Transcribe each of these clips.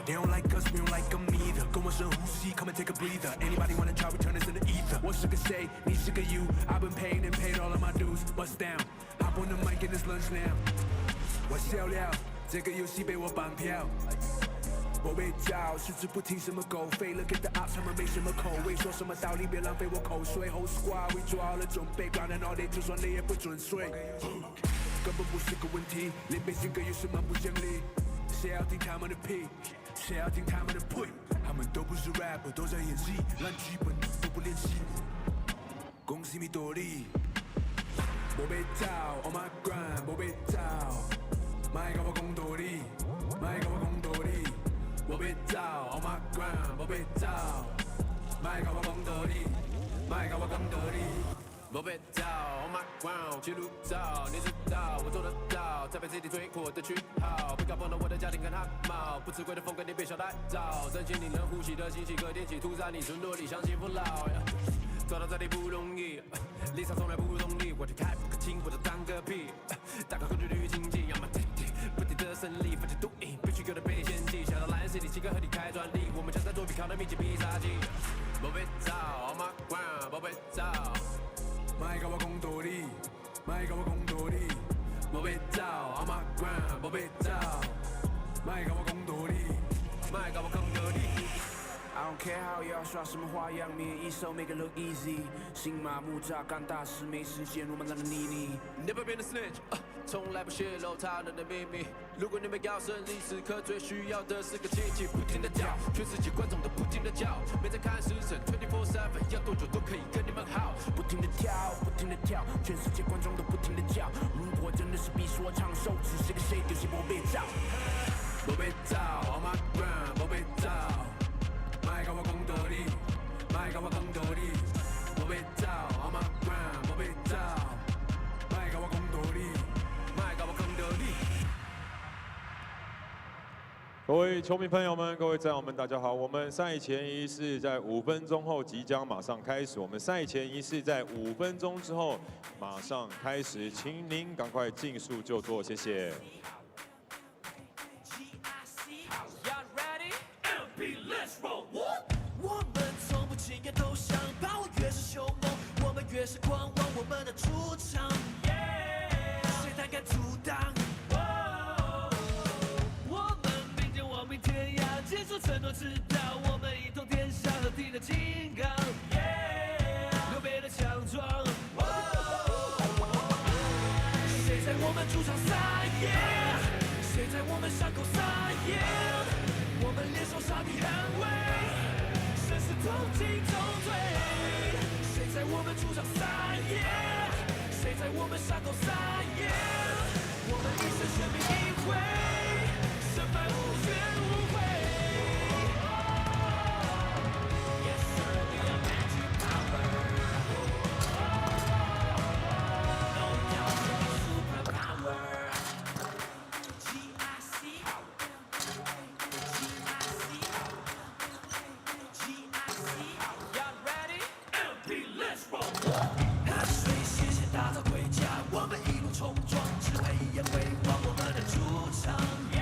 They don't like us, we don't like them either. 跟我深呼吸 ，come and take a breather. Anybody wanna try, we turn this into ether. 我是个谁，你是个 you. I've been paid and paid all of my dues. Bust down, hop on the mic and it's lunch now. 我笑了，这个游戏被我绑票。我被叫，狮子不听什么狗吠 ，Look at the ops， 他们没什么口味，说什么道理，别浪费我口水。Whole squad， we 做好了准备 ，grind and all day， 就算累也不准睡。根本不是个问题，连背性格有什么不讲理？谁要听他们的屁？谁要听他们的呸？他们都不是 rapper， 都在演戏，烂剧本都不练习。恭喜你多利，我被找 ，On my grind， 我被找，卖给我公道理，卖给我公道理。我被找 ，On my grind， 我被找，卖给我公道理，卖给我公道理。我被找 ，On my ground， 记录照，你知道我做得到，台北 City 最火的句号，不搞崩了我的家庭跟汗毛，不吃亏的风格你别想太早，真心你能呼吸的新气和电气，吐在你村落里像幸福老。走到这里不容易，理想从来不容易，我就开不可听，我就当个屁，大概控制率经济，要么不停的胜利，反正赌赢，必须有的被嫌弃，下到蓝 City 七个和你开专利，我们将在作品靠的密集必杀技，我被找 ，On my ground， 我被找。卖给我公道理，卖给我公道理，我被找 ，On my grind， 我被找，卖给我公道理，卖给我公道理。I don't care how 要耍什么花样，免一手 make it look easy。新马木栅干大事，没时间，我们懒得理你。Never been a snitch， 从来不泄露他人的秘密。如果你们要胜利，此刻最需要的是个契机，不停的叫，全世界观众都不停的叫，没在看时辰 ，24/7， 要多久都可以跟你们耗。不停的跳，不停的跳，全世界观众都不停的叫。如果真的是比说唱手指，是个谁丢弃我被找，我被找 ，On my grind， 我被找。卖给我公道理，卖给我公道理，我被找 ，On my grind， 我被找，卖给我公道理，卖给我公道理。各位球迷朋友们，各位战友们，大家好！我们赛前仪式在5分钟后即将马上开始，我们赛前仪式在5分钟之后马上开始，请您赶快尽速就座，谢谢。我们从不轻言投降，把握越是凶猛，我们越是狂妄。我们的出场，谁胆敢阻挡？我们并肩往明天涯，坚守承诺，直到我们一统天下，和敌的金刚，刘备的强壮。谁在我们主场撒野？谁在我们伤口撒野？我们联手杀敌捍卫，生死同进同退。谁在我们主场撒野？谁在我们伤口撒野？我们一生悬命一挥，胜败无怨无悔。Yes sir, we are magic power. No doubt we are super power. Let's roll！ 汗水血血打造盔甲，我们一路冲撞，只为一眼辉煌我们的主场。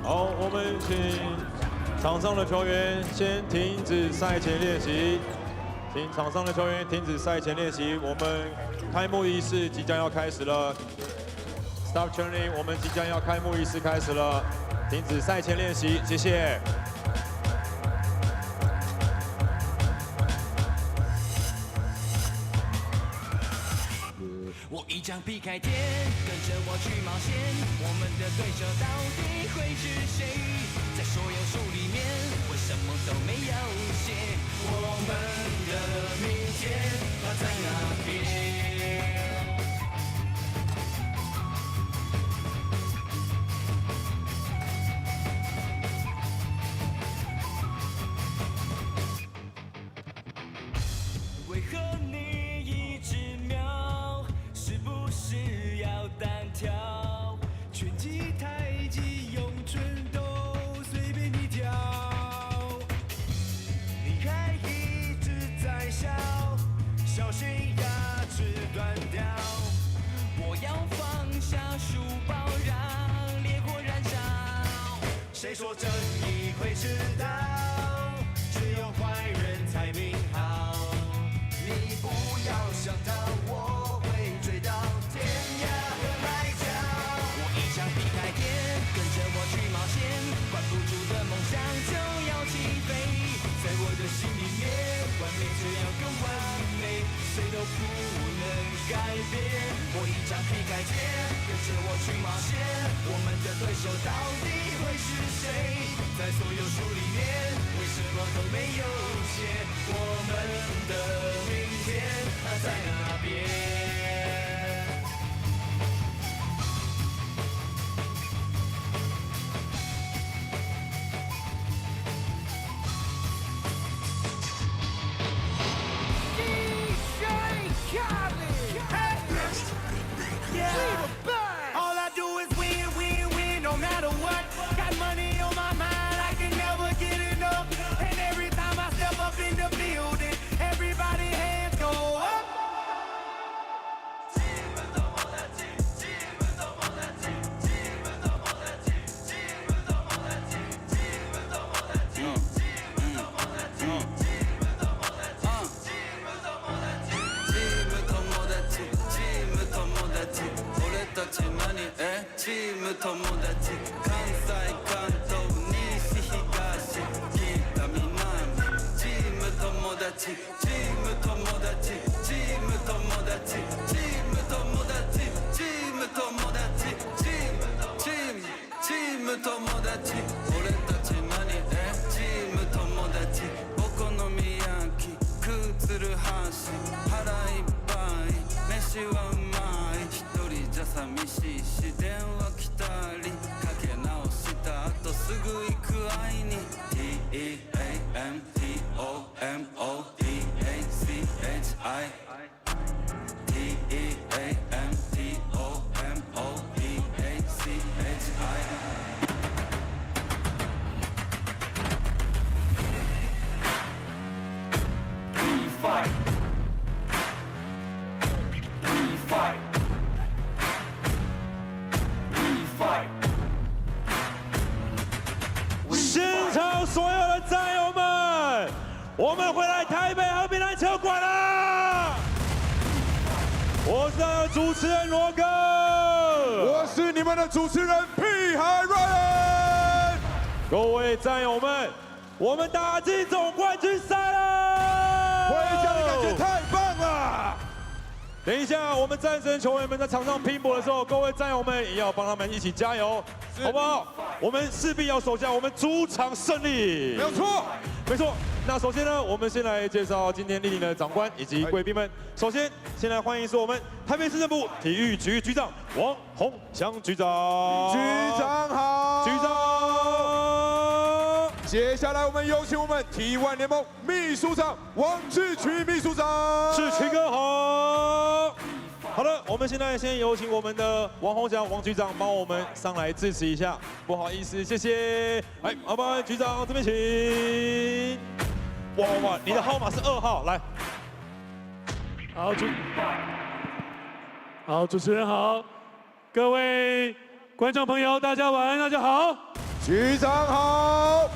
好，我们请场上的球员先停止赛前练习，请场上的球员停止赛前练习。我们开幕仪式即将要开始了 ，Stop training， 我们即将要开幕仪式开始了，停止赛前练习，谢谢。我一张皮开天，跟着我去冒险。我们的对手到底会是谁？在所有书里面，为什么都没有写我们的明天？它在哪边？为何你一直瞄？是不是要单挑？拳击、太极、咏春都随便你挑。你还一直在笑，小心牙齿断掉。我要放下书包，让烈火燃烧。谁说正义会迟到？只有坏人才明好。你不要想逃，我会追到天涯和海角。我一张皮开天，跟着我去冒险，关不住的梦想就要起飞。在我的心里面，完美只要更完美，谁都不能改变。我一张皮开天，跟着我去冒险，我们的对手到底会是谁？在所有书里面，为什么都没有写我们的明天？在哪边？All I do is win, win, win, no matter what. Got money on my mind, I can never get enough. And every time I step up in the building, everybody hands go up. チーム友達関西関東西東北南チーム友達チーム友達チーム友達チーム友達チーム友達チーム友達俺たち何チーム友達お好み焼き食うつる箸腹いっぱい飯はうまい一人じゃ寂しいし電話来たりかけ直した後すぐ行く会いに TEAMTOMODACHI We fight 现场所有的战友们，我们回来台北和平篮球馆啦！我是主持人罗哥，我是你们的主持人屁孩 Ryan。各位战友们，我们打进总冠军赛了！回家的感觉太棒了！等一下，我们战神球员们在场上拼搏的时候，各位战友们也要帮他们一起加油，好不好？我们势必要守下我们主场胜利。没有错，没错。那首先呢，我们先来介绍今天莅临的长官以及贵宾们。首先，先来欢迎是我们台北市政府体育局局长王宏祥局长。局长好，局长。接下来我们有请我们 T1 联盟秘书长王志群秘书长。志群哥好。好的，我们现在先有请我们的王宏祥王局长帮我们上来支持一下，不好意思，谢谢。来，麻烦局长这边请。哇，你的号码是2号，来。好，主持人好，各位观众朋友，大家晚安，大家好。局长好。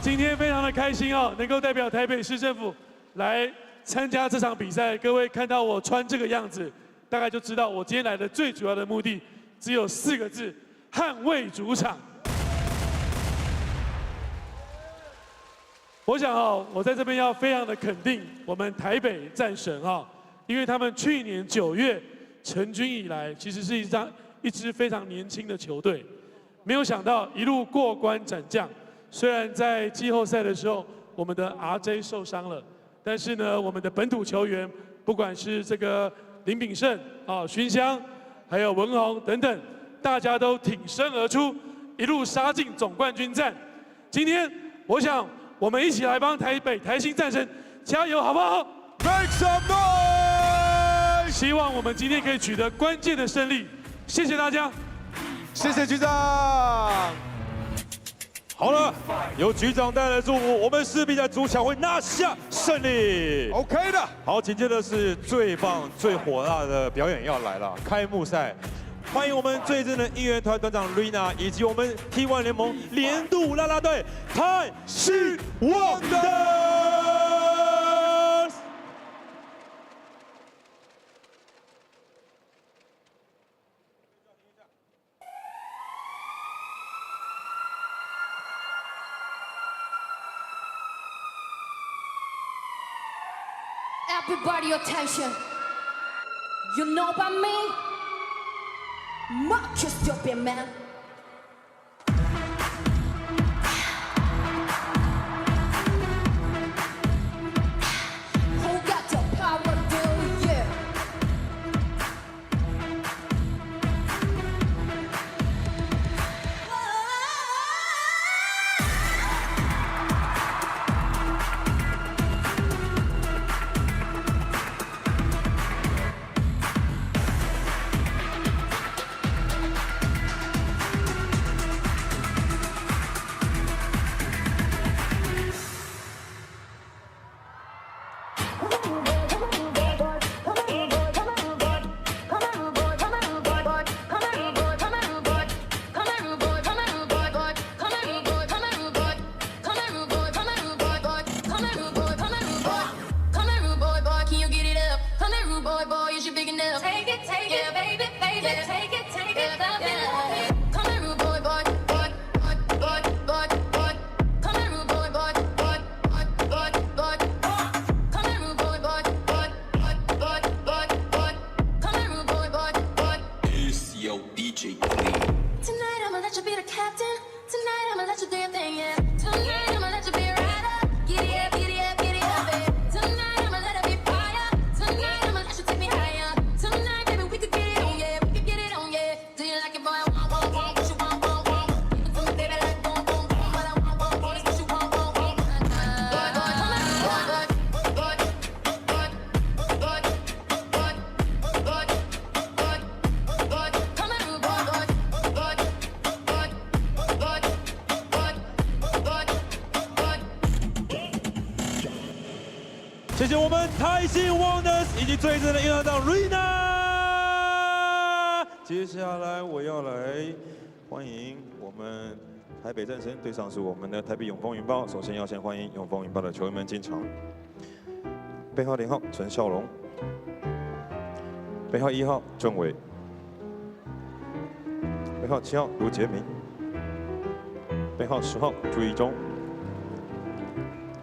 今天非常的开心哦，能够代表台北市政府来参加这场比赛。各位看到我穿这个样子，大概就知道我今天来的最主要的目的只有4个字：捍卫主场。我想我在这边要非常的肯定我们台北战神因为他们去年9月成军以来，其实是一支非常年轻的球队，没有想到一路过关斩将。虽然在季后赛的时候，我们的 RJ 受伤了，但是呢，我们的本土球员，不管是这个林炳胜熏香，还有文宏等等，大家都挺身而出，一路杀进总冠军战。今天，我想我们一起来帮台新战神加油，好不好 ？Make some noise！ 希望我们今天可以取得关键的胜利。谢谢大家，谢谢局长。好了，由局长带来的祝福，我们势必在主场会拿下胜利。OK 的。好，紧接着是最棒、最火辣的表演要来了，开幕赛。欢迎我们最真的应援团团长 Rina 以及我们 T1 联盟年度啦啦队泰西 Wonders。Everybody attention. You know about me? Mark your stupid man. Who got the power, do you?谢谢我们台新 Wonders 以及最真的应援团 Rina。接下来我要来欢迎我们台北战神对上是我们的台北永丰云豹。首先要先欢迎永丰云豹的球员们进场。背号0号陈孝龙，背号1号郑伟，背号7号卢杰明，背号10号朱一中，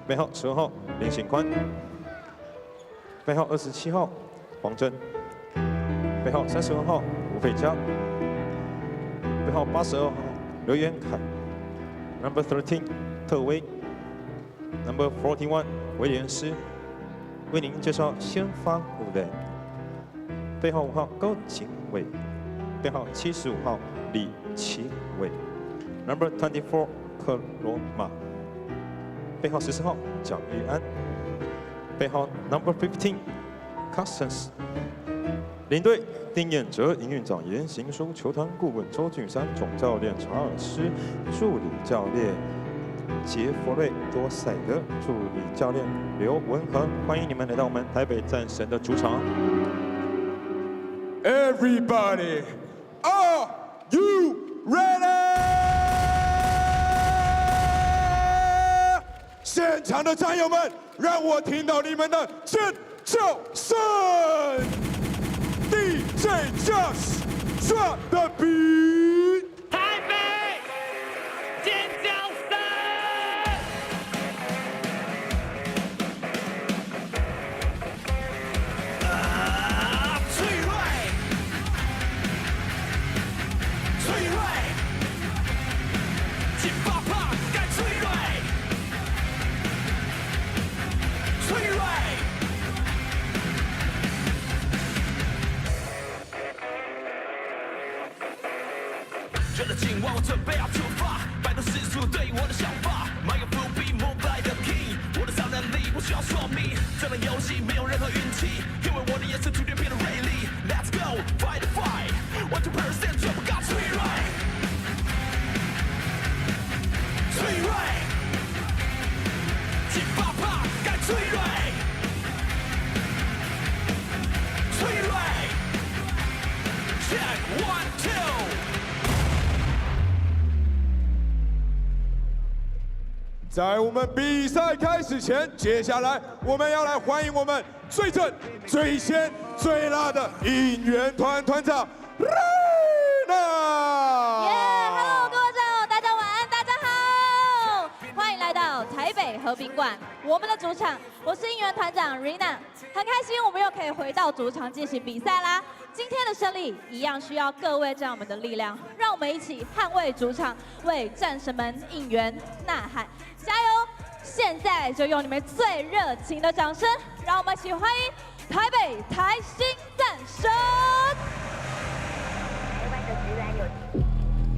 背号12号林信宽。背号27号黄真，背号32号吴佩嘉，背号82号刘元凯 ，Number 13特威 ，Number 41威廉斯，为您介绍先发五人。背号5号高景伟，背号75号李奇伟 ，Number 24克罗马，背号14号蒋玉安。背号 Number 15 Cousins， 领队丁彦哲，营运长严行书，球团顾问周俊山，总教练查尔斯，助理教练杰弗瑞多塞德，助理教练刘文和。欢迎你们来到我们台北战神的主场。Everybody, are you ready? 现场的战友们，让我听到你们的尖叫声。DJ Josh drop the beat。台北尖叫声。脆弱，脆弱，一百趴该脆弱，脆弱。觉得今晚我准备要出发，摆脱世俗对我的想法，埋个伏笔，膜拜的 king， 我的超能力不需要说明，这轮游戏没有任何运气，因为我的眼神突然变得锐利。Let's go fight the fight， 1-2% 全部搞脆弱，脆弱，一百趴该脆弱，脆弱 ，Check 1 2。在我们比赛开始前，接下来我们要来欢迎我们最正、最鲜、最辣的应援团团长 Hello， 各位战友，大家晚安，大家好，欢迎来到台北和平馆，我们的主场，我是应援团长 Rina， 很开心我们又可以回到主场进行比赛啦。今天的胜利一样需要各位战友们的力量，让我们一起捍卫主场，为战神们应援呐喊，加油！现在就用你们最热情的掌声，让我们一起欢迎台北台新战神。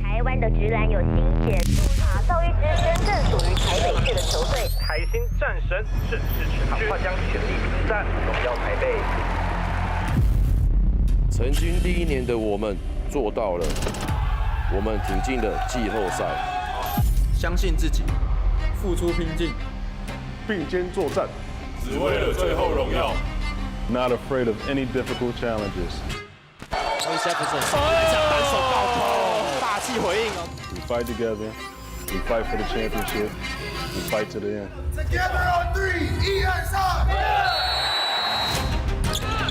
台湾的直男有心血，打造一支真正属于台北市的球队。台新战神正式全军，将全力拼战，荣耀台北。成军第1年的我们做到了，我们挺进了季后赛，相信自己，付出拼劲，并肩作战，只为了最后荣耀。Not afraid of any difficult challenges. 单手暴扣，霸气回应哦。We fight together. We fight for the championship. We fight to the end. Together on 3, 1、2、3。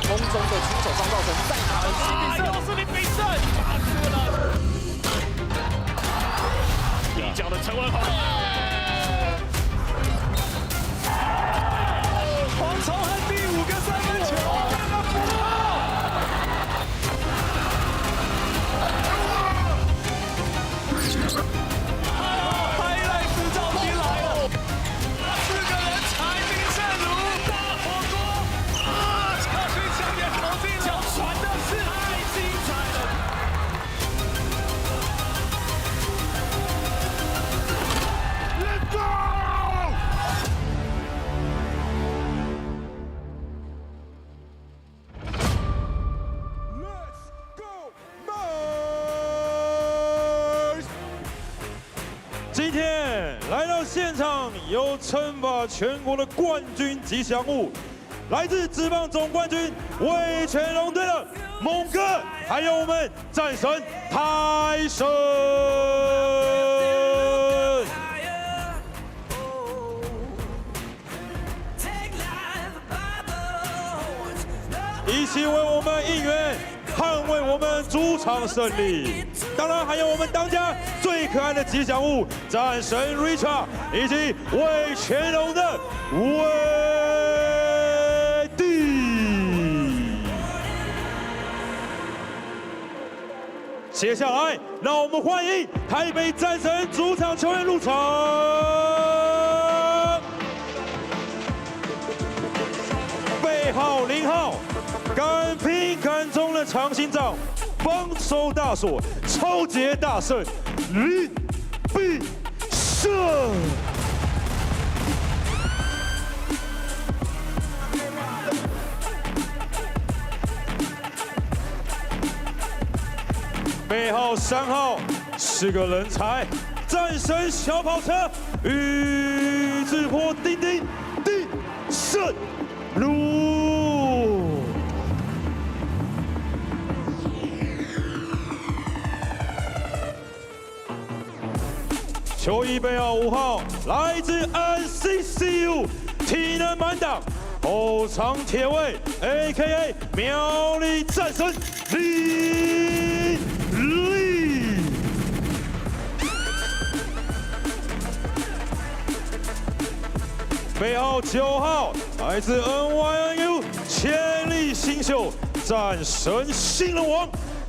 空中的出手双造成再打的新比赛，又是林炳胜，打出了一脚的陈文宏。黄崇汉第5个3分球，highlight 照片来了，4个人财迷圣炉，大火锅啊！小心向前投进了，传的是太精彩了。Let's go！ Let's go, Mars！ 今天来到现场有称霸全国的冠军吉祥物，来自职棒总冠军味全龙队的猛哥，还有我们战神泰神。一起为我们应援，捍卫我们主场胜利。当然还有我们当家最可爱的吉祥物战神 Richard， 以及味全龙的味帝。接下来，让我们欢迎台北战神主场球员入场。背号0号。敢拼敢冲的长心脏，防守大锁，超节大胜，林必胜。背号3号是个人才，战神小跑车，宇智波丁丁丁胜如。球衣背号5号，来自 NCCU 体能满档后场铁卫 ，AKA 苗栗战神李立。背号9号，来自 NYNU 潜力新秀，战神新人王，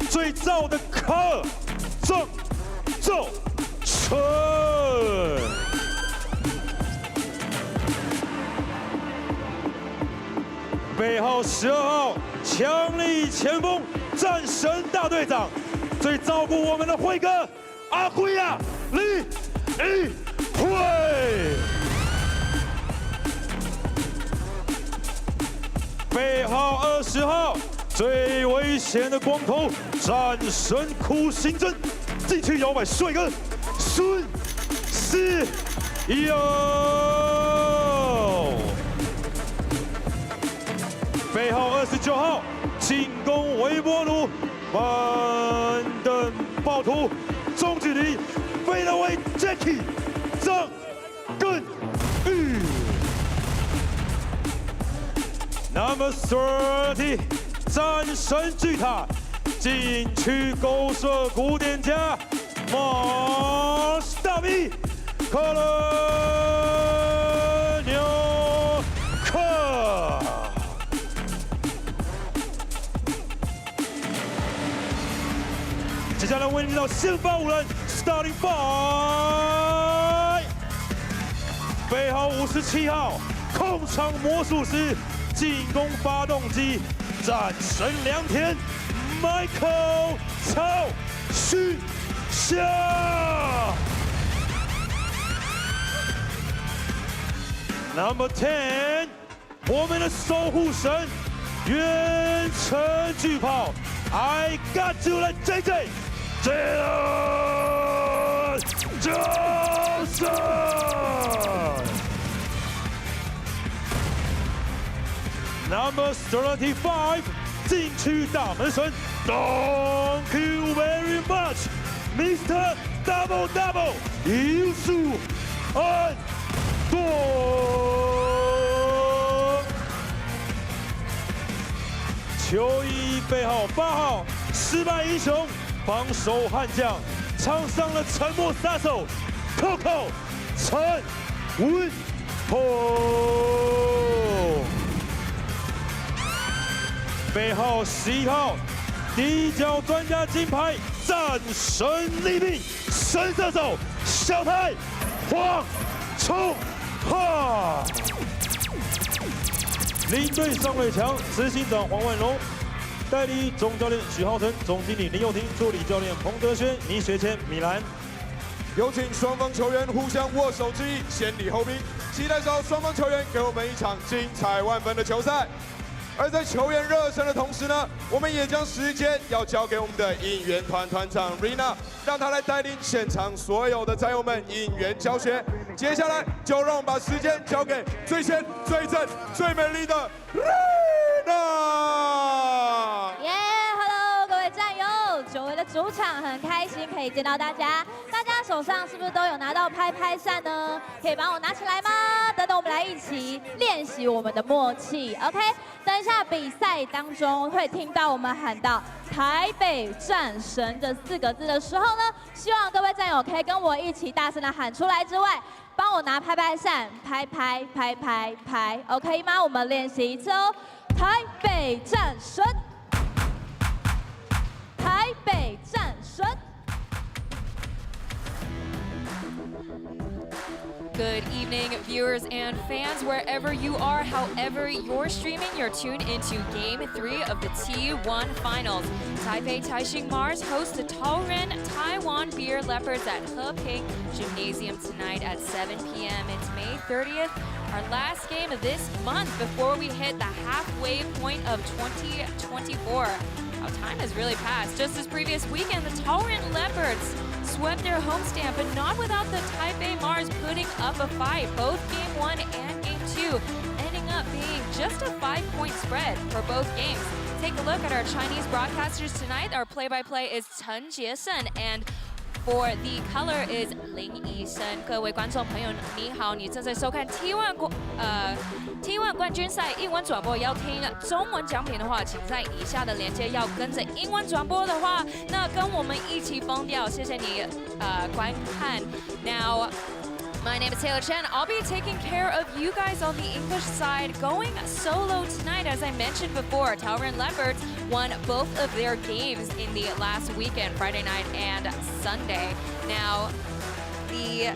最燥的柯正兆成。背号12号，强力前锋，战神大队长，最照顾我们的辉哥阿辉呀，李一辉。背号20号，最危险的光头，战神苦行僧，进去摇摆帅哥孙思友。背号29号，进攻微波炉，板凳暴徒，中距离飞得为 Jackie 张根玉。Number 30， 战神巨塔，禁区勾射古典家，马斯大 V， 克伦纽克。接下来为您到先发5人 ，Starting Five， 背号57号，控场魔术师。进攻发动机，战神良田 ，Michael 曹旭夏。Number 10， 我们的守护神，远程巨炮 ，I got you 的 JJ Jalen Johnson。Number 35， 禁区大门神 ，Thank you very much, Mr. Double Double， 优秀安多。球衣背号8号，失败英雄，防守悍将，场上的沉默杀手 ，Coco 陈文宏。背号11号，底角专家金牌，战神立命，神射手小台黄崇浩。领队尚伟强，执行长黄万荣，代理总教练许浩成，总经理林佑廷，助理教练彭德轩，倪学谦、米兰。有请双方球员互相握手致意，先礼后兵，期待着双方球员给我们一场精彩万分的球赛。而在球员热身的同时呢，我们也将时间要交给我们的应援团团长 Rina， 让她来带领现场所有的战友们应援教学。接下来就让我们把时间交给最鲜、最正、最美丽的 Rina。Hello， 各位战友，久违的主场，很开心可以见到大家。大家手上是不是都有拿到拍拍扇呢？可以帮我拿起来吗？等等，我们来一起练习我们的默契。OK， 等一下比赛当中会听到我们喊到“台北战神”这4个字的时候呢，希望各位战友可以跟我一起大声的喊出来之外，帮我拿拍拍扇，拍拍拍拍拍 ，OK 吗？我们练习一次哦，台北战神。台北战神。Good evening, viewers and fans, wherever you are, however you're streaming, you're tuned into Game 3 of the T1 Finals. Taipei Taishing Mars hosts the Taoren Taiwan Beer Leopards at Heping Gymnasium tonight at 7 p.m. It's May 30th, our last game of this month before we hit the halfway point of 2024. Our time has really passed. Just this previous weekend, the Taoren Leopards swept their homestand, but not without the Taipei Mars putting up a fight, both Game 1 and Game 2 ending up being just a 5-point spread for both games. Take a look at our Chinese broadcasters tonight. Our play-by-play is Chen Jiesun, and for the color is 林医生。各位观众朋友，你好，你正在收看 T1 冠军赛英文转播。要听中文奖品的话，请在以下的链接。要跟着英文转播的话，那跟我们一起疯掉。谢谢你观看。Now. My name is Taylor Chen. I'll be taking care of you guys on the English side, going solo tonight. As I mentioned before, Taiwan Leopards won both of their games in the last weekend, Friday night and Sunday. Now, the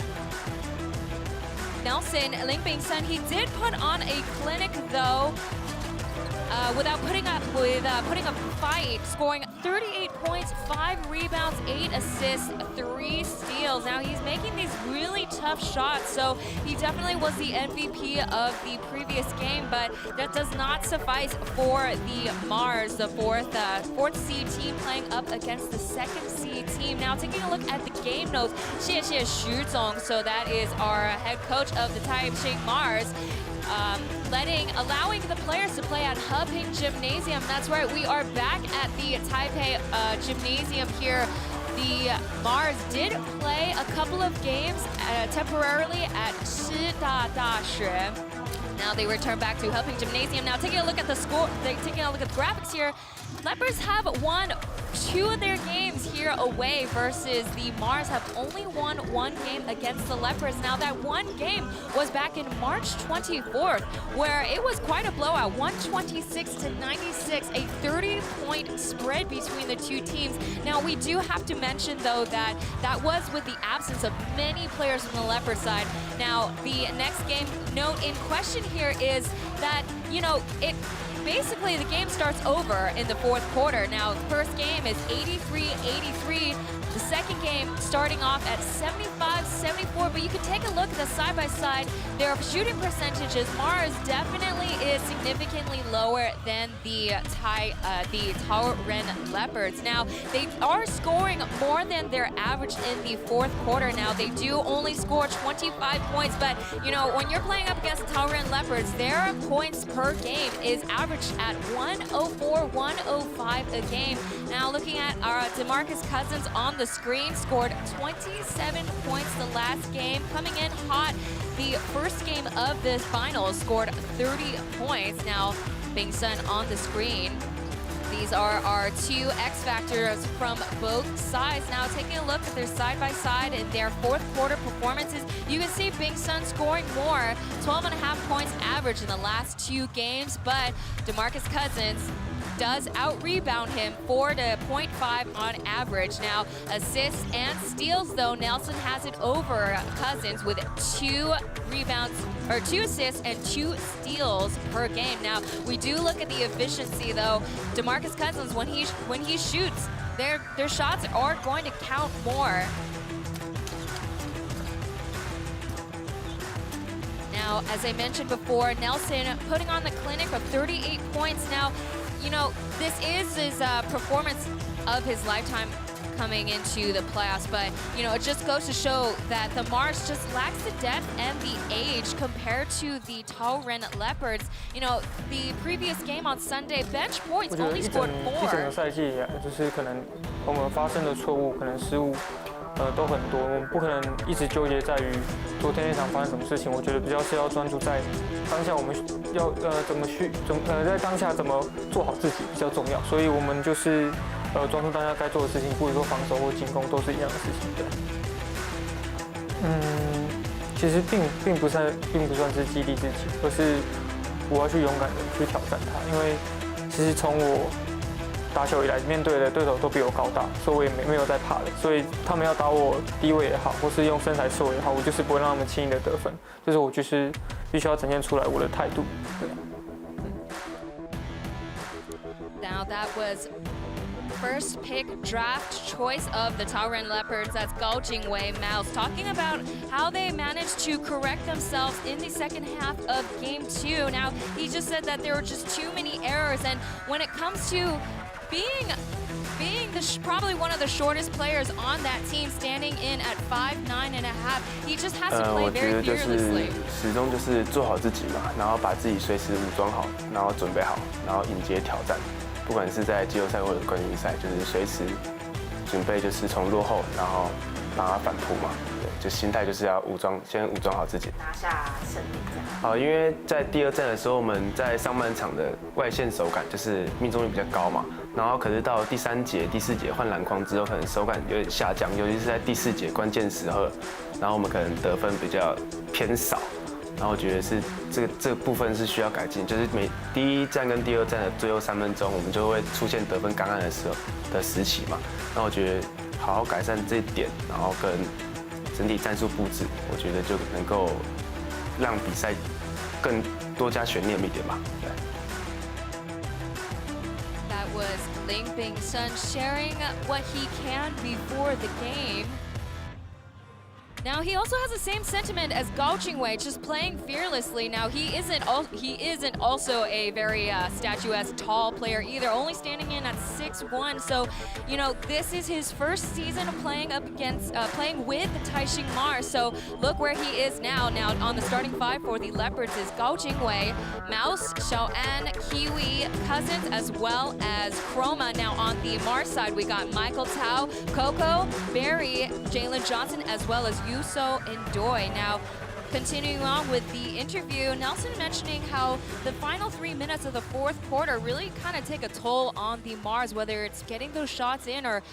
Nelson Lingbing-sun, he did put on a clinic though, without putting up a fight, scoring 38 points, 5 rebounds, 8 assists, 3 steals. Now he's making these really tough shots, so he definitely was the MVP of the previous game, but that does not suffice for the Mars, the fourth seed team playing up against the second seed team. Now taking a look at the game notes, 谢谢徐总, so that is our head coach of the Taipei Mars. Allowing the players to play at Heping Gymnasium. That's right, we are back at the Taipei Gymnasium here. The Mars did play a couple of games temporarily at Shida Daxue. Now they return back to Heping Gymnasium. Now taking a look at the score, taking a look at the graphics here, Leopards have won 2 of their games here away versus the Mars have only won 1 game against the Leopards. Now that 1 game was back in March 24th, where it was quite a blowout, 126-96, a 30-point spread between the 2 teams. Now we do have to mention though that that was with the absence of many players from the Leopard side. Now the next game note in question here is that, you know, basically the game starts over in the 4th quarter. Now, first game is 83-83. The second game starting off at 75-74, but you can take a look at the side-by-side. Their shooting percentages, Mars definitely is significantly lower than the Taiwan Leopards. Now, they are scoring more than their average in the 4th quarter. Now, they do only score 25 points, but, you know, when you're playing up against the Taiwan Leopards, their points per game is averaged at 104, 105 a game. Now, looking at our DeMarcus Cousins on the screen, scored 27 points the last game, coming in hot. The first game of this finals scored 30 points. Now, Bing-sun on the screen. These are our 2 X factors from both sides. Now, taking a look at their side-by-side and their 4th quarter performances, you can see Bing-sun scoring more, 12.5 points average in the last 2 games, but DeMarcus Cousins does out-rebound him 4.5 on average. Now, assists and steals, though, Nelson has it over Cousins with 2 rebounds, or 2 assists and 2 steals per game. Now, we do look at the efficiency, though. DeMarcus Cousins, when he shoots, their shots are going to count more. Now, as I mentioned before, Nelson putting on the clinic of 38 points. Now, you know, this is his performance of his lifetime coming into the playoffs, but, you know, it just goes to show that the Mars just lacks the depth and the age compared to the Taiwan Leopards. You know, the previous game on Sunday, bench points only scored 4. 一整个赛季以来，就是可能我们发生的错误，可能失误，都很多。我们不可能一直纠结在于昨天那场发生什么事情。我觉得比较是要专注在当下，我们要在当下怎么做好自己比较重要。所以我们就是专注大家该做的事情，不如说防守或进攻都是一样的事情。对。其实并不算是激励自己，而是我要去勇敢的去挑战它。因为其实从我打球以来，面对的对手都比我高大，所以我也没有在怕的。所以他们要打我低位也好，或是用身材瘦也好，我就是不会让他们轻易的得分。就是我就是必须要展现出来我的态度。对。Now that was first pick draft choice of the Taiwan Leopards. That's Gao Jingwei Mouse talking about how they managed to correct themselves in the second half of game 2. Now, he just said that there were just too many errors, and when it comes to being probably one of the shortest players on that team, standing in at 5'9.5", he just has to play very fearlessly. 始终就是做好自己嘛，然后把自己随时武装好，然后准备好，然后迎接挑战。不管是在季后赛或者冠军赛，就是随时准备，就是从落后，然后帮他反扑嘛。对，就心态就是要先武装好自己，拿下胜利这样。好，因为在第2战的时候，我们在上半场的外线手感就是命中率比较高嘛，然后可是到第3节、第4节换篮筐之后，可能手感有点下降，尤其是在第4节关键时刻，然后我们可能得分比较偏少。然后我觉得是这个部分是需要改进，就是第1战跟第2战的最后3分钟，我们就会出现得分干旱的时期嘛。那我觉得好好改善这一点，然后跟整体战术布置，我觉得就能够让比赛更多加悬念一点吧。对。That was Ling Bing Sun sharing what he can before the game. Now he also has the same sentiment as Gao Jingwei, just playing fearlessly. Now he isn't also a very statuesque tall player either, only standing in at 6'1". So, you know, this is his first season of playing with the Taipei Mars. So look where he is now. Now on the starting 5 for the Leopards is Gao Jingwei, Mouse, Xiaoan, Kiwi, Cousins, as well as Chroma. Now on the Mars side, we got Michael Tao, Coco, Barry, Jalen Johnson, as well as Yuso and Doi. Now, continuing on with the interview, Nelson mentioning how the final 3 minutes of the 4th quarter really kind of take a toll on the Mars, whether it's getting those shots in or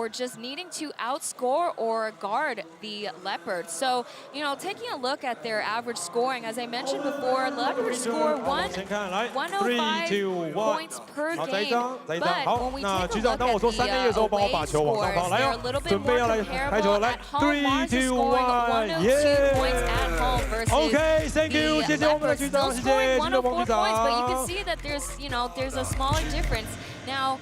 just needing to outscore or guard the Leopards. So, you know, taking a look at their average scoring, as I mentioned before, Leopards score 105 points per game. But when we take a look at the away scores, they're a little bit more comparable at home. Mars is scoring 102 points at home versus the Leopards still scoring 104 points, but you can see that there's a smaller difference. Now,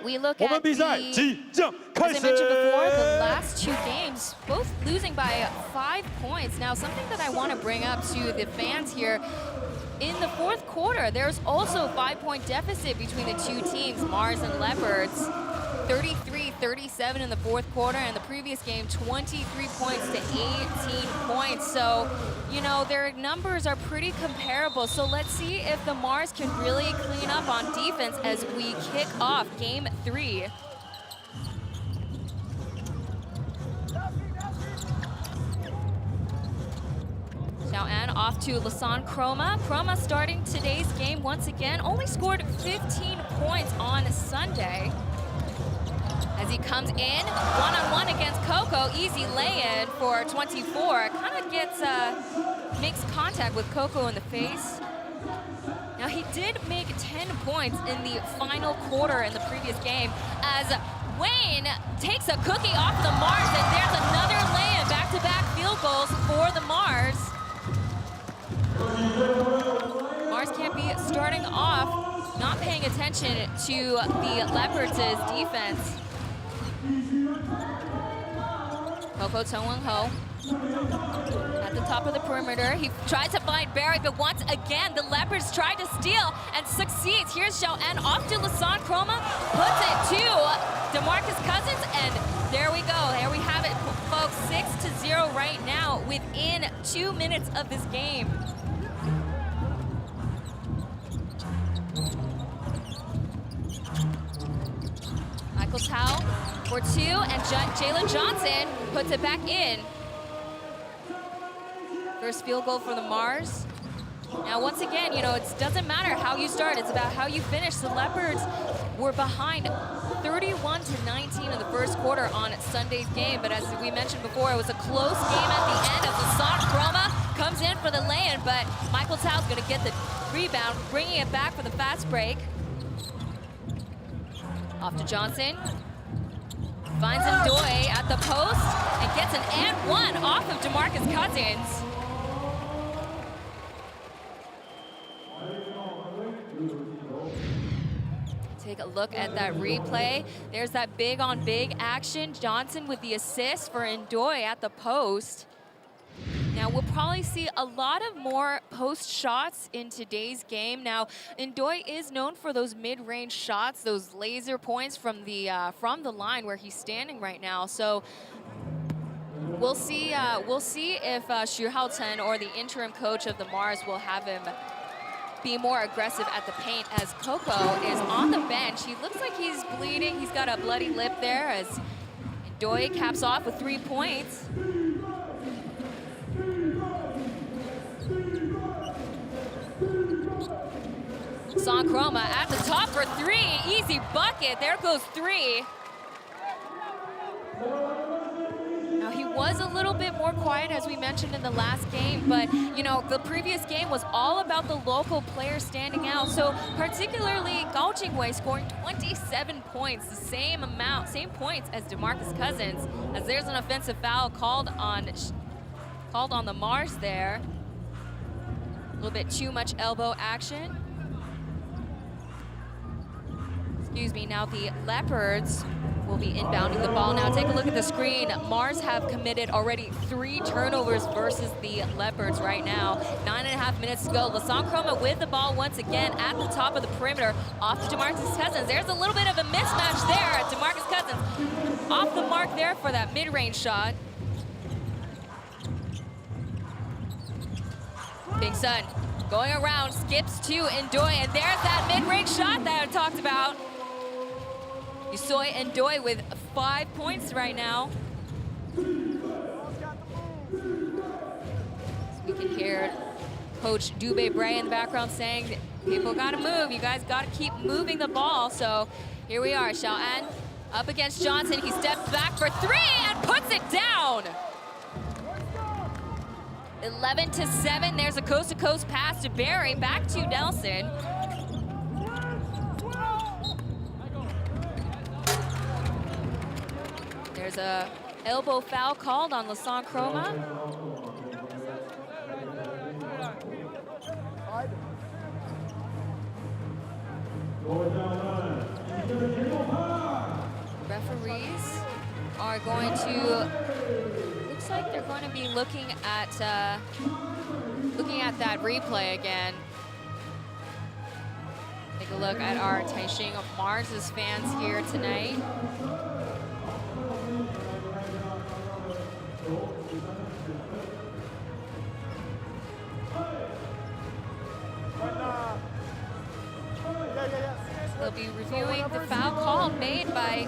we look at as I mentioned before, the last 2 games, both losing by 5 points. Now, something that I want to bring up to the fans here, in the 4th quarter, there's also a 5-point deficit between the 2 teams, Mars and Leopards. 33-37 in the 4th quarter, and the previous game, 23 points to 18 points. So, you know, their numbers are pretty comparable. So let's see if the Mars can really clean up on defense as we kick off Game 3. Xiaoan off to Lasan Chroma. Chroma starting today's game once again, only scored 15 points on Sunday. As he comes in, one-on-one against Coco, easy lay-in for 24. Kind of gets makes contact with Coco in the face. Now he did make 10 points in the final quarter in the previous game as Wayne takes a cookie off the Mars, and there's another lay-in, back-to-back field goals for the Mars. Mars can't be starting off not paying attention to the Leopards' defense. Coco Tongwen-ho at the top of the perimeter. He tries to find Barry, but once again, the Leopards try to steal and succeeds. Here's Xiaoan off to Lasan Chroma, puts it to DeMarcus Cousins, and there we go. There we have it, folks. 6-0 right now within 2 minutes of this game. Michael Tao for 2, and Jalen Johnson puts it back in. First field goal for the Mars. Now, once again, you know, it doesn't matter how you start, it's about how you finish. The Leopards were behind 31-19 in the 1st quarter on Sunday's game, but as we mentioned before, it was a close game at the end as Lasan Chroma comes in for the lay-in, but Michael Tao's gonna get the rebound, bringing it back for the fast break. Off to Johnson. Finds Ndoye at the post and gets an and one off of DeMarcus Cousins. Take a look at that replay. There's that big on big action. Johnson with the assist for Ndoye at the post. Now, we'll probably see a lot of more post shots in today's game. Now, Ndoye is known for those mid-range shots, those laser points from the line where he's standing right now. So we'll see if Xu Haochen or the interim coach of the Mars will have him be more aggressive at the paint, as Coco is on the bench. He looks like he's bleeding. He's got a bloody lip there as Doi caps off with 3 points. Son Chroma at the top for 3. Easy bucket. There goes 3. Now he was a little bit more quiet, as we mentioned in the last game, but you know, the previous game was all about the local players standing out. So particularly Gao Jingwei scoring 27 points, the same points as DeMarcus Cousins, as there's an offensive foul called on the Mars there. A little bit too much elbow action. Excuse me, now the Leopards will be inbounding the ball. Now take a look at the screen. Mars have committed already 3 turnovers versus the Leopards right now. 9.5 minutes to go. Lasan Chroma with the ball once again at the top of the perimeter. Off to DeMarcus Cousins. There's a little bit of a mismatch there. DeMarcus Cousins off the mark there for that mid-range shot. Big Sun going around, skips to Ndoye, and there's that mid-range shot that I talked about. Yusoy Ndoye with 5 points right now. We can hear Coach Dubé Bray in the background saying, people gotta move, you guys gotta keep moving the ball. So here we are, Xiao An up against Johnson. He steps back for 3 and puts it down. 11-7, there's a coast-to-coast pass to Barry, back to Nelson. There's a elbow foul called on Lasan Chroma. Referees are going to, looks like they're going to be looking at that replay again. Take a look at our Taishing Mars' fans here tonight. They'll be reviewing the foul call made by,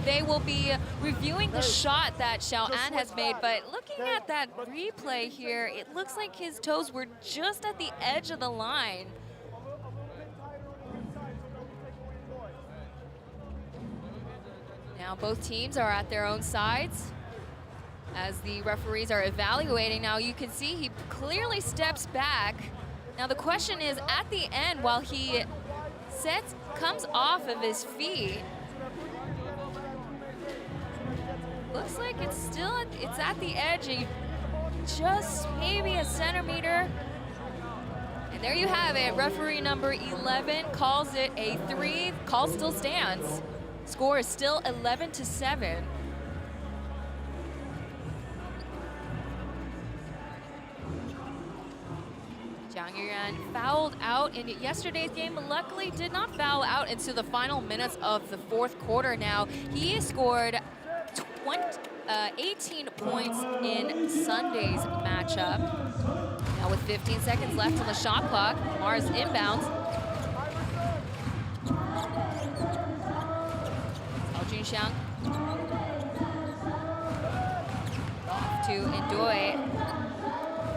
they will be reviewing the shot that Xiao An has made, but looking at that replay here, it looks like his toes were just at the edge of the line. Now both teams are at their own sides as the referees are evaluating. Now you can see he clearly steps back. Now the question is, at the end, while he comes off of his feet, looks like it's at the edge, just maybe a centimeter. And there you have it, referee number 11 calls it a 3, call still stands. Score is still 11-7. Zhang Yuan fouled out in yesterday's game, but luckily did not foul out into the final minutes of the 4th quarter. Now, he scored 18 points in Sunday's matchup. Now with 15 seconds left on the shot clock, Mars inbounds. Junxiang off to Ndoye.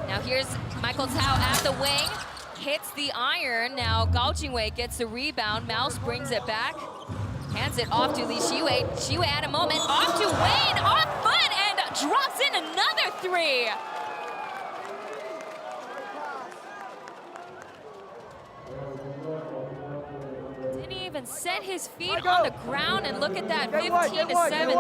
Now here's Michael Tao at the wing, hits the iron. Now Gao Jingwei gets the rebound. Mouse brings it back, hands it off to Li Xiwei. Xiwei at a moment, off to Wayne, off foot, and drops in another 3. Even set his feet on the ground, and look at that, 15-7.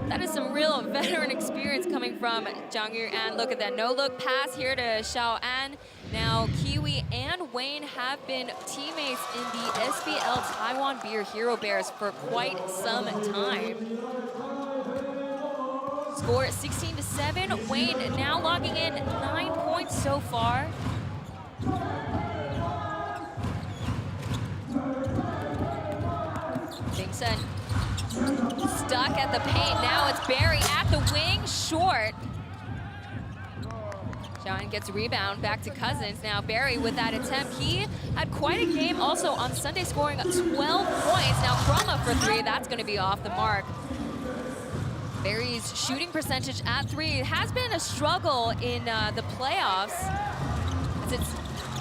That is some real veteran experience coming from Zhang Yuan. Look at that no-look pass here to Xiao An. Now Kiwi and Wayne have been teammates in the SBL Taiwan Beer Hero Bears for quite some time. Score 16-7. Wayne now logging in 9 points so far. Dingson stuck at the paint. Now it's Barry at the wing, short. Xiaoyan gets a rebound, back to Cousins. Now Barry with that attempt. He had quite a game also on Sunday, scoring 12 points. Now Chroma for 3, that's going to be off the mark. Barry's shooting percentage at 3 has been a struggle in the playoffs. As it's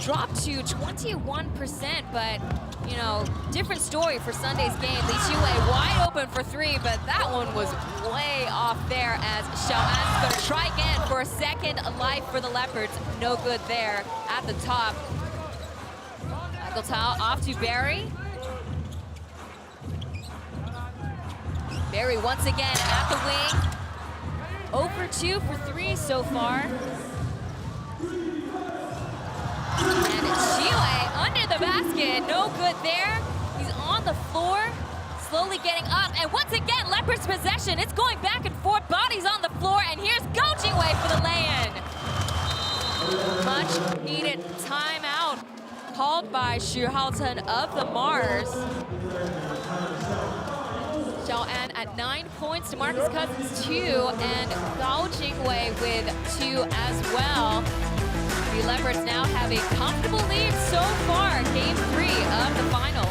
dropped to 21%, but you know, different story for Sunday's game. Li Qiwei wide open for 3, but that one was way off there as Xiaoan's gonna try again for a second life for the Leopards. No good there at the top. Michael Tao off to Barry. Barry once again at the wing. 0 for 2 for 3 so far. And Qiwei under the basket, no good there. He's on the floor, slowly getting up. And once again, Leopards possession. It's going back and forth, bodies on the floor. And here's Go Jingwei for the lay-in. Much needed timeout called by Xu Haoten of the Mars. Xiaoan at 9 points, DeMarcus Cousins 2, and Gao Jingwei with 2 as well. The Leopards now have a comfortable lead so far, game 3 of the finals.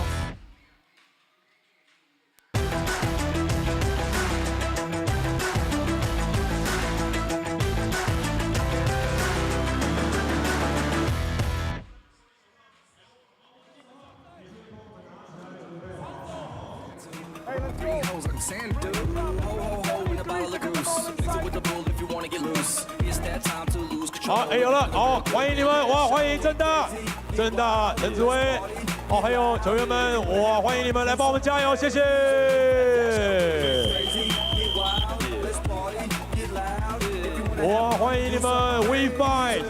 好，有了，好，欢迎你们，哇，欢迎正大、陈子威，哦，还有球员们，哇，欢迎你们来帮我们加油，谢谢。哇，欢迎你们 ，We Fight。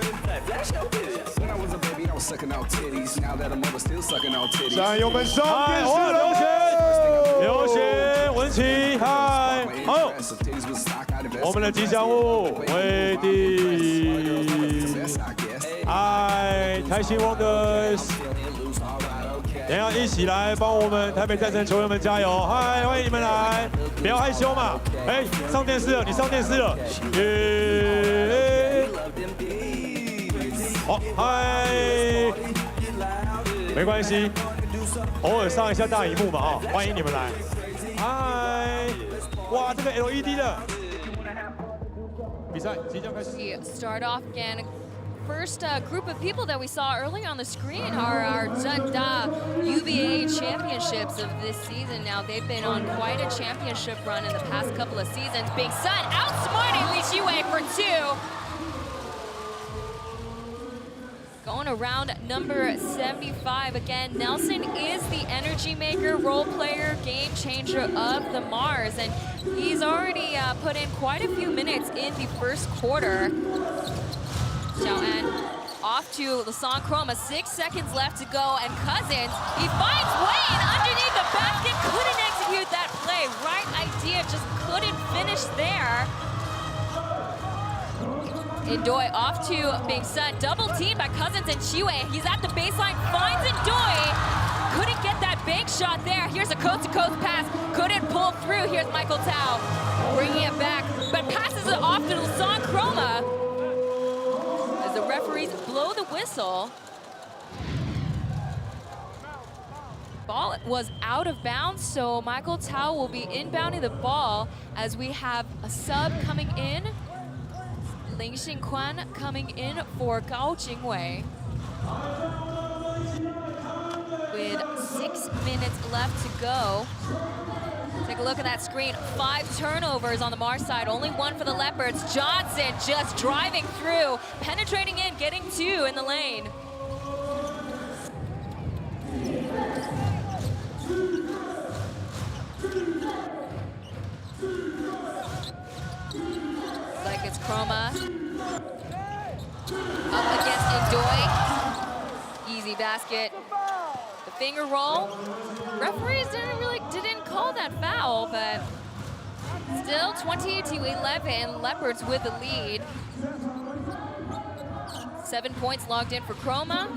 战友们上电视了，刘贤、文琪，嗨，好，我们的吉祥物威帝，嗨，台新 Wonders， 等一下一起来帮我们台北战神球员们加油，嗨，欢迎你们来，不要害羞嘛，哎，上电视了，你上电视了，耶，好，嗨，没关系。偶尔上一下大荧幕嘛，哈，欢迎你们来。嗨，哇，这个 LED 的比赛即将开始。Start off again. First group of people that we saw early on the screen are our Zhengda UBA championships of this season. Now they've been on quite a championship run in the past couple of seasons. Big Sun outsmarting Li Qiwei for 2. Going around number 75 again. Nelson is the energy maker, role player, game changer of the Mars, and he's already put in quite a few minutes in the first quarter. Xiaoan off to Lasan Chroma, 6 seconds left to go, and Cousins, he finds Wayne underneath the basket, couldn't execute that play. Right idea, just couldn't finish there. Indoi off to Big Sun, double teamed by Cousins and Qiwei. He's at the baseline, finds Indoi. Couldn't get that bank shot there. Here's a coast-to-coast pass, couldn't pull through. Here's Michael Tao, bringing it back, but passes it off to Lasan Chroma. As the referees blow the whistle. Ball was out of bounds, so Michael Tao will be inbounding the ball as we have a sub coming in. Ling Xingquan coming in for Gao Jingwei. With 6 minutes left to go. Take a look at that screen. 5 turnovers on the Mars side, only 1 for the Leopards. Johnson just driving through, penetrating in, getting 2 in the lane. Like it's Chroma. Up against Indoi. Easy basket. The finger roll. Referees didn't call that foul, but still 20-11. Leopards with the lead. 7 points logged in for Chroma.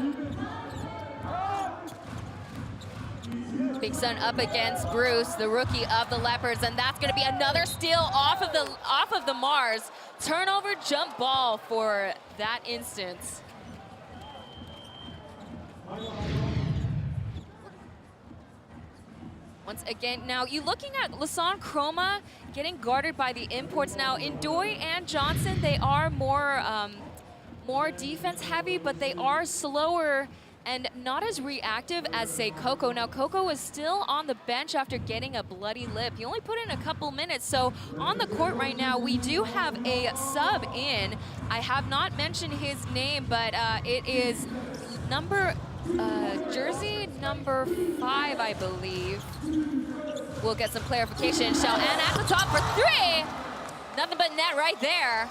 Big Sun up against Bruce, the rookie of the Leopards, and that's going to be another steal off of the Mars. Turnover jump ball for that instance. Once again, now you're looking at Lasan Chroma getting guarded by the imports. Now, Indoy and Johnson, they are more defense heavy, but they are slower and not as reactive as, say, Coco. Now, Coco is still on the bench after getting a bloody lip. He only put in a couple minutes. So on the court right now, we do have a sub in. I have not mentioned his name, but it is jersey number 5, I believe. We'll get some clarification. Xiao An at the top for 3. Nothing but net right there.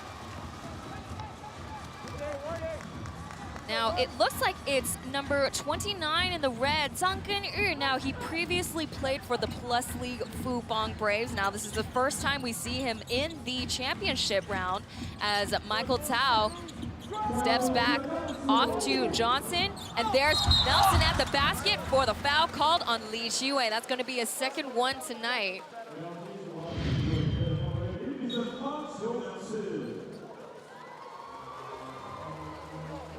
Now, it looks like it's number 29 in the red, Zhang Genyu. Now, he previously played for the Plus League Fubon Braves. Now, this is the first time we see him in the championship round as Michael Tao steps back off to Johnson. And there's Nelson at the basket for the foul called on Li Qiwei. That's going to be a second one tonight.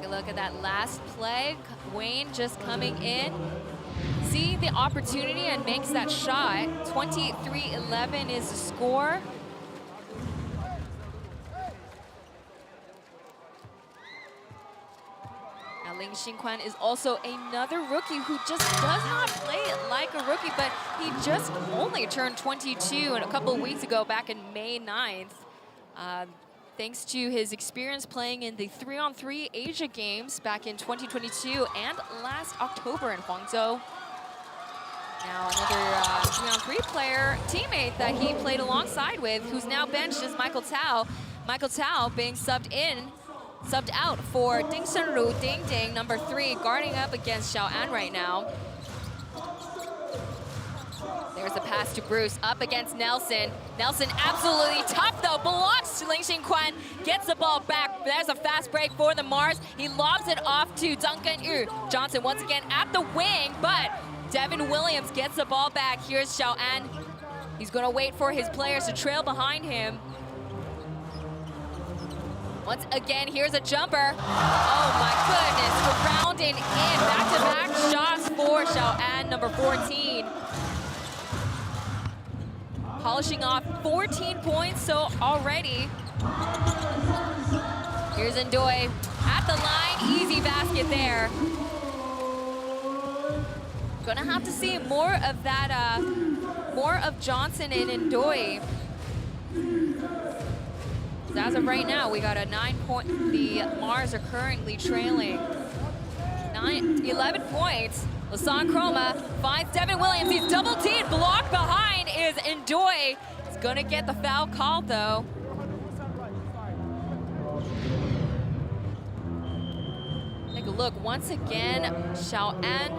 Look at that last play. Wayne just coming in. See the opportunity and makes that shot. 23-11 is the score. Now Ling Xinquan is also another rookie who just does not play it like a rookie, but he just only turned 22 a couple of weeks ago back in May 9th. Thanks to his experience playing in the 3-on-3 Asia Games back in 2022 and last October in Guangzhou. Now another 3-on-3 player, teammate that he played alongside with, who's now benched, is Michael Tao. Michael Tao being subbed out for Ding Shenru, Ding Ding, number 3, guarding up against Xiao An right now. There's a pass to Bruce, up against Nelson. Nelson absolutely tough though, blocks to Ling Xinquan, gets the ball back. There's a fast break for the Mars. He lobs it off to Zhang Genyu. Johnson once again at the wing, but Devin Williams gets the ball back. Here's Xiao An. He's gonna wait for his players to trail behind him. Once again, here's a jumper. Oh my goodness, grounding in. Back-to-back shots for Xiao An, number 14. Polishing off 14 points so already. Here's Indoy at the line, easy basket there. Gonna have to see more of that, more of Johnson and Indoy. As of right now, we got a 9-point, the Mars are currently trailing. 11 points. Lasan Chroma finds Devin Williams. He's double teamed. Blocked behind is Indoy. He's gonna get the foul called though. Take a look once again. Xiao An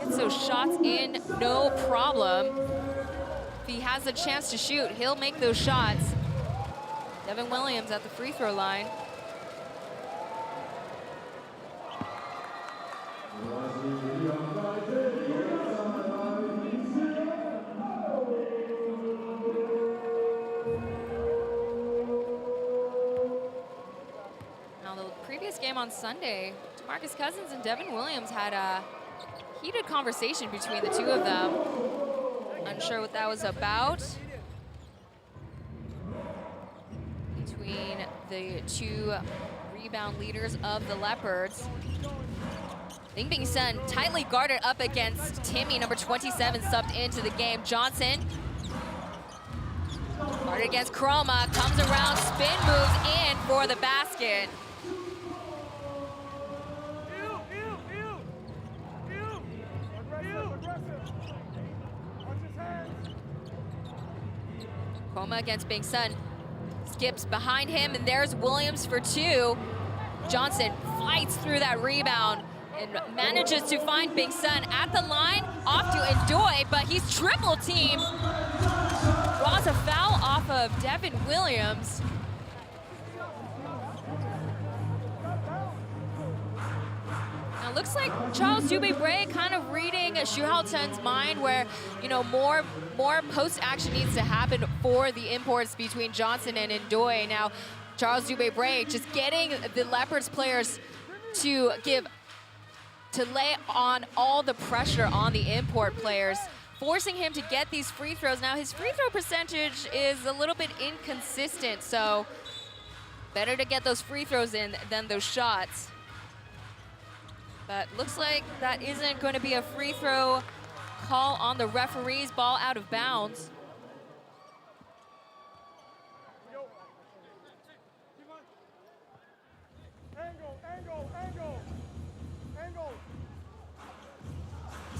gets those shots in, no problem. If he has a chance to shoot, he'll make those shots. Devin Williams at the free throw line. Now the previous game on Sunday, DeMarcus Cousins and Devin Williams had a heated conversation between the two of them. Unsure what that was about. Between the two rebound leaders of the Leopards. Ling Bingsun tightly guarded up against Timmy, number 27, subbed into the game. Johnson guarded against Chroma, comes around, spin moves in for the basket. Chroma against Bingsun, skips behind him, and there's Williams for 2. Johnson fights through that rebound and manages to find Bingsun at the line, off to Indoy, but he's triple teamed. Draws a foul off of Devin Williams. Now looks like Charles Dubé-Bray kind of reading Xu Haoten's mind where, you know, more post-action needs to happen for the imports between Johnson and Indoy. Now, Charles Dubé-Bray just getting the Leopards players to give to lay on all the pressure on the import players, forcing him to get these free throws. Now his free throw percentage is a little bit inconsistent, so better to get those free throws in than those shots. But looks like that isn't going to be a free throw call on the referee's. Ball out of bounds.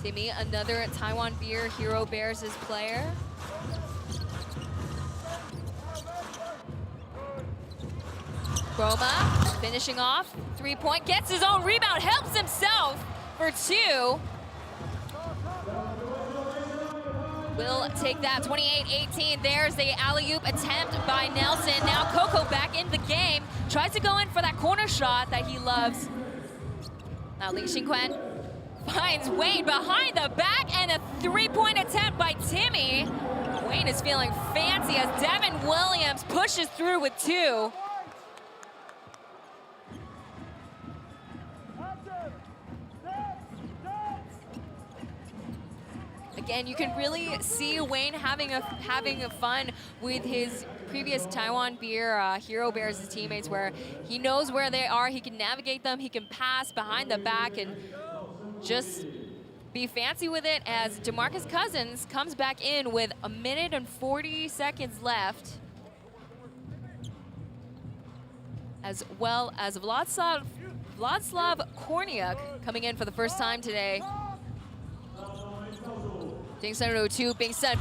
Timmy, another Taiwan Beer Hero Bears' player. Broma finishing off, 3-point, gets his own rebound, helps himself for 2. Will take that, 28-18. There's the alley-oop attempt by Nelson. Now Coco back in the game, tries to go in for that corner shot that he loves. Now Li Xingquan finds Wayne behind the back, and a 3-point attempt by Timmy. Wayne is feeling fancy as Devin Williams pushes through with 2. Again, you can really see Wayne having a fun with his previous Taiwan Beer Hero Bears' teammates, where he knows where they are, he can navigate them, he can pass behind the back and just be fancy with it, as DeMarcus Cousins comes back in with 1 minute and 40 seconds left. As well as Vladislav Korniak coming in for the first time today. Ding Sun 2, Bing Sun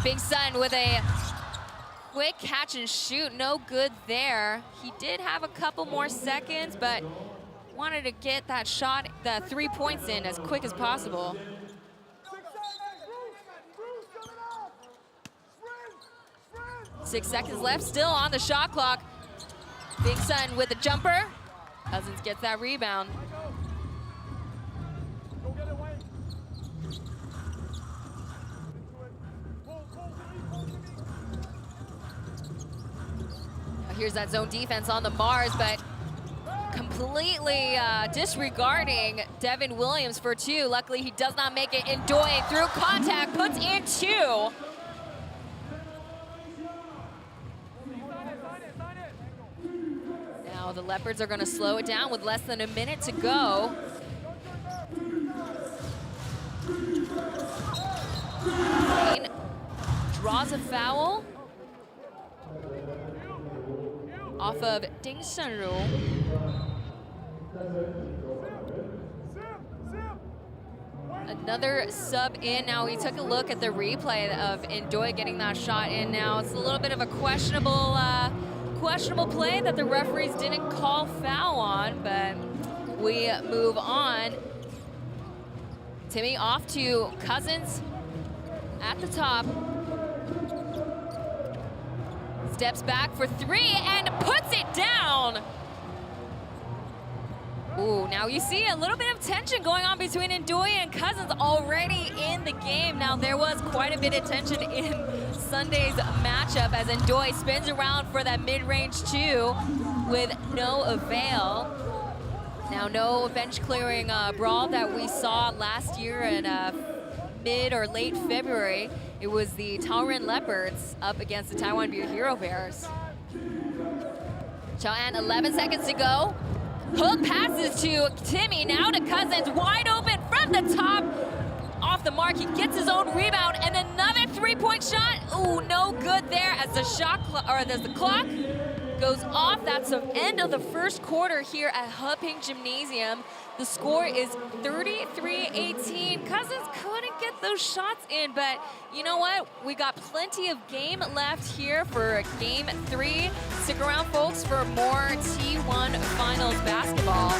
with a quick catch and shoot, no good there. He did have a couple more seconds, but wanted to get that shot, the 3 points in as quick as possible. Six seconds left, still on the shot clock. Bing Sun with a jumper. Cousins gets that rebound. Here's that zone defense on the Mars, but completely disregarding Devin Williams for 2. Luckily, he does not make it. Ndoye through contact, puts in 2. Now the Leopards are going to slow it down with less than a minute to go. Wayne draws a foul off of Ding Sunru. Another sub in. Now we took a look at the replay of Ndoye getting that shot in. Now it's a little bit of a questionable play that the referees didn't call foul on, but we move on. Timmy off to Cousins at the top. Steps back for 3 and puts it down. Ooh, now you see a little bit of tension going on between Ndoye and Cousins already in the game. Now there was quite a bit of tension in Sunday's matchup as Ndoye spins around for that mid-range 2 with no avail. Now no bench clearing brawl that we saw last year in mid or late February. It was the Taoren Leopards up against the Taiwan Beer Hero Bears. Chao An, 11 seconds to go. Hook passes to Timmy, now to Cousins, wide open from the top. Off the mark, he gets his own rebound, and another 3-point shot. Ooh, no good there as the as the clock goes off. That's the end of the first quarter here at Heping Gymnasium. The score is 33-18. Cousins couldn't get those shots in, but you know what? We got plenty of game left here for game 3. Stick around, folks, for more T1 Finals basketball.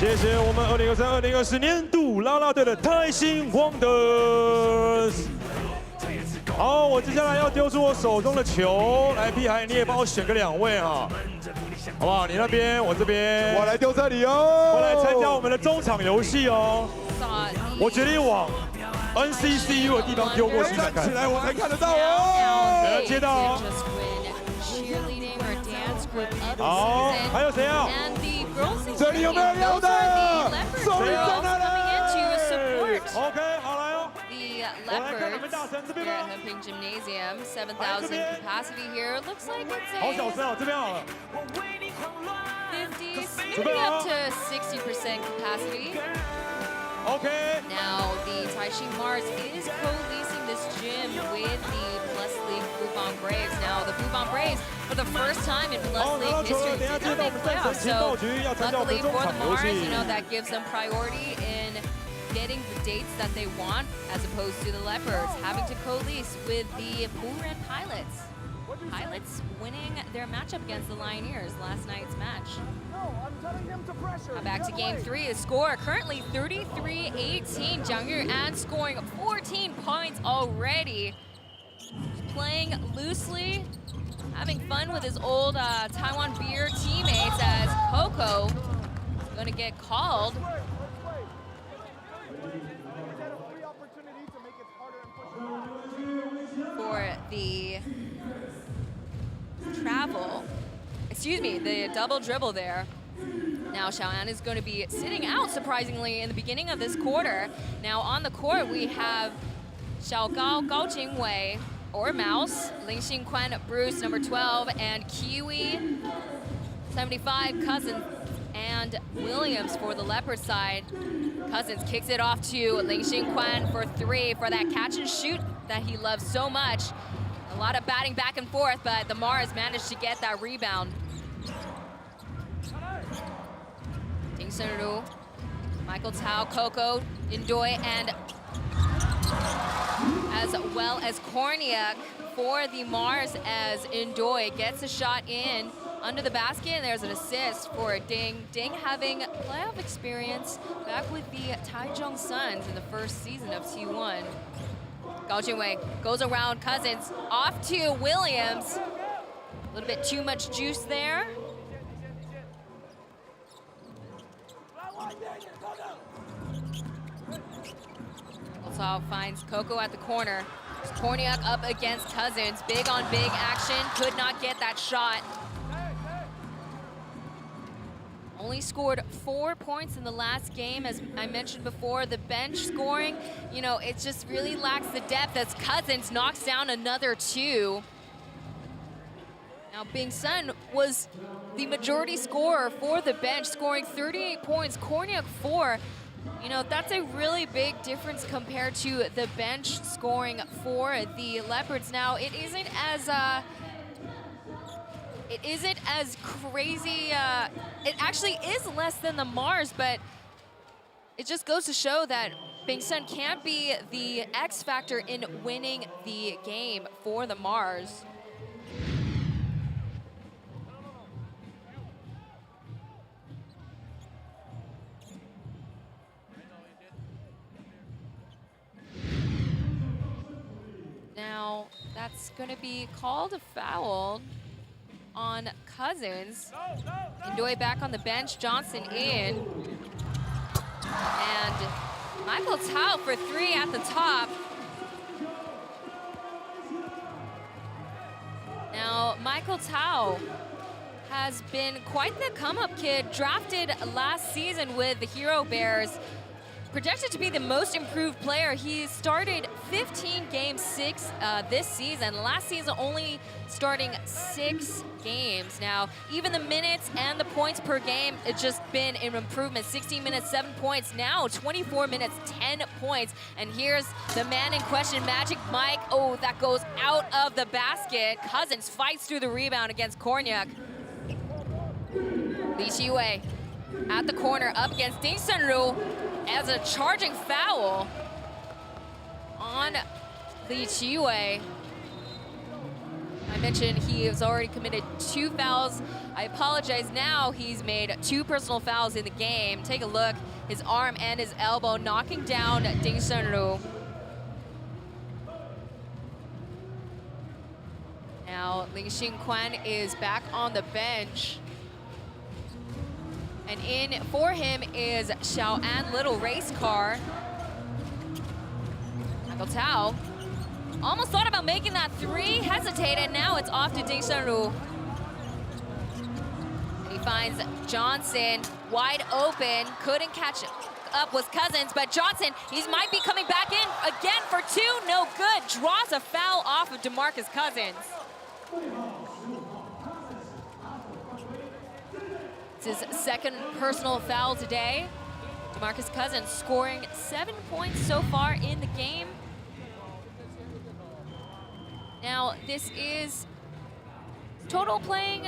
谢谢我们2023-2024年度啦啦队的泰星 Wonders。好，我接下来要丢出我手中的球，来屁孩，你也帮我选个2位哈，好不好？你那边，我这边，我来丢这里哦。我来参加我们的中场游戏哦。我决定往 NCCU 的地方丢过去看看。起来，我才看得到哦。接到哦。好，还有谁啊？这里有没有有的？手里在哪里 ？OK， 好来哦。The Leopards here at Hemping Gymnasium, 7,000 capacity here. Looks like it's a 好小声哦，这边好了。 50, maybe up to 60% capacity. Okay. Now the Taipei Mars is co-leasing this gym with the Plus League Bubon Braves. Now the Bubon Braves, for the first time in Plus League history, did not make playoffs. So luckily for the Mars, that gives them priority in getting the dates that they want, as opposed to the Leopards having to co-lease with the Buran Pilots. Pilots winning their matchup against the Lioneers last night's match. Now back to game 3. The score currently 33-18. Jiang Yuan scoring 14 points already. Playing loosely, having fun with his old Taiwan beer teammates as Coco is going to get called. For the the double dribble there. Now Xiaoan is going to be sitting out, surprisingly, in the beginning of this quarter. Now on the court, we have Xiaogao, Gao Jingwei, or Mouse, Ling Xingquan, Bruce, number 12, and Kiwi, 75, Cousins, and Williams for the Leopard side. Cousins kicks it off to Ling Xingquan for 3 for that catch and shoot that he loves so much. A lot of batting back and forth, but the Mars managed to get that rebound. Ding Sunru, Michael Tao, Coco, Indoi, and as well as Korniak for the Mars as Indoi gets a shot in under the basket, and there's an assist for Ding. Ding having playoff experience back with the Taichung Suns in the first season of T1. Gao Jingwei goes around Cousins, off to Williams. A little bit too much juice there. Tao finds Coco at the corner. Korniak up against Cousins. Big on big action, could not get that shot. Only scored 4 points in the last game. As I mentioned before, the bench scoring, it just really lacks the depth as Cousins knocks down another 2. Now, Bing Sun was the majority scorer for the bench, scoring 38 points, Korniak 4. That's a really big difference compared to the bench scoring for the Leopards. Now, it isn't as crazy. It actually is less than the Mars, but it just goes to show that Bing Sun can't be the X factor in winning the game for the Mars. Now, that's going to be called a foul on Cousins. Indoi back on the bench, Johnson in. And Michael Tao for 3 at the top. Now, Michael Tao has been quite the come-up kid, drafted last season with the Hero Bears. Projected to be the most improved player. He started 15 games this season. Last season only starting 6 games. Now, even the minutes and the points per game, it's just been an improvement. 16 minutes, 7 points. Now, 24 minutes, 10 points. And here's the man in question, Magic Mike. Oh, that goes out of the basket. Cousins fights through the rebound against Korniak. Li Qiwei at the corner up against Ding Sunru as a charging foul on Li Qiwei. I mentioned he has already committed 2 fouls. I apologize now, he's made 2 personal fouls in the game. Take a look, his arm and his elbow knocking down Ding Shenru. Now, Ling Xingquan is back on the bench. And in for him is Xiaoan Little Race Car. Michael Tao almost thought about making that 3, hesitated. Now it's off to Ding Shenru. He finds Johnson wide open, couldn't catch up with Cousins, but Johnson, he might be coming back in again for 2, no good. Draws a foul off of DeMarcus Cousins. It's his 2nd personal foul today. DeMarcus Cousins scoring 7 points so far in the game. Now, this is total played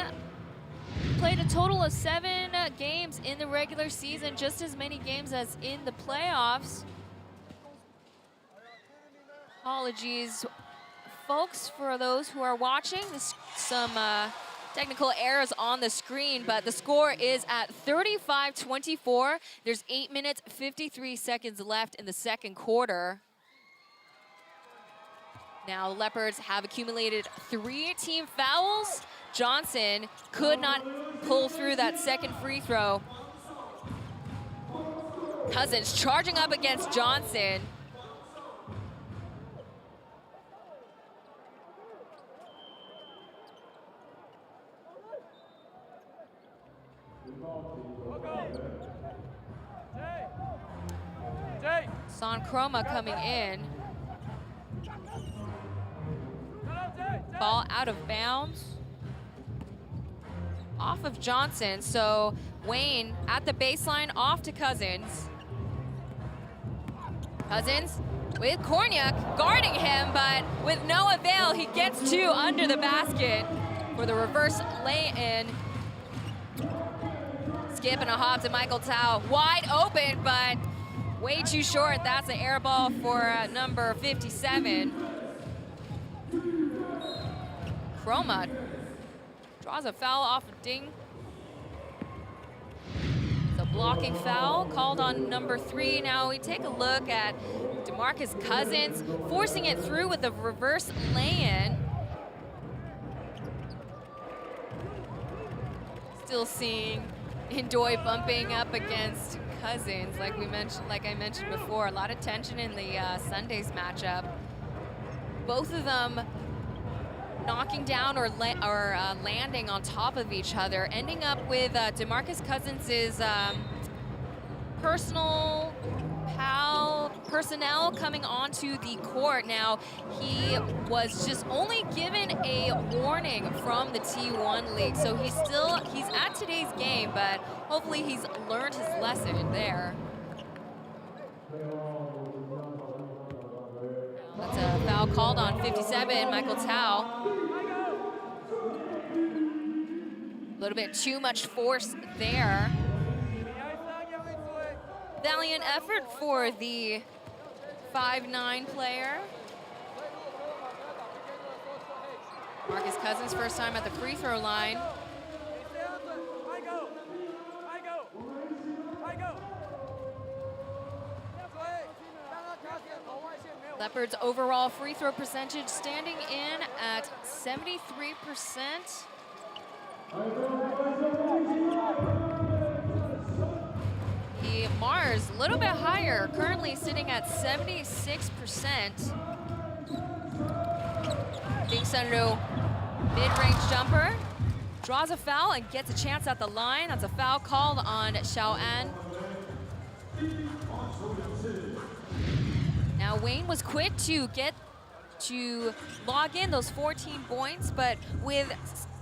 a total of 7 games in the regular season, just as many games as in the playoffs. Apologies, folks, for those who are watching. Some technical errors on the screen, but the score is at 35-24. There's 8 minutes, 53 seconds left in the 2nd quarter. Now, the Leopards have accumulated 3 team fouls. Johnson could not pull through that 2nd free throw. Cousins charging up against Johnson. Son Chroma coming in. Ball out of bounds. Off of Johnson, so Wayne at the baseline, off to Cousins. Cousins with Korniak guarding him, but with no avail, he gets 2 under the basket for the reverse lay-in. Skip and a hop to Michael Tao, wide open, but way too short. That's an air ball for number 57. Chroma draws a foul off of Ding. It's a blocking foul called on number 3. Now we take a look at DeMarcus Cousins forcing it through with a reverse lay-in. Still seeing Indoy bumping up against Cousins, like I mentioned before. A lot of tension in the Sundays matchup. Both of them knocking down or landing on top of each other, ending up with DeMarcus Cousins' personnel coming onto the court. Now, he was just only given a warning from the T1 League, so he's at today's game, but hopefully he's learned his lesson there. That's a foul called on 57, Michael Tao. A little bit too much force there. Valiant effort for the 5'9" player. Marcus Cousins, first time at the free throw line. Leopards' overall free throw percentage standing in at 73%. The Mars, a little bit higher, currently sitting at 76%. Ding Shenru, mid-range jumper, draws a foul and gets a chance at the line. That's a foul called on Xiaoan. Now Wayne was quick to log in those 14 points, but with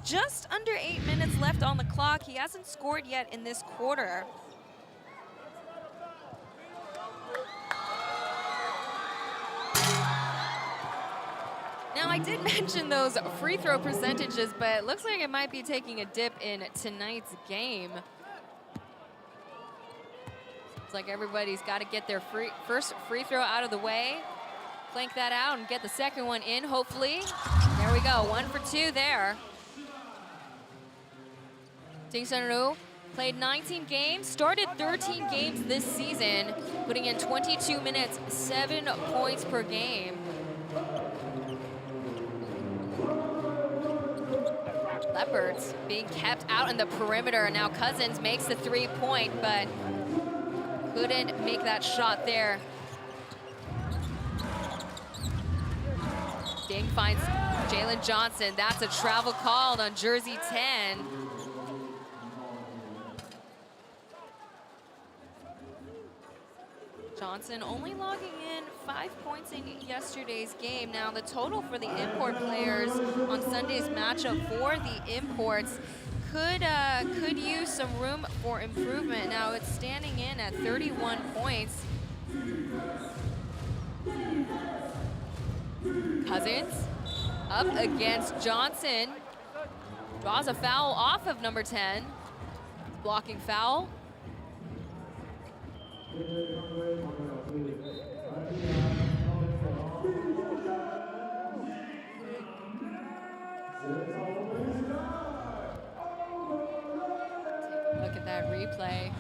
just under 8 minutes left on the clock, he hasn't scored yet in this quarter. Now, I did mention those free throw percentages, but it looks like it might be taking a dip in tonight's game. It's like everybody's got to get their first free throw out of the way, flank that out, and get the second one in, hopefully. There we go, 1 for 2 there. Ding Senru played 19 games, started 13 games this season, putting in 22 minutes, 7 points per game. Leopards being kept out in the perimeter. Now Cousins makes the 3-point, but couldn't make that shot there. Ding finds Jalen Johnson. That's a travel called on jersey 10. Johnson only logging in 5 points in yesterday's game. Now the total for the import players on Sunday's matchup for the imports could use some room for improvement. Now it's standing in at 31 points. Cousins up against Johnson. Draws a foul off of number 10. Blocking foul. Look at that replay.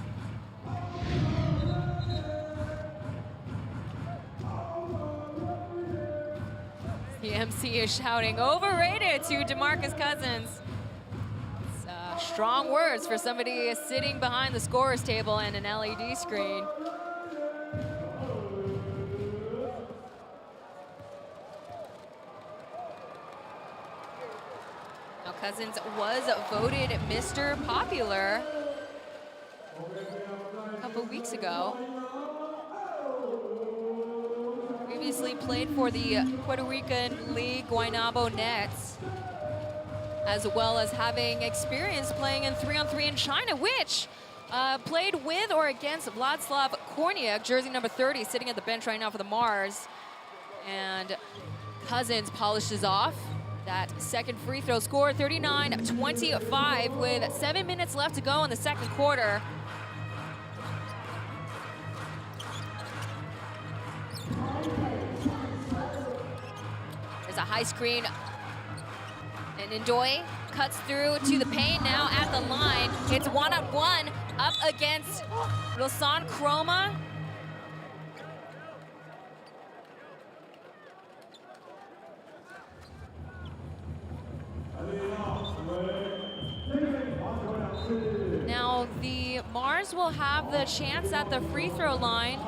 The MC is shouting, overrated to DeMarcus Cousins. It's strong words for somebody sitting behind the scorer's table and an LED screen. Now Cousins was voted Mr. Popular a couple weeks ago. Previously played for the Puerto Rican League Guaynabo Nets, as well as having experience playing in 3-on-3 in China, which played with or against Vladislav Korniak, jersey number 30, sitting at the bench right now for the Mars. And Cousins polishes off that second free throw score, 39-25, with 7 minutes left to go in the second quarter. There's a high screen, and Ndoye cuts through to the paint now at the line. It's one-on-one up against Lasan Chroma. Now the Mars will have the chance at the free throw line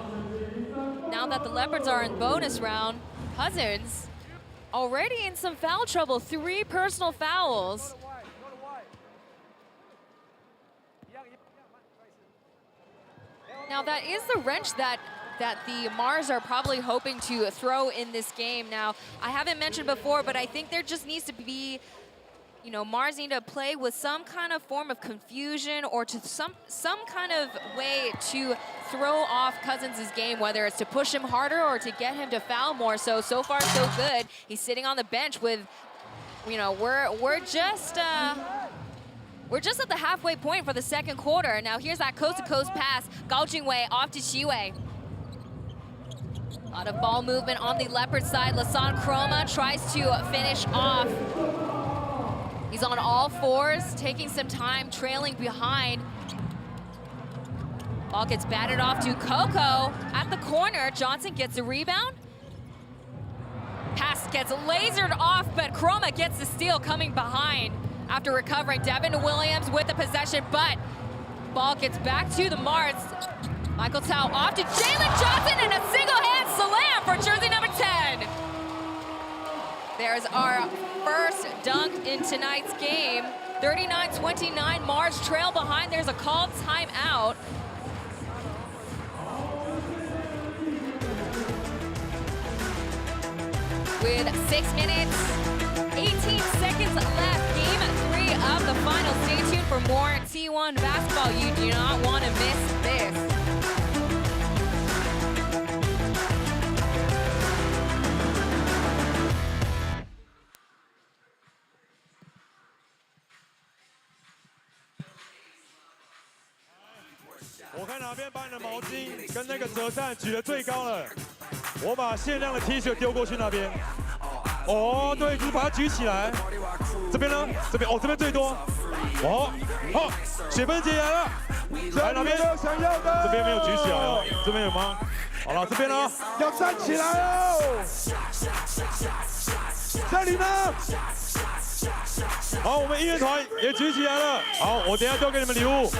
now that the Leopards are in bonus round. Cousins already in some foul trouble, 3 personal fouls. Now that is the wrench that the Mars are probably hoping to throw in this game. Now, I haven't mentioned before, but I think there just needs to be, you know, Mars need to play with some kind of form of confusion or to some kind of way to throw off Cousins' game, whether it's to push him harder or to get him to foul more. So far, so good. He's sitting on the bench with, you know, we're just at the halfway point for the second quarter. Now here's that coast-to-coast pass. Gao Jingwei off to Xiwei. A lot of ball movement on the Leopard side. Lasan Chroma tries to finish off. He's on all fours, taking some time, trailing behind. Ball gets batted off to Coco at the corner. Johnson gets the rebound. Pass gets lasered off, but Chroma gets the steal coming behind after recovering. Devin Williams with the possession, but ball gets back to the Mars. Michael Tao off to Jalen Johnson and a single-hand slam for jersey number 10. There's our first dunk in tonight's game. 39-29, Mars trail behind. There's a called timeout. With 6 minutes, 18 seconds left, game 3 of the final. Stay tuned for more T1 basketball. You do not want to miss this.我看哪边把你的毛巾跟那个折扇举得最高了，我把限量的 T 恤丢过去那边。哦，对，就是把它举起来。这边呢？这边哦，这边最多。哦，好，血分解来了。来哪边？想要的。这边没有举起来哦，这边有吗？好了，这边呢？要站起来哦。这里呢？好，我们音乐团也举起来了。好，我等一下交给你们礼物。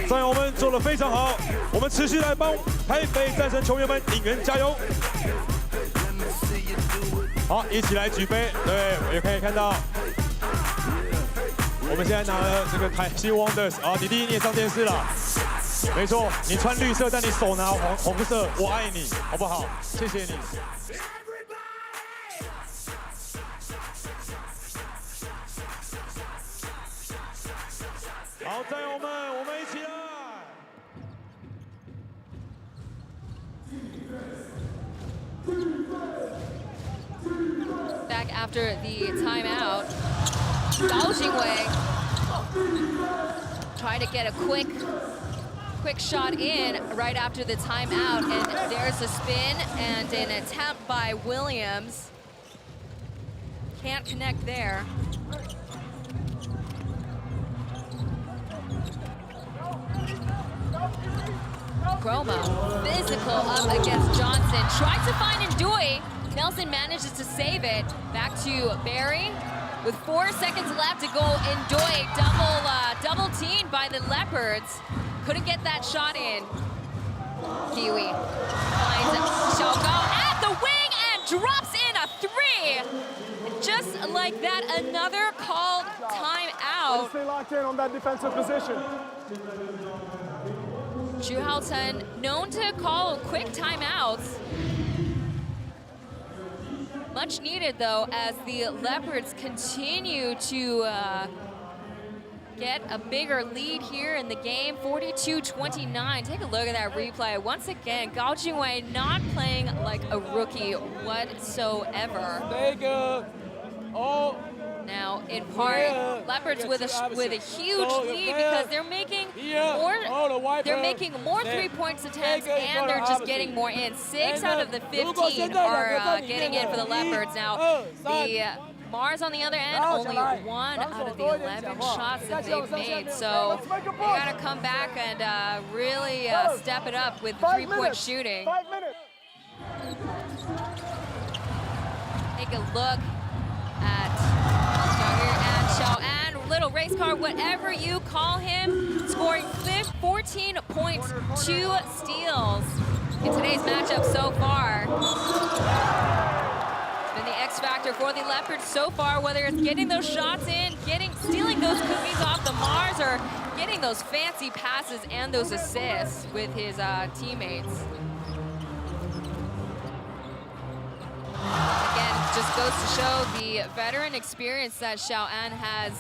战友们做得非常好，我们持续来帮台北战神球员们应援加油。好，一起来举杯，对，也可以看到，我们现在拿了这个台西 Wonders 啊，弟弟你也上电视了，没错，你穿绿色，但你手拿红色，我爱你，好不好？谢谢你。好，战友们，我们一起来。Back after the timeout, Gao Jingwei trying to get a quick shot in right after the timeout, and there's a spin and an attempt by Williams. Can't connect there. Chroma, physical up against Johnson. Tries to find Ndui. Nelson manages to save it. Back to Barry. With 4 seconds left to go, Ndui double teamed by the Leopards. Couldn't get that shot in. Kiwi finds Xiao Gao at the wing and drops in a 3. Just like that, another called timeout. Stay locked in on that defensive position. Zhu Haoten known to call quick timeouts. Much needed though, as the Leopards continue to get a bigger lead here in the game, 42-29. Take a look at that replay. Once again, Gao Jingwei not playing like a rookie whatsoever. Now, in part, Leopards with a huge lead because they're making more 3-point attempts and they're just getting more in. 6 out of the 15 are getting in for the Leopards. Now, the Mars on the other end, only 1 out of the 11 shots that they've made. So they gotta come back and really step it up with 3-point shooting. 5 minutes. Take a look at Xiao An, little race car, whatever you call him, scoring 14 points, 2 steals in today's matchup so far. It's been the X factor for the Leopards so far, whether it's getting those shots in, stealing those cookies off the Mars, or getting those fancy passes and those assists with his teammates. Again, just goes to show the veteran experience that Xiao An has.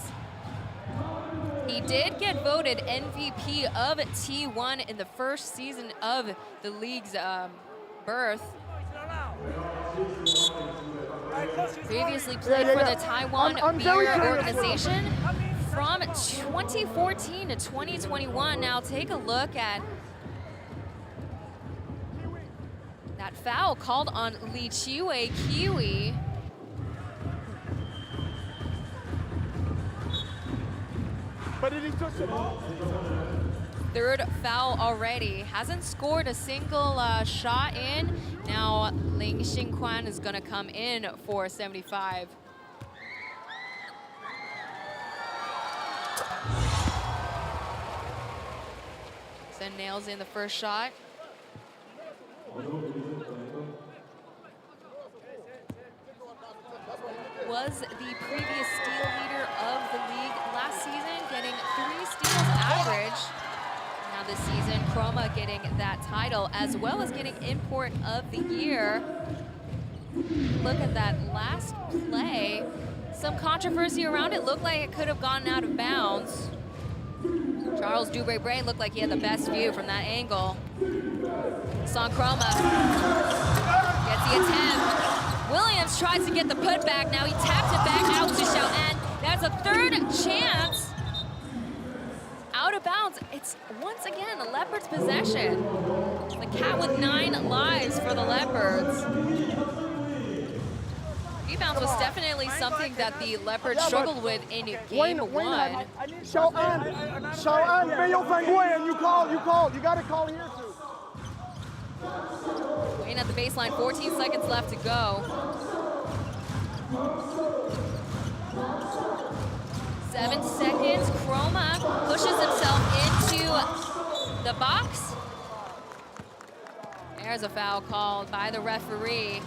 He did get voted MVP of T1 in the first season of the league's birth. Previously played for the Taiwan Beer organization from 2014 to 2021. Now take a look at that foul called on Li Qiwei Kiwi. But did he touch the ball? Third foul already. Hasn't scored a single shot in. Now Ling Xingquan is gonna come in for 75. So nails in the first shot. Was the previous steal leader of the league last season, getting 3 steals average. Now this season, Chroma getting that title, as well as getting import of the year. Look at that last play. Some controversy around it. Looked like it could have gone out of bounds. Charles Dubré-Brain looked like he had the best view from that angle. Son Chroma gets the attempt. Williams tries to get the putback. Now he taps it back out to Xiao An. That's a third chance. out of bounds. It's once again a Leopards possession. The cat with 9 lives for the Leopards. Rebounds was definitely something that the Leopards struggled with in game 1. You gotta call here too. Wayne at the baseline, 14 seconds left to go. 7 seconds, Chroma pushes himself into the box. There's a foul called by the referee.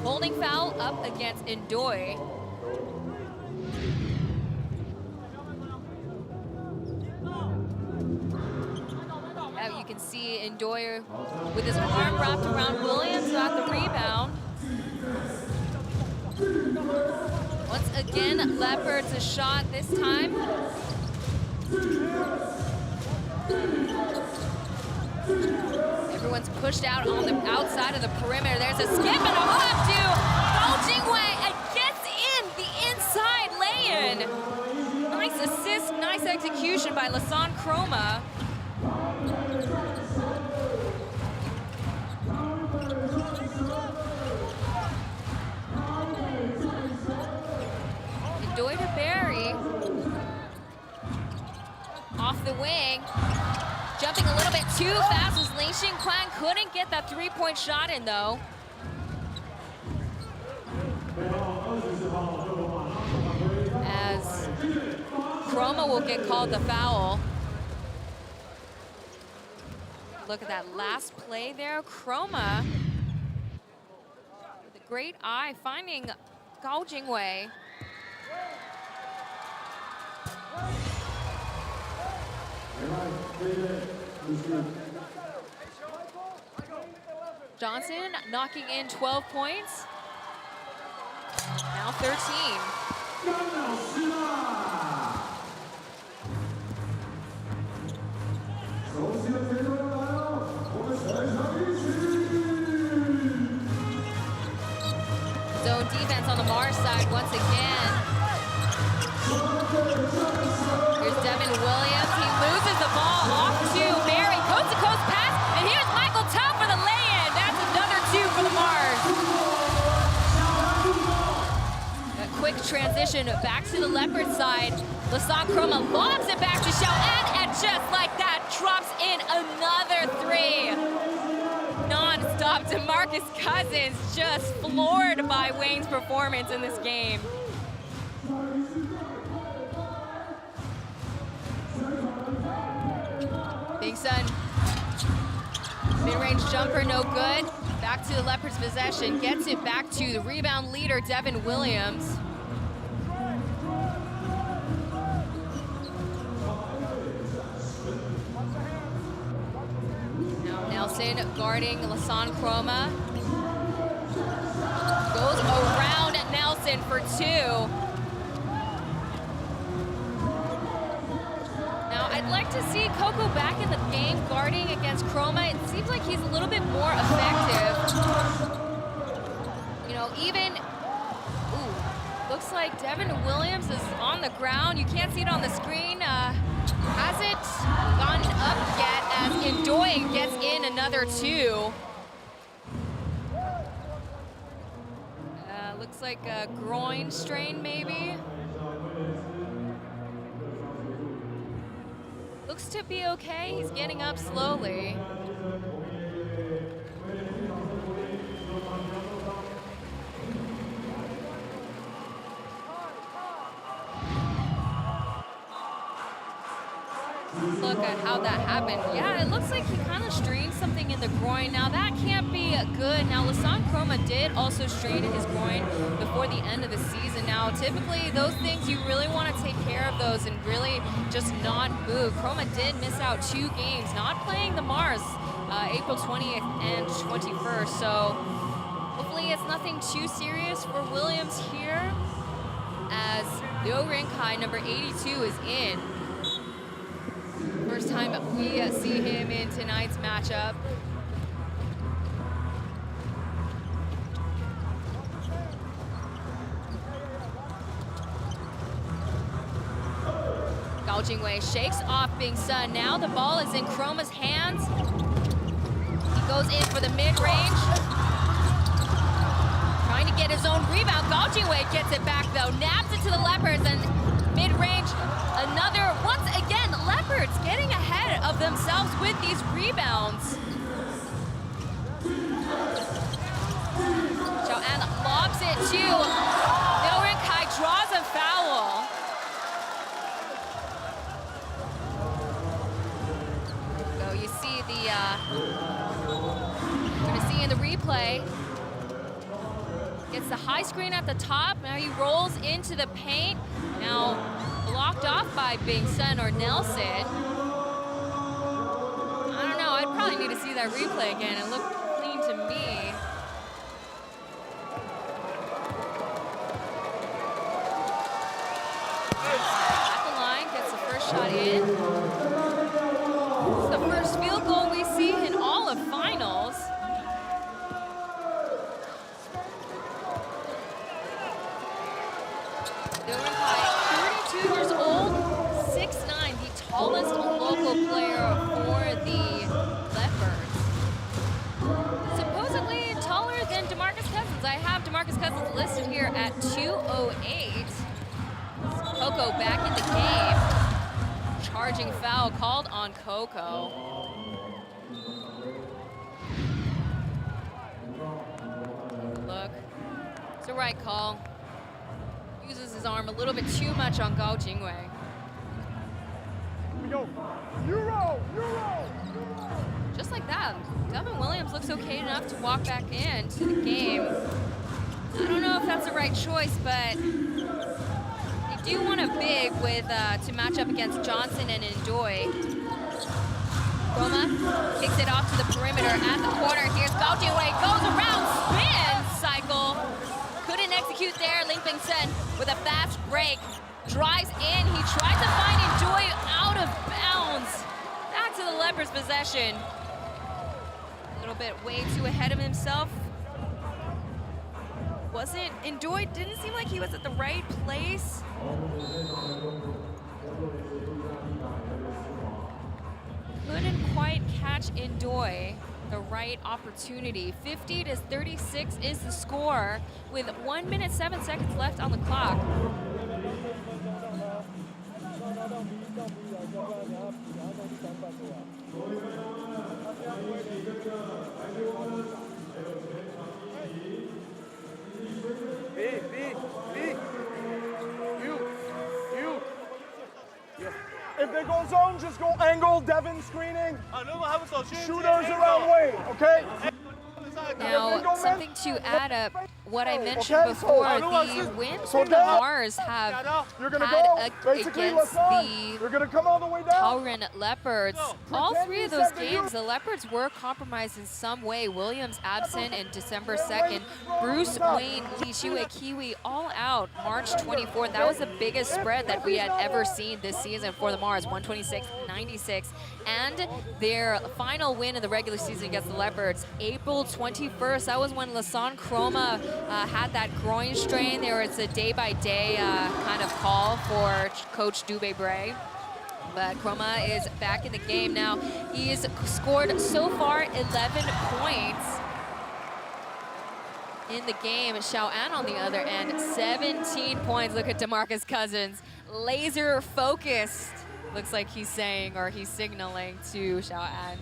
Holding foul up against Ndoye. You can see Ndoye with his arm wrapped around Williams at the rebound. Once again, Leopards a shot this time. Everyone's pushed out on the outside of the perimeter. There's a skip and a hook to Gao Jingwei. It gets in the inside lay-in. Nice assist, nice execution by Lasan Chroma. Ndoye to Barry. Off the wing. Jumping a little bit too fast was Lei Xingquan. Couldn't get that three-point shot in though. As Chroma will get called the foul. Look at that last play there. Chroma with a great eye finding Gao Jingwei. Johnson knocking in 12 points. Now 13. Zone defense on the Mars side once again. Here's Devin Williams. He loses the ball off to Barry. Coast-to-coast pass. And here's Michael Tao for the lay-in. That's another 2 for the Mars. A quick transition back to the Leopard side. Lasan Chroma lobs it back to Xiao, and just like that, drops in another 3. Non-stop. DeMarcus Cousins just floored by Wayne's performance in this game. Big Sun, mid-range jumper, no good. Back to the Leopards' possession, gets it back to the rebound leader, Devin Williams. Now Nelson guarding Lasan Chroma. Goes around Nelson for 2. I'd like to see Coco back in the game guarding against Chroma. It seems like he's a little bit more effective. You know, even, looks like Devin Williams is on the ground. You can't see it on the screen. Hasn't gotten up yet as Ndoye gets in another 2. Looks like a groin strain maybe. Looks to be okay. He's getting up slowly. Look at how that happened. Yeah, it looks like he kind of strained something in the groin. Now that can't be good. Now Lasan Chroma did also strain his groin before the end of the season. Now typically those things you really want to take care of those and really just not move. Chroma did miss out 2 games, not playing the Mars April 20th and 21st. So hopefully it's nothing too serious for Williams here as Liu Rinkai, number 82, is in. First time we see him in tonight's matchup. Gao Gao Jingwei shakes off Bing Sun. Now the ball is in Chroma's hands. He goes in for the mid-range. Trying to get his own rebound. Gao Jingwei gets it back though. Naps it to the Leopards and mid-range. Another, once again, Leopards getting ahead of themselves with these rebounds. Xiao An lobs it to Noren Kai, draws a foul. So you see the, you're gonna see in the replay, gets the high screen at the top. Now he rolls into the paint. Now blocked off by Bing Sun or Nelson. I don't know, I'd probably need to see that replay again. It looked clean to me. At the line, gets the first shot in. This is the first field goal we see in all of finals. Noren Kai, 32 years old, 6'9", the tallest local player for the Leopards. Supposedly taller than DeMarcus Cousins. I have DeMarcus Cousins listed here at 208. Coco back in the game. Charging foul called on Coco. Look, it's the right call. Uses his arm a little bit too much on Gao Jingwei. Just like that, Devin Williams looks okay enough to walk back into the game. I don't know if that's the right choice, but they do want a big with to match up against Johnson and Ndoye. Roma kicks it off to the perimeter at the corner. Here's Gao Jingwei, goes around, spin cycle. Couldn't execute there. Ling Bing Sun with a fast break. Drives in. He tries to find Ndoye out of bounds. Back to the Leopards' possession. A little bit way too ahead of himself. Wasn't Ndoye, didn't seem like he was at the right place. Couldn't quite catch Ndoye. The right opportunity. 50-36 is the score with 1 minute 7 seconds left on the clock. If they go zone, just go angle, Devin screening. Shooters around Wayne, okay? Now, something to add up what I mentioned before, the wins for the Mars have had against the Taoren Leopards. All three of those games, the Leopards were compromised in some way. Williams absent in December 2nd. Bruce, Wayne, Li Xue, Kiwi all out March 24th. That was the biggest spread that we had ever seen this season for the Mars, 126-96. And their final win in the regular season against the Leopards, April 21st. That was when Lassane Chroma had that groin strain. There was a day-by-day kind of call for Coach Dubé Bray. But Chroma is back in the game now. He's scored so far 11 points in the game. Xiao An on the other end, 17 points. Look at DeMarcus Cousins, laser focused. Looks like he's saying, or he's signaling to Xiao An.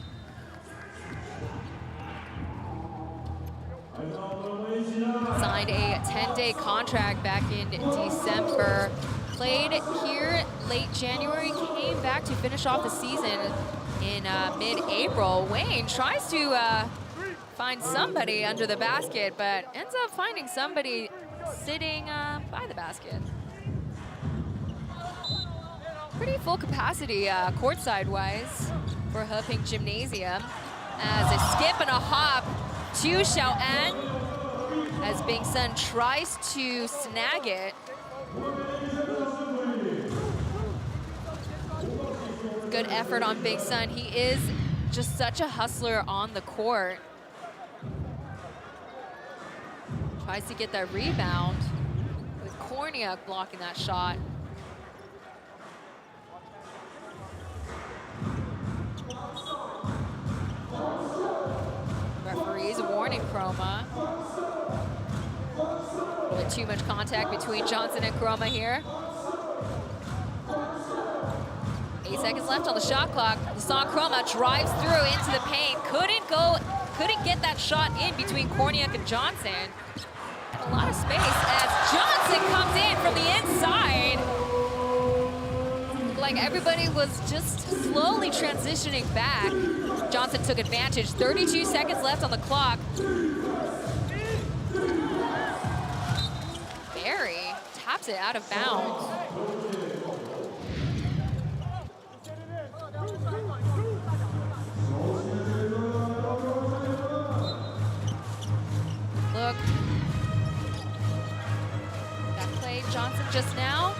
Signed a 10-day contract back in December. Played here late January, came back to finish off the season in mid-April. Wayne tries to find somebody under the basket, but ends up finding somebody sitting by the basket. Pretty full capacity courtside-wise for Heping Gymnasium. As a skip and a hop to Xiao An, as Bing Sun tries to snag it. Good effort on Bing Sun. He is just such a hustler on the court. Tries to get that rebound with Korniak blocking that shot. warning Chroma. A bit too much contact between Johnson and Chroma here. 8 seconds left on the shot clock. Hassan Chroma drives through into the paint. Couldn't get that shot in between Korniak and Johnson. And a lot of space as Johnson comes in from the inside. Like everybody was just slowly transitioning back. Johnson took advantage. 32 seconds left on the clock. Barry taps it out of bounds. Look. That play Johnson just now.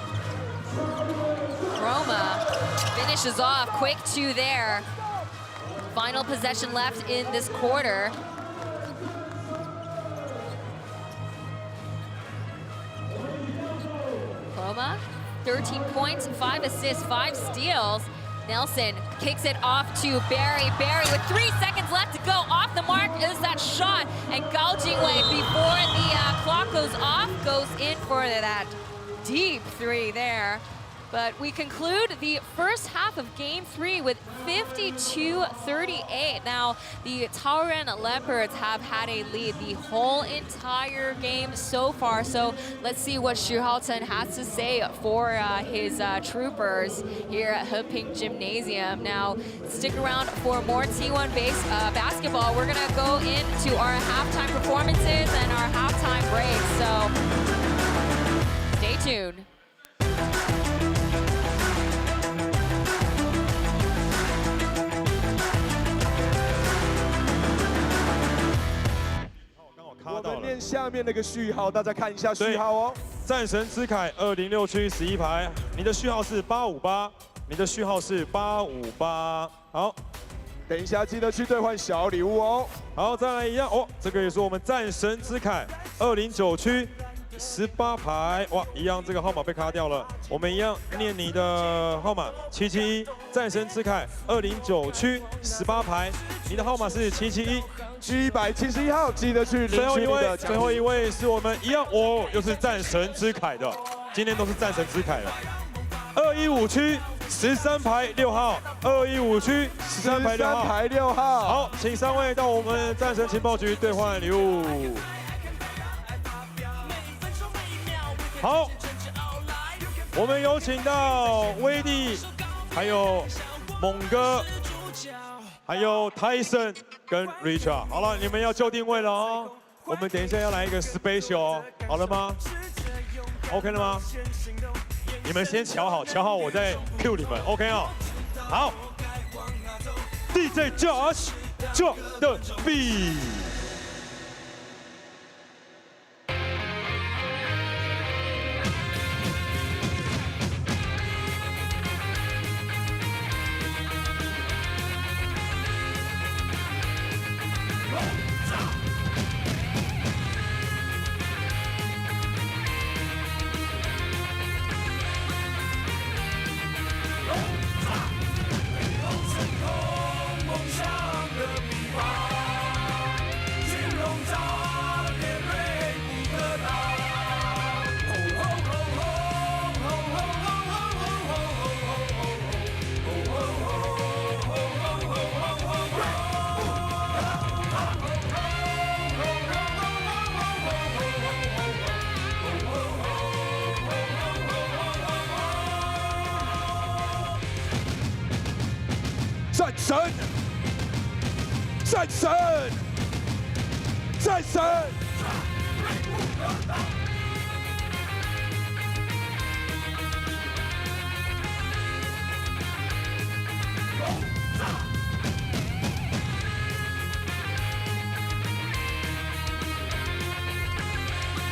Chroma finishes off, quick 2 there. Final possession left in this quarter. Chroma, 13 points, 5 assists, 5 steals. Nelson kicks it off to Barry. Barry with 3 seconds left to go. Off the mark is that shot. And Gao Jingwei, before the clock goes off, goes in for that deep 3 there. But we conclude the first half of Game 3 with 52-38. Now, the Taiwan Leopards have had a lead the whole entire game so far. So let's see what Xu Haoten has to say for his troopers here at Heping Gymnasium. Now, stick around for more T1 base basketball. We're gonna go into our halftime performances and our halftime break. So stay tuned.我们念下面那个序号，大家看一下序号哦。战神之凯206区11排，你的序号是858，你的序号是858。好，等一下记得去兑换小礼物哦。好，再来一样哦，这个也是我们战神之凯209区18排，哇，一样这个号码被卡掉了。我们一样念你的号码771，战神之凯209区18排，你的号码是771。771号，记得去领取你的奖品。最后一位是我们一样，又是战神之凯的，今天都是战神之凯了。215区13排6号，215区13排6号。好，请3位到我们战神情报局兑换礼物。好，我们有请到威力，还有猛哥，还有泰森跟 Richard。好了，你们要就定位了哦。我们等一下要来一个 special， 好了吗 ？OK 了吗？你们先瞧好，我再 Q 你们 ，OK 哦。好 ，DJ Josh drop the beat。战神！战神！战神！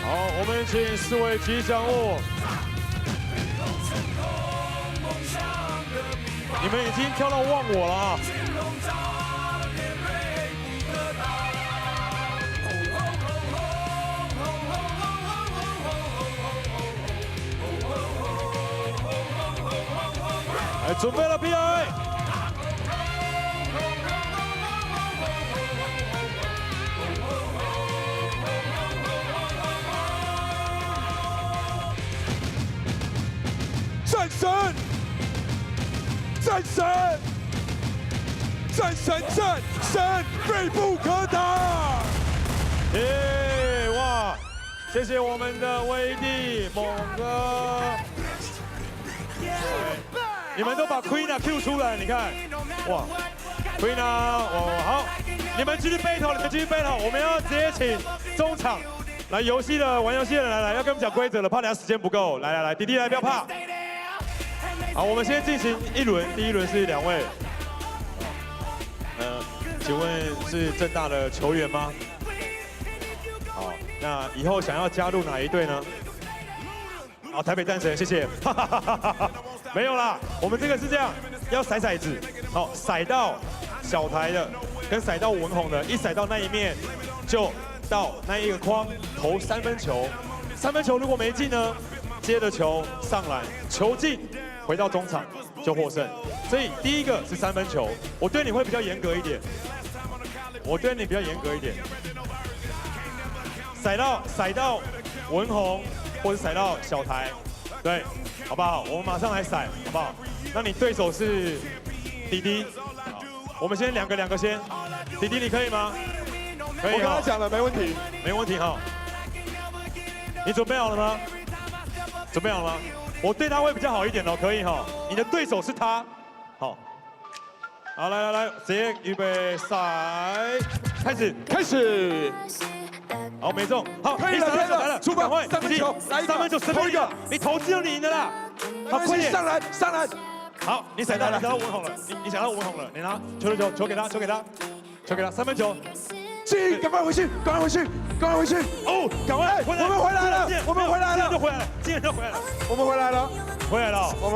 好，我们请4位吉祥物。你们已经跳到忘我了啊！来，准备了 PI。战神，战神，战神战神，锐不可挡。耶！哇，谢谢我们的威弟猛哥。你们都把 Queen Q 出来，你看，哇 ，Queen 哦好，你们继续 battle， 你们继续 battle， 我们要直接请中场来游戏的玩游戏的人来，要跟我们讲规则了，怕等下时间不够，来，弟弟来，不要怕。好，我们先进行一轮，第一轮是2位，请问是政大的球员吗？好，那以后想要加入哪一队呢？好，台北战神，谢谢。没有啦，我们这个是这样，要骰骰子，好，骰到小台的跟骰到文红的，一骰到那一面就到那一个框投3分球，3分球如果没进呢，接着球上篮，球进回到中场就获胜。所以第一个是3分球，我对你会比较严格一点，骰到文红或者骰到小台，对，好不好？我们马上来骰，好不好？那你对手是弟弟，好，我们先两个先，弟弟你可以吗？可以。我跟他讲了，没问题，没问题哈。你准备好了吗？准备好了吗？我对他会比较好一点哦，可以哈。你的对手是他，好。好，来，直接预备骰，开始。好，没中，好，可以了，出赶快3分球，来3分球，投一个，你投进就你赢的啦。好，快点，上篮。好，你闪到文红了，你想到文红了，你拿球给他，3分球，进，赶快回去。哦，赶快，我们回来了，今天就回来了，我们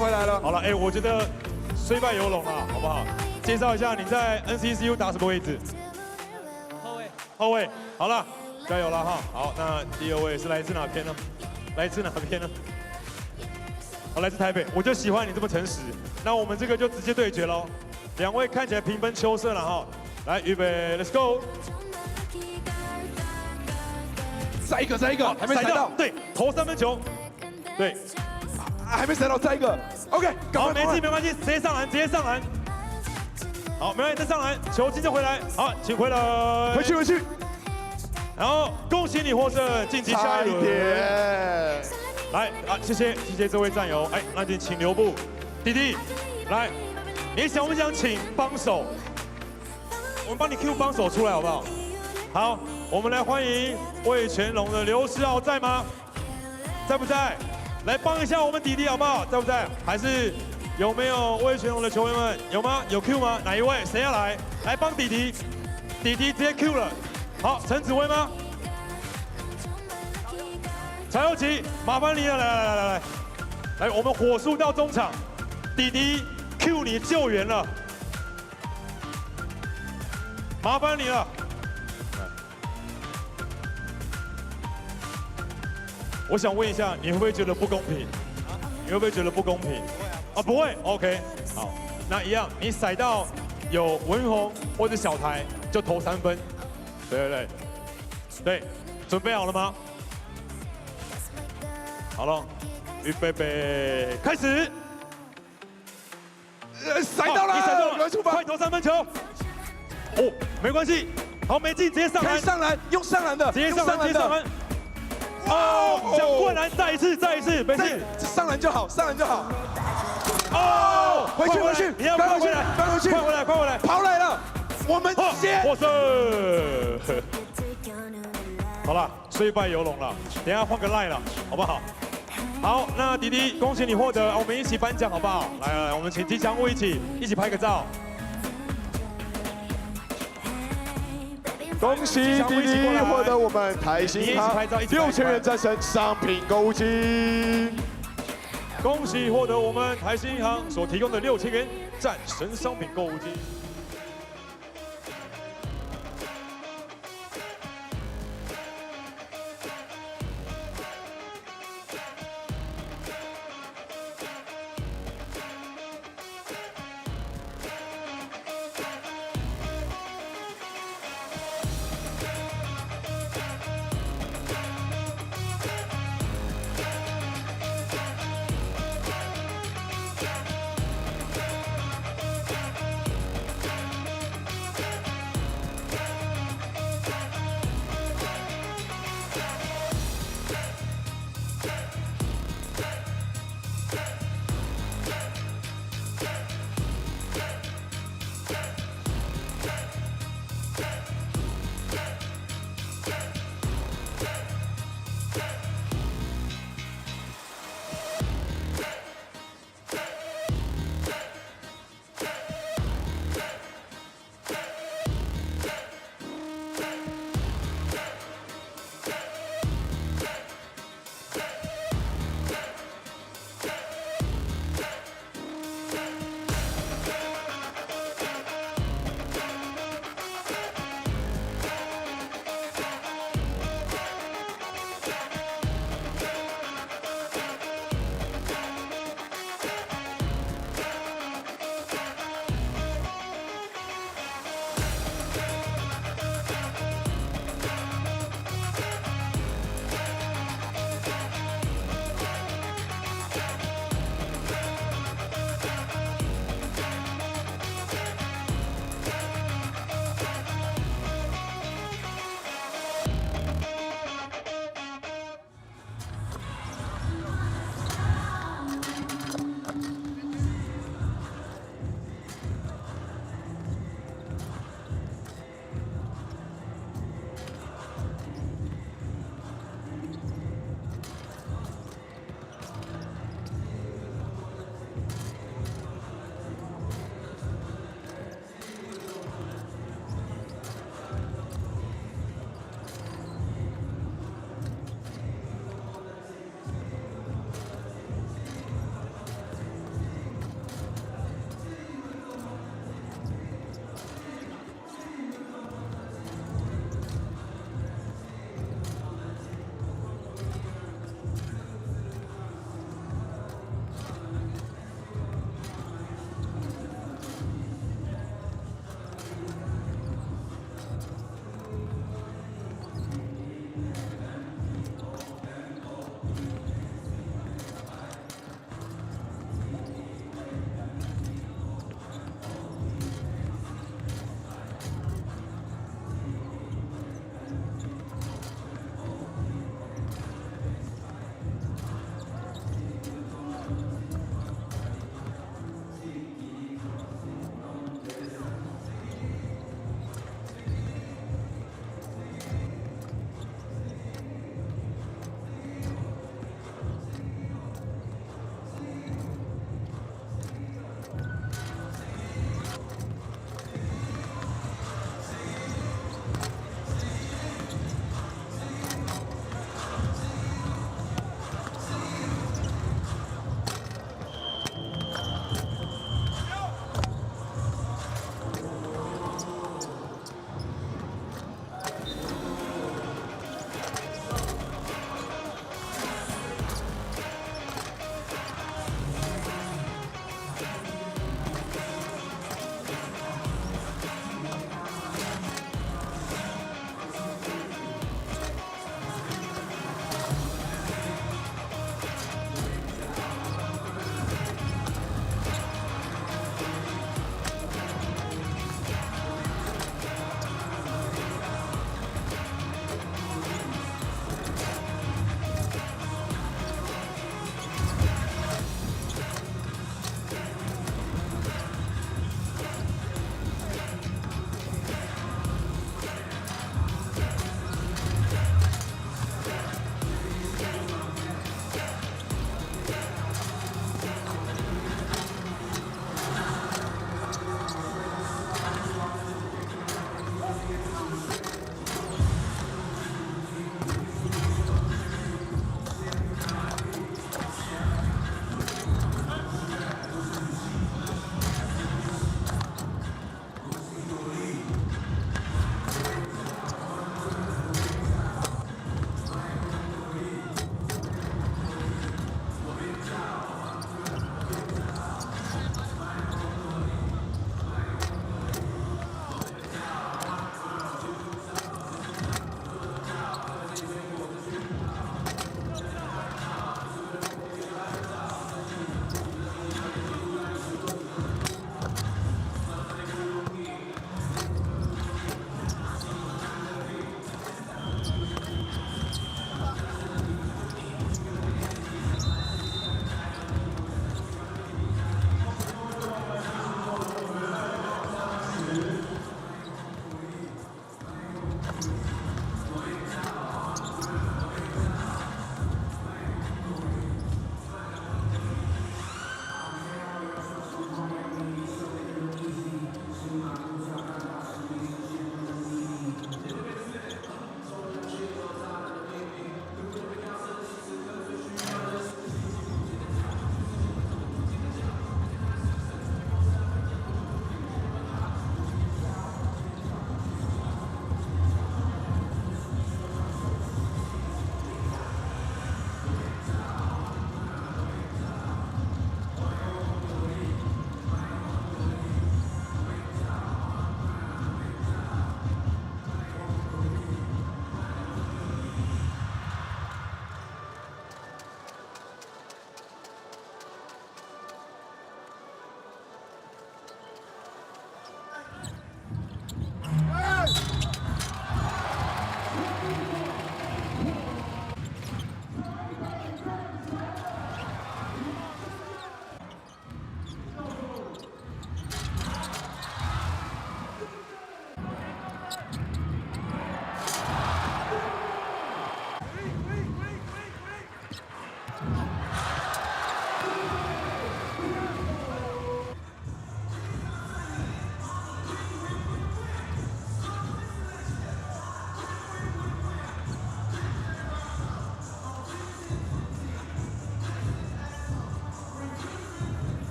回来了。好了，哎，我觉得虽败犹荣了，好不好？介绍一下你在 NCCU 打什么位置？后卫，好了，加油了哈。好，那第2位是来自哪边呢？好，来自台北，我就喜欢你这么诚实。那我们这个就直接对决喽。2位看起来平分秋色了哈。来，预备 ，Let's go。再一个，还没踩到。对，投3分球。对，还没踩到，再一个。OK， 好，没进没关系，直接上篮。好，没关系，再上篮，球进就回来。好，请回来。回去。然后恭喜你获胜，晋级下一轮。来啊，谢谢这位战友。哎，那就请留步，弟弟，来，你想不想请帮手？我们帮你 Q 帮手出来好不好？好，我们来欢迎味全龙的刘诗豪，在吗？在不在？来帮一下我们弟弟好不好？在不在？还是有没有味全龙的球员们？有吗？有 Q 吗？哪一位？谁要来？来帮弟弟，弟弟直接 Q 了。好，陈子威吗？柴佑琪，麻烦你了，来，我们火速到中场，弟弟 Q 你救援了，麻烦你了。我想问一下，你会不会觉得不公平？啊，不会 ，OK， 好，那一样，你骰到有文红或者小台就投3分，对，准备好了吗？好了，预备，开始。甩到了，你甩到了，快投3分球。哦，没关系，好，没进，直接上篮。上篮，用上篮的，直接上篮。哦，想灌篮，再一次，没事，上篮就好。哦，回去，你要快回来，快回来，跑来了，我们先获胜。好了，虽败犹荣了，等一下换个 line 了，好不好？好，那弟弟，恭喜你获得，我们一起颁奖好不好？来，我们请吉祥物一起拍个照。恭喜弟弟获得我们台新行6000元战神商品购物金。恭喜获得我们台新银行所提供的6000元战神商品购物金。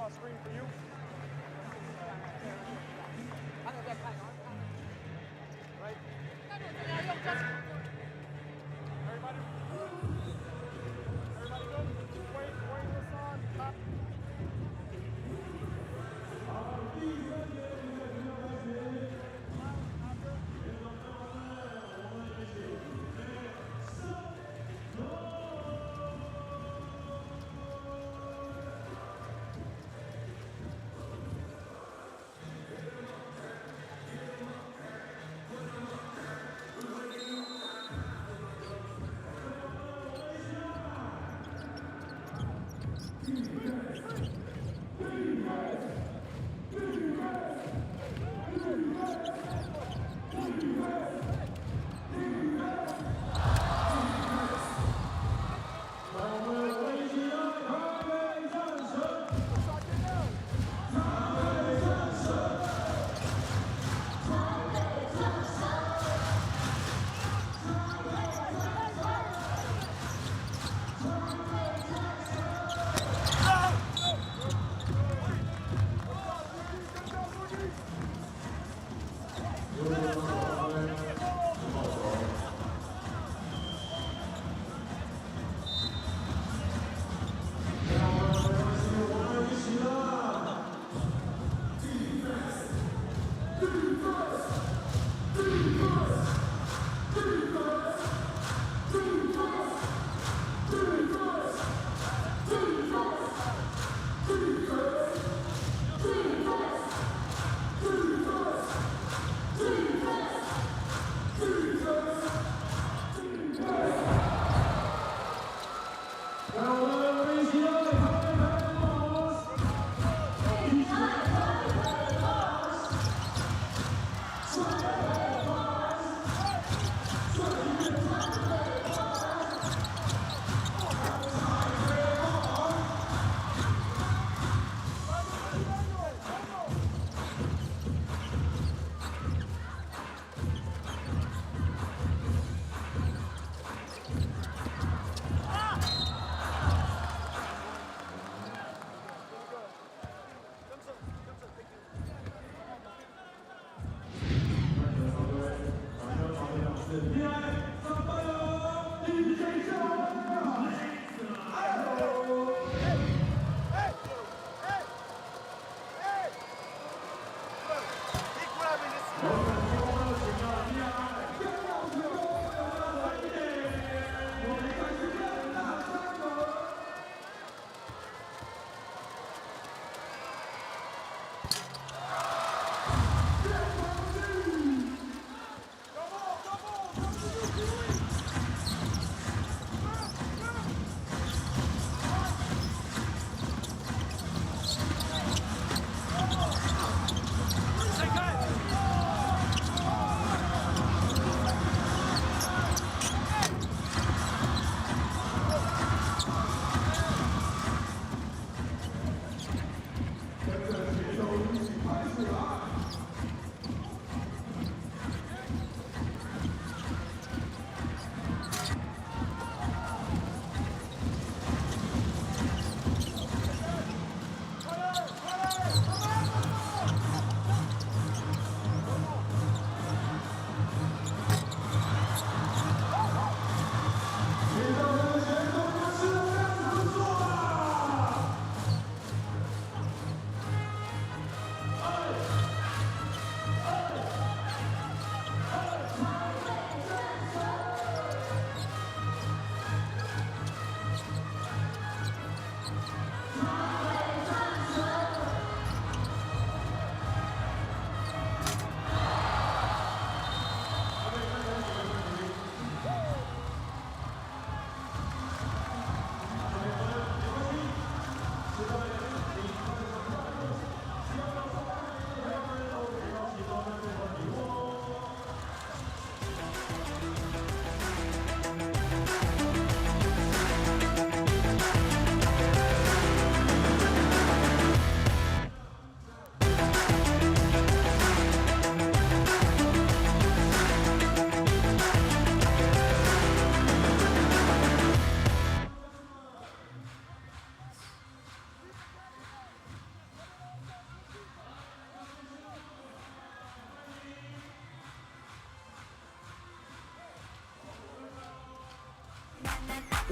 cross screen for you. Right. Everybody good? Wait this on. Top.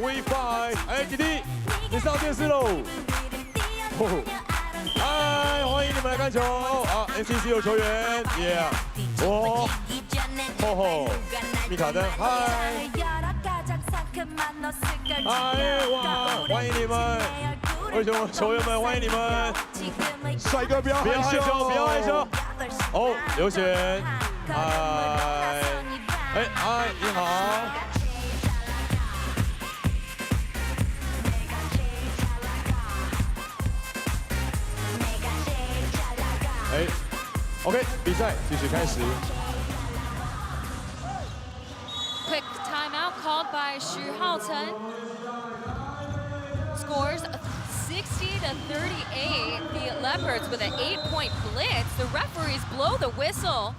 V5，哎，弟弟，你上电视喽！嗨，欢迎你们来看球啊 ！NCC 有球员 ，Yeah， 我，吼吼，米卡登，嗨，嗨，哇，欢迎你们，为什么球员们欢迎你们？帅哥不要害羞，不要害羞。哦，刘璇，嗨，哎，嗨，你好。哎 ，OK， 比赛继续开始。Quick timeout called by Xu Haoten. Scores 60-38. The Leopards with an 8-point blitz. The referees blow the whistle.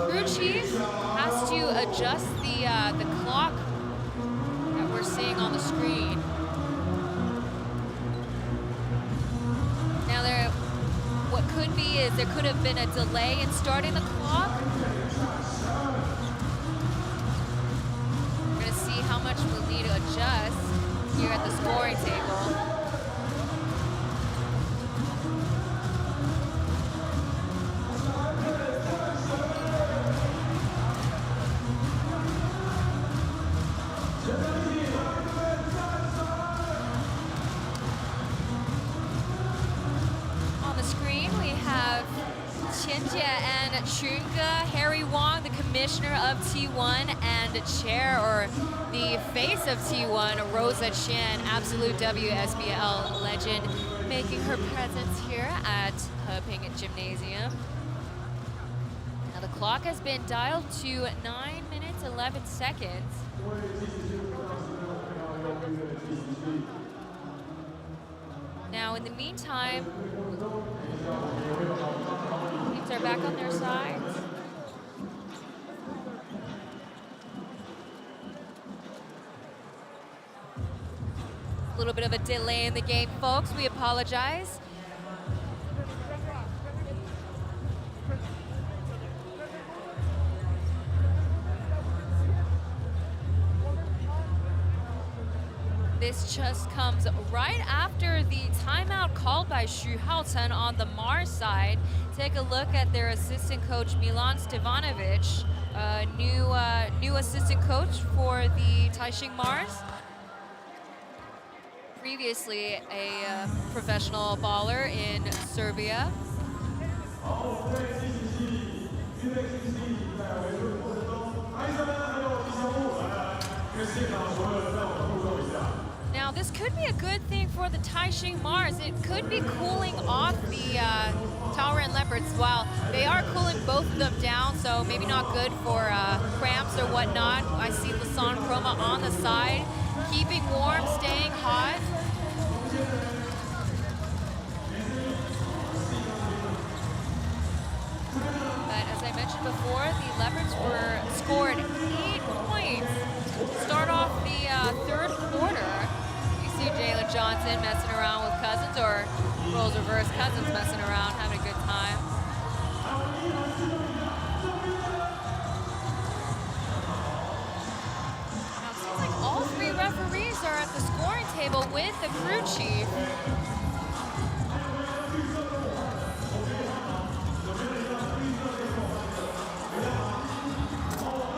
Crew chief has to adjust the clock that we're seeing on the screen. Now what could be is there could have been a delay in starting the clock. We're gonna see how much we'll need to adjust here at the scoring table. And Chunga, Harry Wong, the commissioner of T1, and chair or the face of T1, Rosa Chan, absolute WSBL legend, making her presence here at Heping Gymnasium. Now the clock has been dialed to 9 minutes, 11 seconds. Now in the meantime, teams are back on their sides. A little bit of a delay in the game, folks. We apologize. This just comes right after the timeout called by Xu Haoten on the Mars side. Take a look at their assistant coach, Milan Stevanovic, new assistant coach for the Taipei Mars. Previously a professional baller in Serbia. Now this could be a good thing for the Taipei Mars. It could be cooling off the Taiwan Leopards. While they are cooling both of them down, so maybe not good for cramps or whatnot. I see Lasan Chroma on the side, keeping warm, staying hot. But as I mentioned before, the Leopards scored 8 points to start off the third quarter. You see Jalen Johnson messing around with Cousins, or roles reverse, Cousins messing around, having a good time. Now it seems like all three referees are at the scoring table with the crew chief.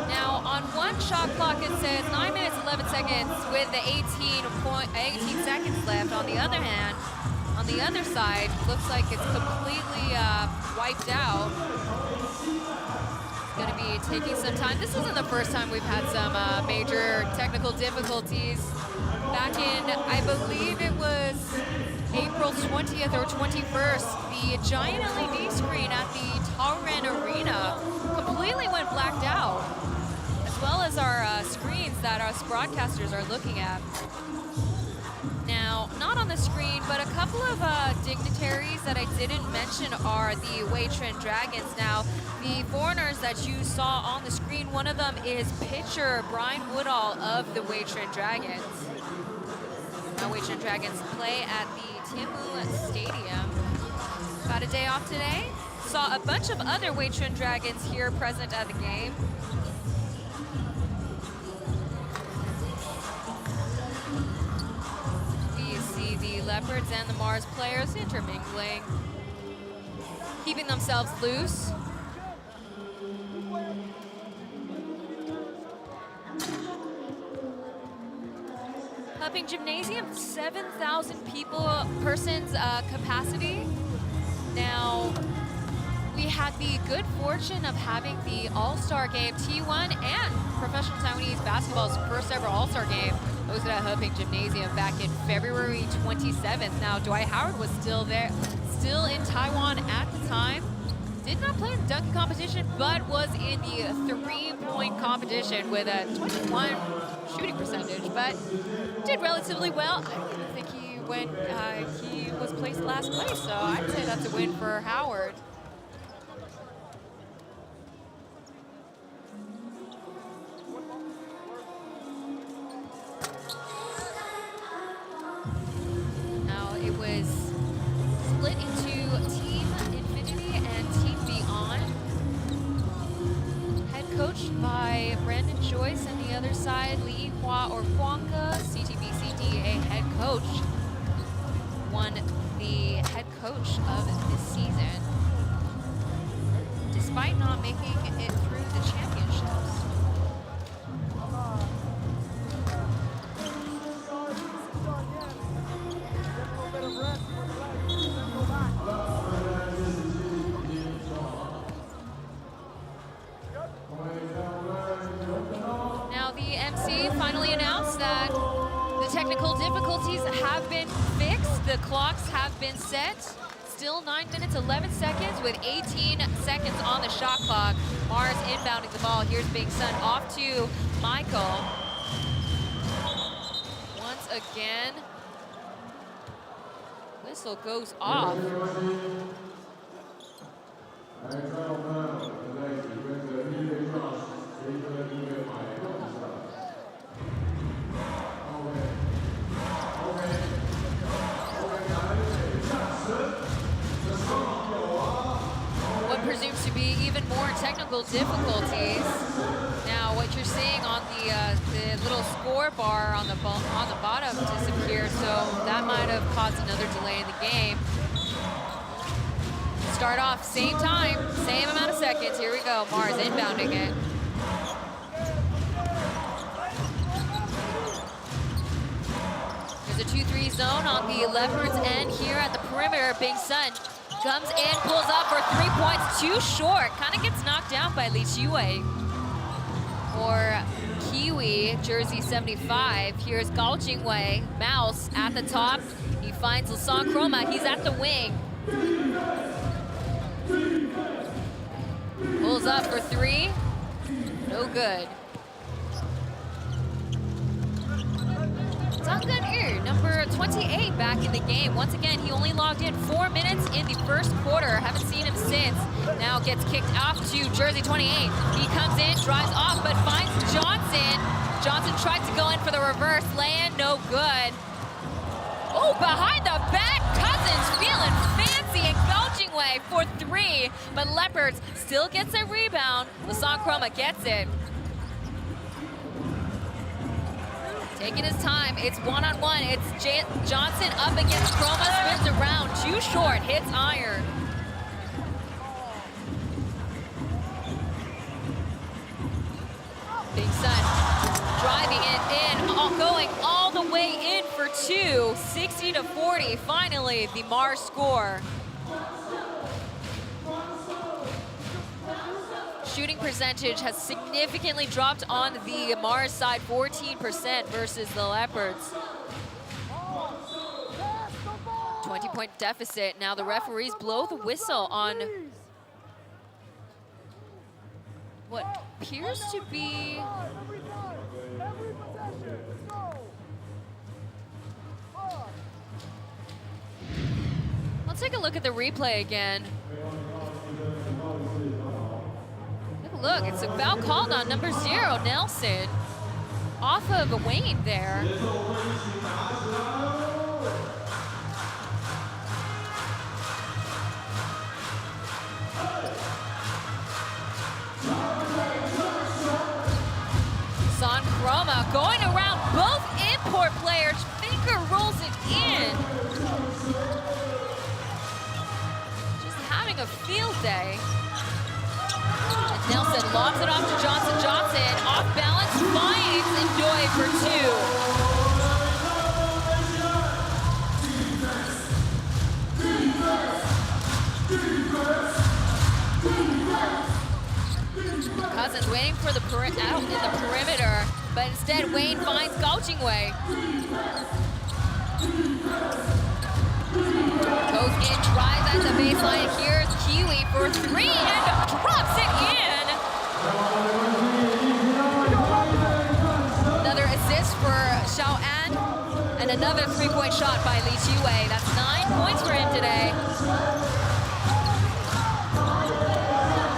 Now on one shot clock it says 9 minutes 11 seconds with the 18 seconds left. On the other hand, on the other side, looks like it's completely wiped out. It's gonna be taking some time. This isn't the first time we've had some major technical difficulties. Back in, I believe it was April 20th or 21st, the giant LED screen at the Taipei Arena completely went blacked out, as well as our screens that us broadcasters are looking at. Now, not on the screen, but a couple of dignitaries that I didn't mention are the Weitren Dragons. Now, the foreigners that you saw on the screen, one of them is pitcher Brian Woodall of the Weitren Dragons. Now, Weitren Dragons play at the Timu Stadium. Got a day off today, saw a bunch of other Wei Chun Dragons here present at the game. We see the Leopards and the Mars players intermingling, keeping themselves loose. Huping Gymnasium, 7,000 persons capacity. Now, we had the good fortune of having the All-Star game, T1 and Professional Taiwanese Basketball's first ever All-Star game hosted at Huping Gymnasium back in February 27th. Now, Dwight Howard was still there, still in Taiwan at the time. Did not play in the dunking competition, but was in the three-point competition with a 21 shooting percentage, but did relatively well. I don't even think he went, he was placed last place, so I'd say that's a win for Howard. Now it was split into Team Infinity and Team Beyond. Head coached by Brandon Joyce, and the other side, Li Hua or Huangke, CTBCDA head coach, won the head coach of this season, despite not making it through the championships. Now the MC finally announced that the technical difficulties have been fixed. The clocks have been set. Still 9 minutes, 11 seconds with 18 seconds on the shot clock. Mars inbounding the ball. Here's Bing Sun off to Michael. Once again, whistle goes off. What presumes to be even more technical difficulties. Now, what you're seeing on the little score bar on the bottom disappeared, so that might have caused another delay in the game. Start off, same time, same amount of seconds. Here we go, Mars inbounding it. There's a 2-3 zone on the Leopards end here at the perimeter. Bing Sun comes in, pulls up for 3 points, too short. Kind of gets knocked down by Li Qiwei. For Kiwi, jersey 75, here's Gao Jingwei, Mouse at the top. He finds Lasong Chroma, he's at the wing. Pulls up for 3, no good. Zhang number 28 back in the game. Once again, he only logged in 4 minutes in the first quarter. Haven't seen him since. Now gets kicked off to jersey 28. He comes in, drives off, but finds Johnson. Johnson tried to go in for the reverse lay-in, no good. Oh, behind the back, Cousins feeling fancy and gouging way for 3, but Leopards still gets a rebound. Lasong Chroma gets it. Taking his time, it's one-on-one. It's Johnson up against Chroma, spins around, too short, hits iron. Bing Sun driving it in, going all the way in for 2, 60-40. Finally, the Mars score. Shooting percentage has significantly dropped on the Mars side, 14% versus the Leopards. 20-point deficit. Now the referees blow the whistle on what appears to be let's take a look at the replay again. Look, it's a foul called on number 0, Nelson. Off of Wayne there. Roma going around both import players. Finger rolls it in. Just having a field day. And Nelson lobs it off to Johnson. Johnson off balance, finds Ndoye for 2. Cousins waiting for the out in the perimeter, but instead Wayne finds Gouching Way. Goes in, drives at the baseline. Here's Kiwi for 3 and drops it in. Another assist for Xiao An, and another 3-point shot by Li Qiwei. That's 9 points for him today.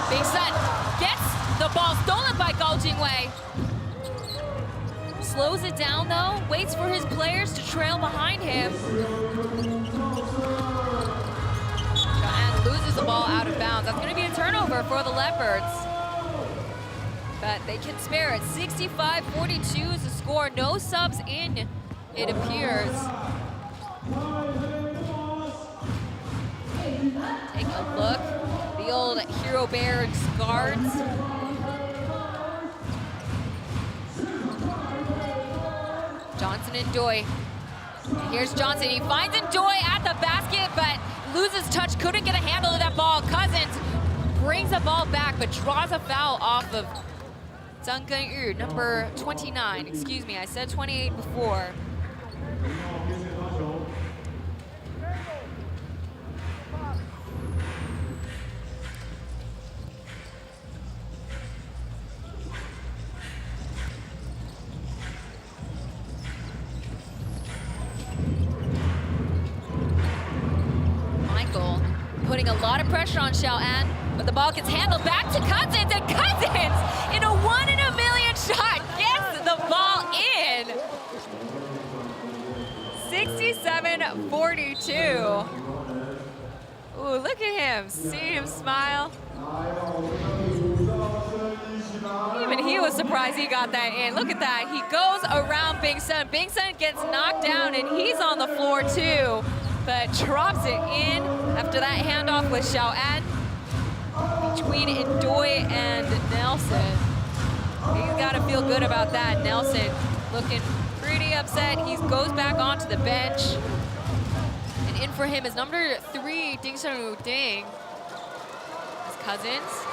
Big Sun gets the ball stolen by Gao Jingwei. Slows it down though, waits for his players to trail behind him. And loses the ball out of bounds. That's gonna be a turnover for the Leopards. But they can spare it. 65-42 is the score. No subs in, it appears. Take a look. The old Hero Bears guards. Johnson and Ndoye. And here's Johnson. He finds Ndoye at the basket, but loses touch. Couldn't get a handle of that ball. Cousins brings the ball back, but draws a foul off of Zhang Genyu, number 29. Excuse me, I said 28 before. Putting a lot of pressure on Xiao An, but the ball gets handled back to Cousins, and Cousins, in a 1 in a million shot, gets the ball in. 67-42. Ooh, look at him, see him smile. Even he was surprised he got that in. Look at that, he goes around Bing Sun. Bing Sun gets knocked down, and he's on the floor too, but drops it in after that handoff with Xiao An between Ndoye and Nelson. He's got to feel good about that. Nelson looking pretty upset. He goes back onto the bench. And in for him is number 3, Ding Shen Ding. His Cousins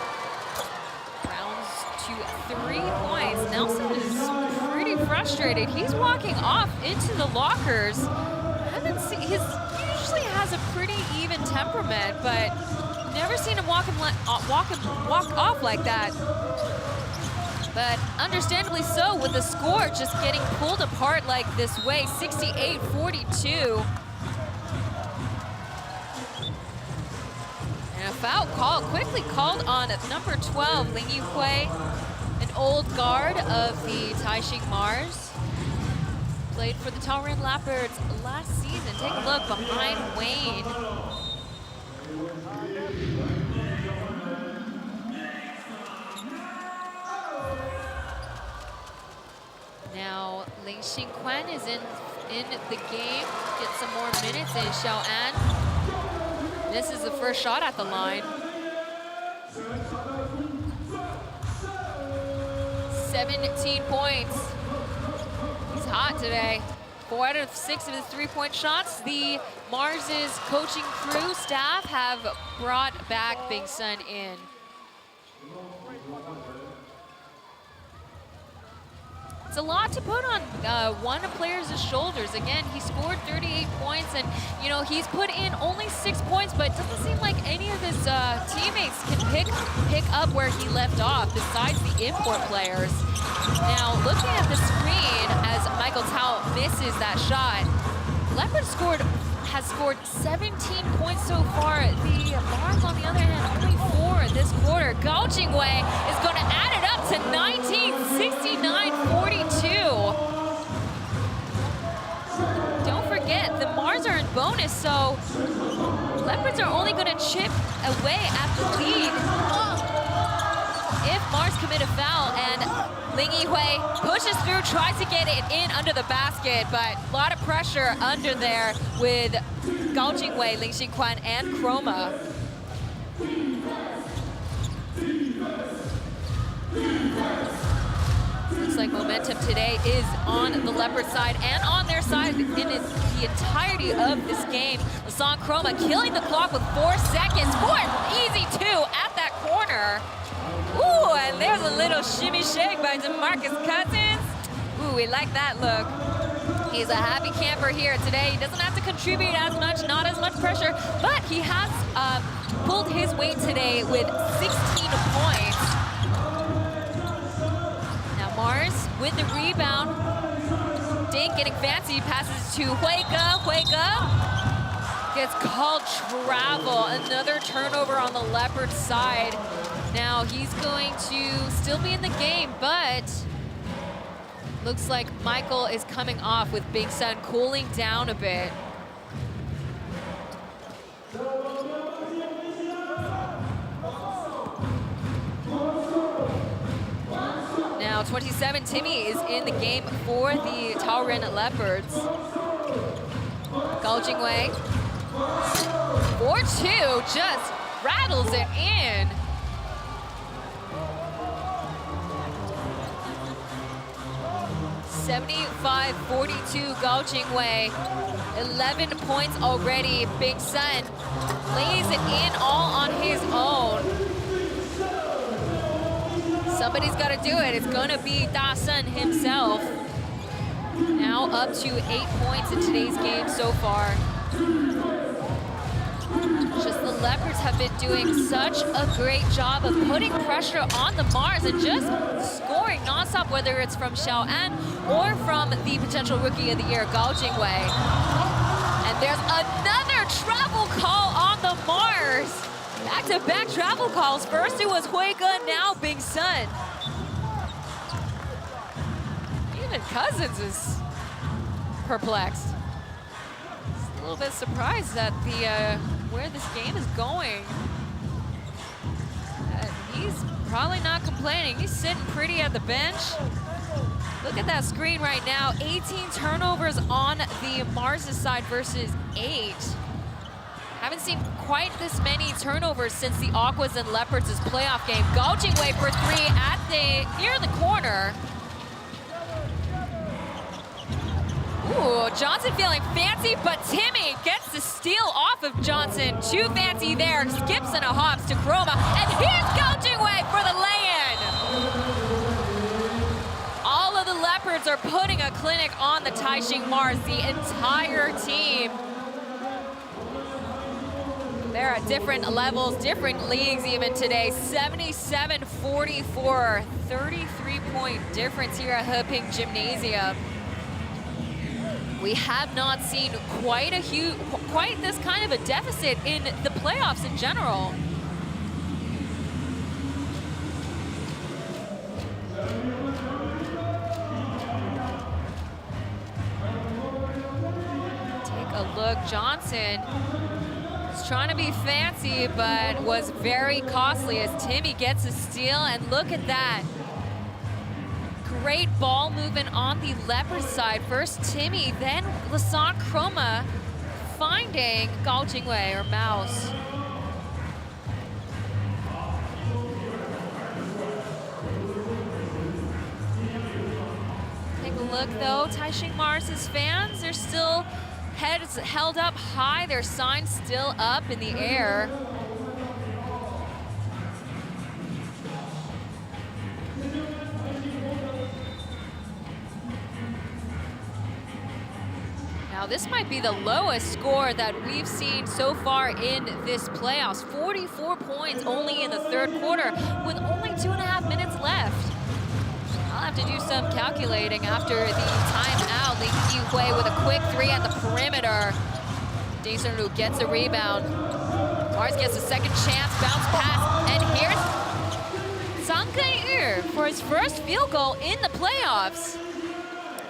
rounds to 3 points. Nelson is pretty frustrated. He's walking off into the lockers. I haven't seen his. Usually has a pretty even temperament, but never seen him walk off like that. But understandably so, with the score just getting pulled apart like this way, 68-42. And a foul call quickly called on number 12, Ling Yuhui, an old guard of the Taipei Mars. Played for the Taipei Leopards last season. Take a look behind Wayne. Now Ling Xingquan is in the game. Get some more minutes in. Xiao An. This is the first shot at the line. 17 points. He's hot today. 4 out of 6 of his 3-point shots. The Mars's coaching crew staff have brought back Bing Sun in. It's a lot to put on one player's shoulders. Again, he scored 38 points, and you know he's put in only 6 points, but it doesn't seem like any of his teammates can pick up where he left off, besides the import players. Now, looking at the screen as Michael Tao misses that shot, Leopards has scored 17 points so far. The Mars, on the other hand, only 4 this quarter. Gao Jingwei is going to add it up to 19, 69-42. Don't forget, the Mars are in bonus, so Leopards are only going to chip away at the lead if Mars commit a foul, and Ling Yihui pushes through, tries to get it in under the basket, but a lot of pressure under there with Gao Jingwei, Ling Xinquan, and Chroma. Looks like momentum today is on the Leopard side and on their side in the entirety of this game. Lasan Chroma killing the clock with 4 seconds. 4 easy 2 at that corner. Ooh, and there's a little shimmy shake by DeMarcus Cousins. Ooh, we like that look. He's a happy camper here today. He doesn't have to contribute as much, not as much pressure, but he has pulled his weight today with 16 points. Mars with the rebound. Dink getting fancy, passes to Huiga. Huiga gets called travel. Another turnover on the Leopard side. Now he's going to still be in the game, but looks like Michael is coming off with Big Sun cooling down a bit. Now 27, Timmy is in the game for the Taoren Leopards. Gao Jingwei, 4-2, just rattles it in. (75-42) Gao Jingwei, 11 points already. Big Sun lays it in all on his own. Somebody's got to do it. It's going to be Da Sun himself. Now up to 8 points in today's game so far. Just the Leopards have been doing such a great job of putting pressure on the Mars and just scoring nonstop, whether it's from Xiao An or from the potential Rookie of the Year, Gao Jingwei. And there's another travel call on the Mars. Back-to-back travel calls. First it was Huiga, now Big Sun. Even Cousins is perplexed. He's a little bit surprised at the where this game is going. He's probably not complaining. He's sitting pretty at the bench. Look at that screen right now. 18 turnovers on the Mars' side versus 8. Haven't seen quite this many turnovers since the Aquas and Leopards' playoff game. Gao Jingwei for 3 at near the corner. Ooh, Johnson feeling fancy, but Timmy gets the steal off of Johnson. Too fancy there, skips and a hops to Chroma. And here's Gao Jingwei for the lay-in. All of the Leopards are putting a clinic on the Taishing Mars, the entire team. They're at different levels, different leagues even today. 77-44, 33-point difference here at Heping Gymnasium. We have not seen quite this kind of a deficit in the playoffs in general. Take a look, Johnson. Trying to be fancy, but was very costly as Timmy gets a steal, and look at that. Great ball movement on the Leopard side. First Timmy, then Lasan Chroma finding Gao Jingwei, or Mouse. Take a look though, Taishing Mars' fans are still heads held up high, their signs still up in the air. Now this might be the lowest score that we've seen so far in this playoffs. 44 points only in the third quarter with only 2.5 minutes left. I'll have to do some calculating after the timeout. Ling Yihui with a quick 3 at the perimeter. Ding Sun-Lu gets a rebound. Mars gets a second chance, bounce pass, and here's Zhang Kai-yu for his first field goal in the playoffs.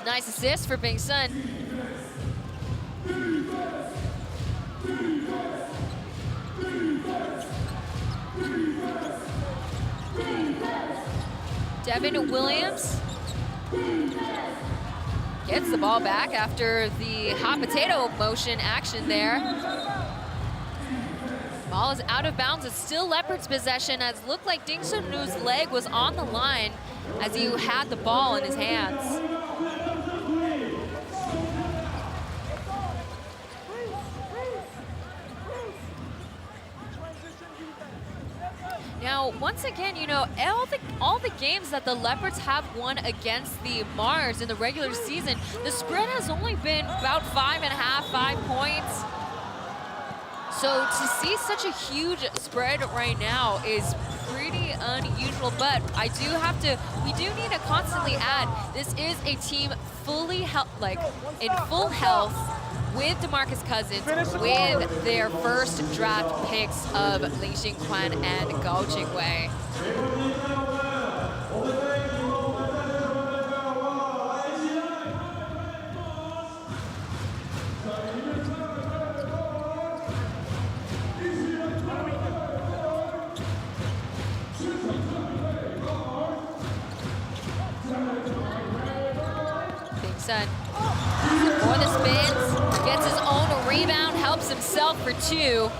Nice assist for Big Sun. Devin Williams gets the ball back after the hot potato motion action there. Ball is out of bounds. It's still Leopards' possession, as it looked like Ding Sunwoo's leg was on the line as he had the ball in his hands. Now, once again, you know, all the games that the Leopards have won against the Mars in the regular season, the spread has only been about 5.5, 5 points. So to see such a huge spread right now is pretty unusual, but we do need to constantly add, this is a team fully in full health, with DeMarcus Cousins, with their first draft picks of Ling Xinquan and Gao Jingwei. Big Sun for the spins, gets his own rebound, helps himself for 2.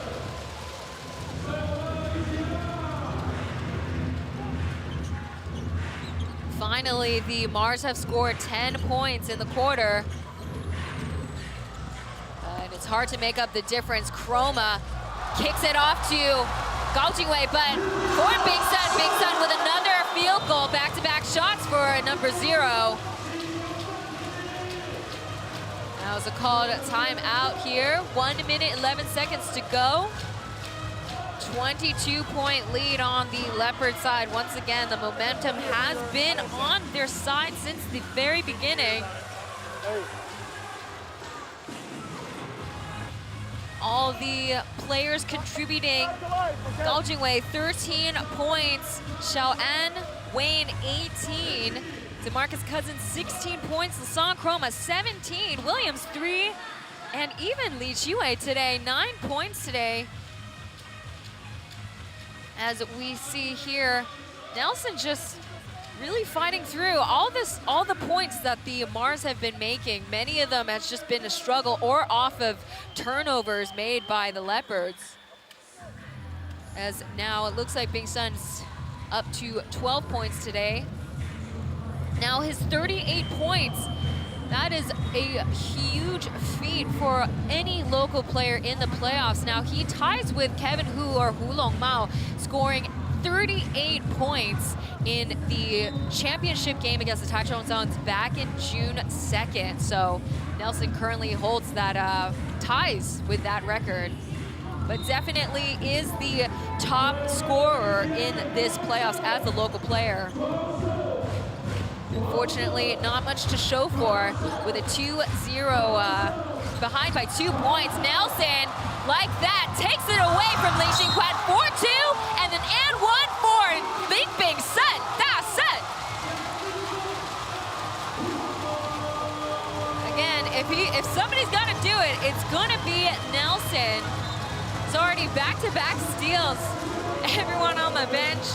Finally, the Mars have scored 10 points in the quarter. But it's hard to make up the difference. Chroma kicks it off to Gao Jingwei, but for Big Sun with another field goal, back-to-back shots for number 0. That was a called timeout here. 1 minute, 11 seconds to go. 22-point lead on the Leopard side. Once again, the momentum has been on their side since the very beginning. All the players contributing. Gao Jingwei, 13 points. Xiaoan Wayne, 18. DeMarcus Cousins, 16 points. Lasan Chroma, 17. Williams, 3. And even Li Qiwei today, 9 points today. As we see here, Nelson just really fighting through all the points that the Mars have been making. Many of them has just been a struggle or off of turnovers made by the Leopards. As now it looks like Bing Sun's up to 12 points today. Now his 38 points, that is a huge feat for any local player in the playoffs. Now he ties with Kevin Hu or Hu Long Mao, scoring 38 points in the championship game against the Taichung Suns back in June 2nd. So Nelson currently holds that ties with that record, but definitely is the top scorer in this playoffs as a local player. Unfortunately, not much to show for with a 2-0 behind by 2 points. Nelson, like that, takes it away from Ling Xinquan, 4-2, and then and 1 for Bing Sun. That's it. Again, if somebody's got to do it, it's gonna be Nelson. It's already back-to-back steals. Everyone on the bench,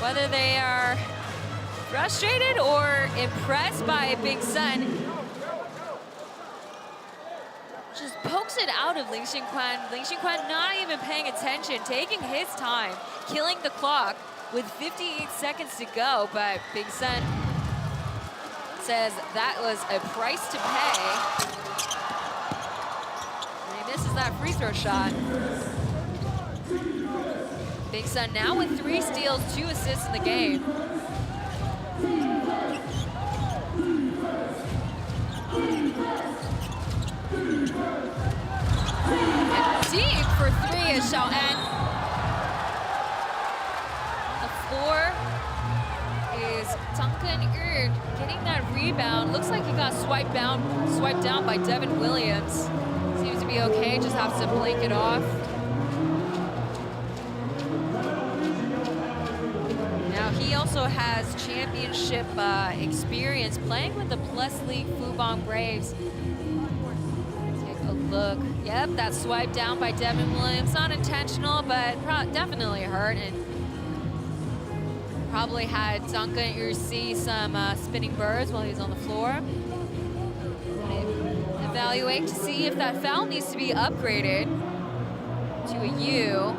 whether they are frustrated or impressed by Bing Sun, just pokes it out of Ling Xinquan. Ling Xinquan not even paying attention, taking his time, killing the clock with 58 seconds to go, but Bing Sun says that was a price to pay. And he misses that free throw shot. Bing Sun now with 3 steals, 2 assists in the game. And deep for 3 is Xiaoan. The 4 is Duncan Erd getting that rebound. Looks like he got swiped down by Devin Williams. Seems to be okay, just has to blink it off. Now he also has championship experience playing with the Plus League Fubon Braves. Take a look. Yep, that's swiped down by Devin Williams. Not intentional, but definitely hurt. And Probably had Duncan see some spinning birds while he was on the floor. Evaluate to see if that foul needs to be upgraded to a U.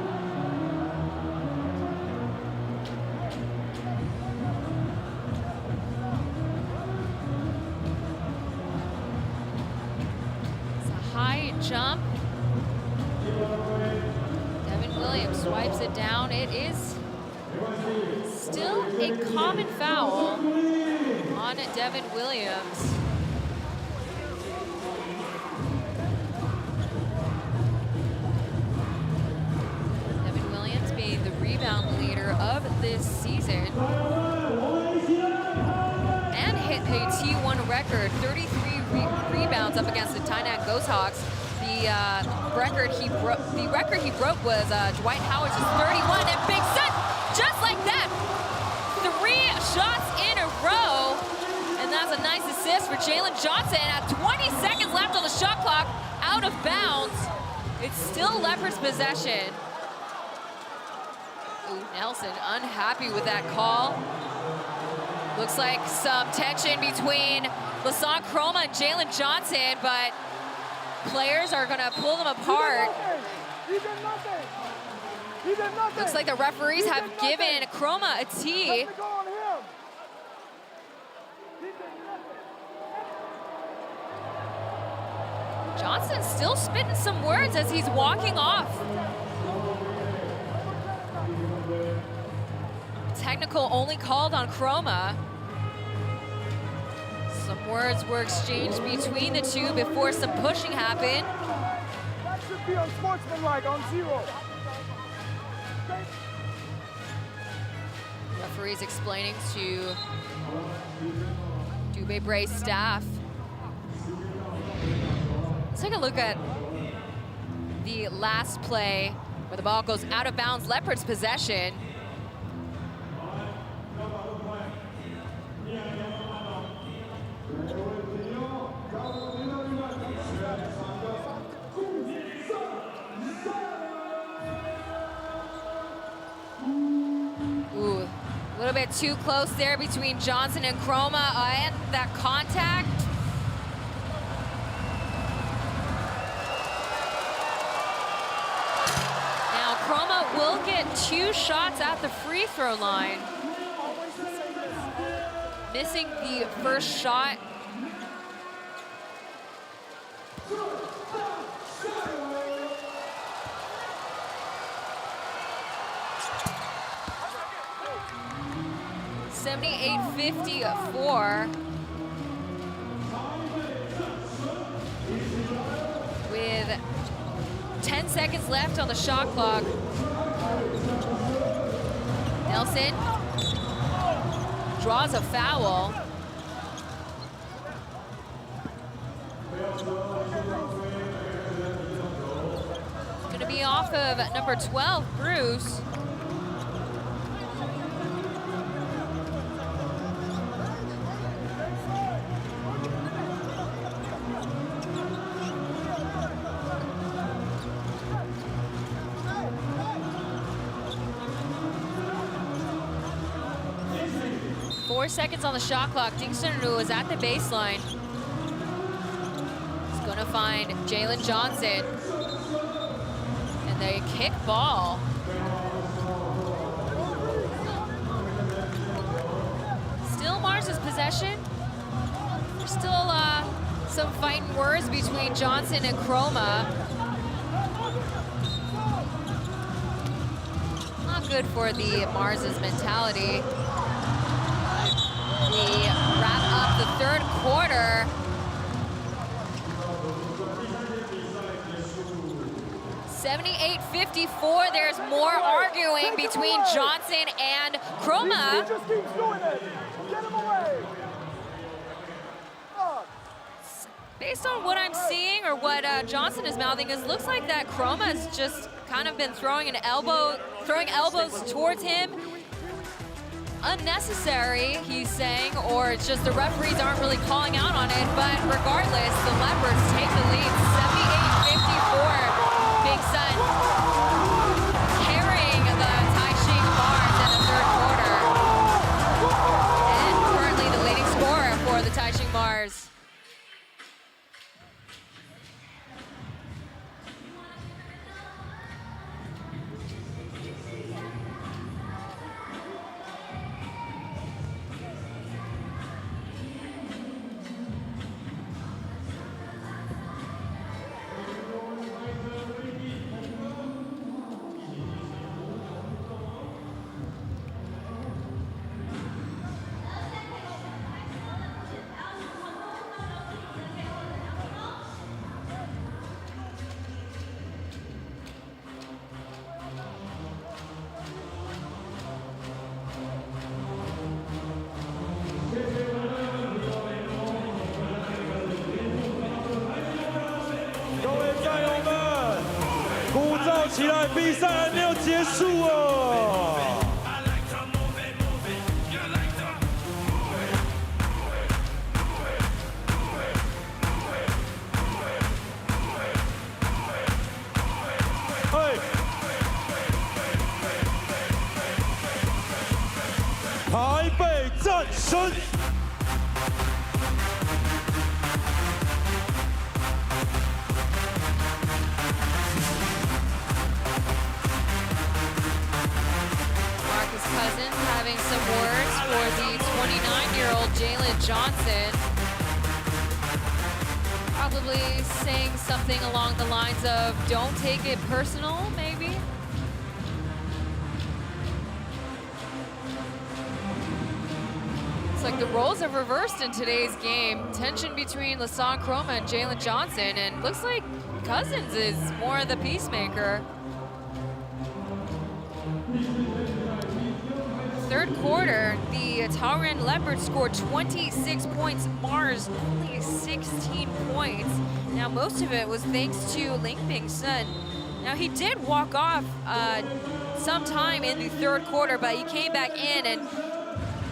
It's a high jump. Devin Williams swipes it down. It is still a common foul on Devin Williams. Devin Williams being the rebound leader of this season. And hit a T1 record, 33 rebounds up against the Tainan Ghost Hawks. The record he broke was Dwight Howard's 31, and big set, just like that. 3 shots in a row, and that's a nice assist for Jalen Johnson. At 20 seconds left on the shot clock, out of bounds. It's still Leopards' possession. Ooh, Nelson unhappy with that call. Looks like some tension between Lasan Chroma and Jalen Johnson, but players are gonna pull them apart. He did nothing. He did nothing. Looks like the referees have given Chroma a T. Let's go on him. Johnson's still spitting some words as he's walking off. Technical only called on Chroma. Some words were exchanged between the two before some pushing happened. That should be unsportsmanlike on 0. Referees explaining to Dubé Bray's staff. Let's take a look at the last play where the ball goes out of bounds, Leopards possession. Ooh, a little bit too close there between Johnson and Chroma, and that contact. Now Chroma will get 2 shots at the free throw line. Missing the first shot. (78-54) with 10 seconds left on the shot clock. Nelson draws a foul. It's going to be off of number 12, Bruce. Seconds on the shot clock. Dingson is at the baseline. He's gonna find Jalen Johnson. And they kick ball. Still Mars's possession. There's still some fighting words between Johnson and Chroma. Not good for the Mars's mentality. We wrap up the third quarter. 78-54. There's more arguing between Johnson and Chroma. He just keeps doing it. Get him away. Based on what I'm seeing or what Johnson is mouthing, it looks like that Chroma has just kind of been throwing elbows towards him. Unnecessary, he's saying, or it's just the referees aren't really calling out on it, but regardless, the Leopards take the lead, 78-54. Big Sun carrying the Taipei Mars in the third quarter. Taipei Mars.鼓噪起来，比赛还没有结束哦。台北战神。Cousins having some words for the 29-year-old Jalen Johnson. Probably saying something along the lines of, don't take it personal, maybe? It's like the roles have reversed in today's game. Tension between Lasan Chroma and Jalen Johnson, and looks like Cousins is more the peacemaker. Third quarter, the Taiwan Leopards scored 26 points, Mars only 16 points. Now most of it was thanks to Lingbing Sun. Now he did walk off sometime in the third quarter, but he came back in and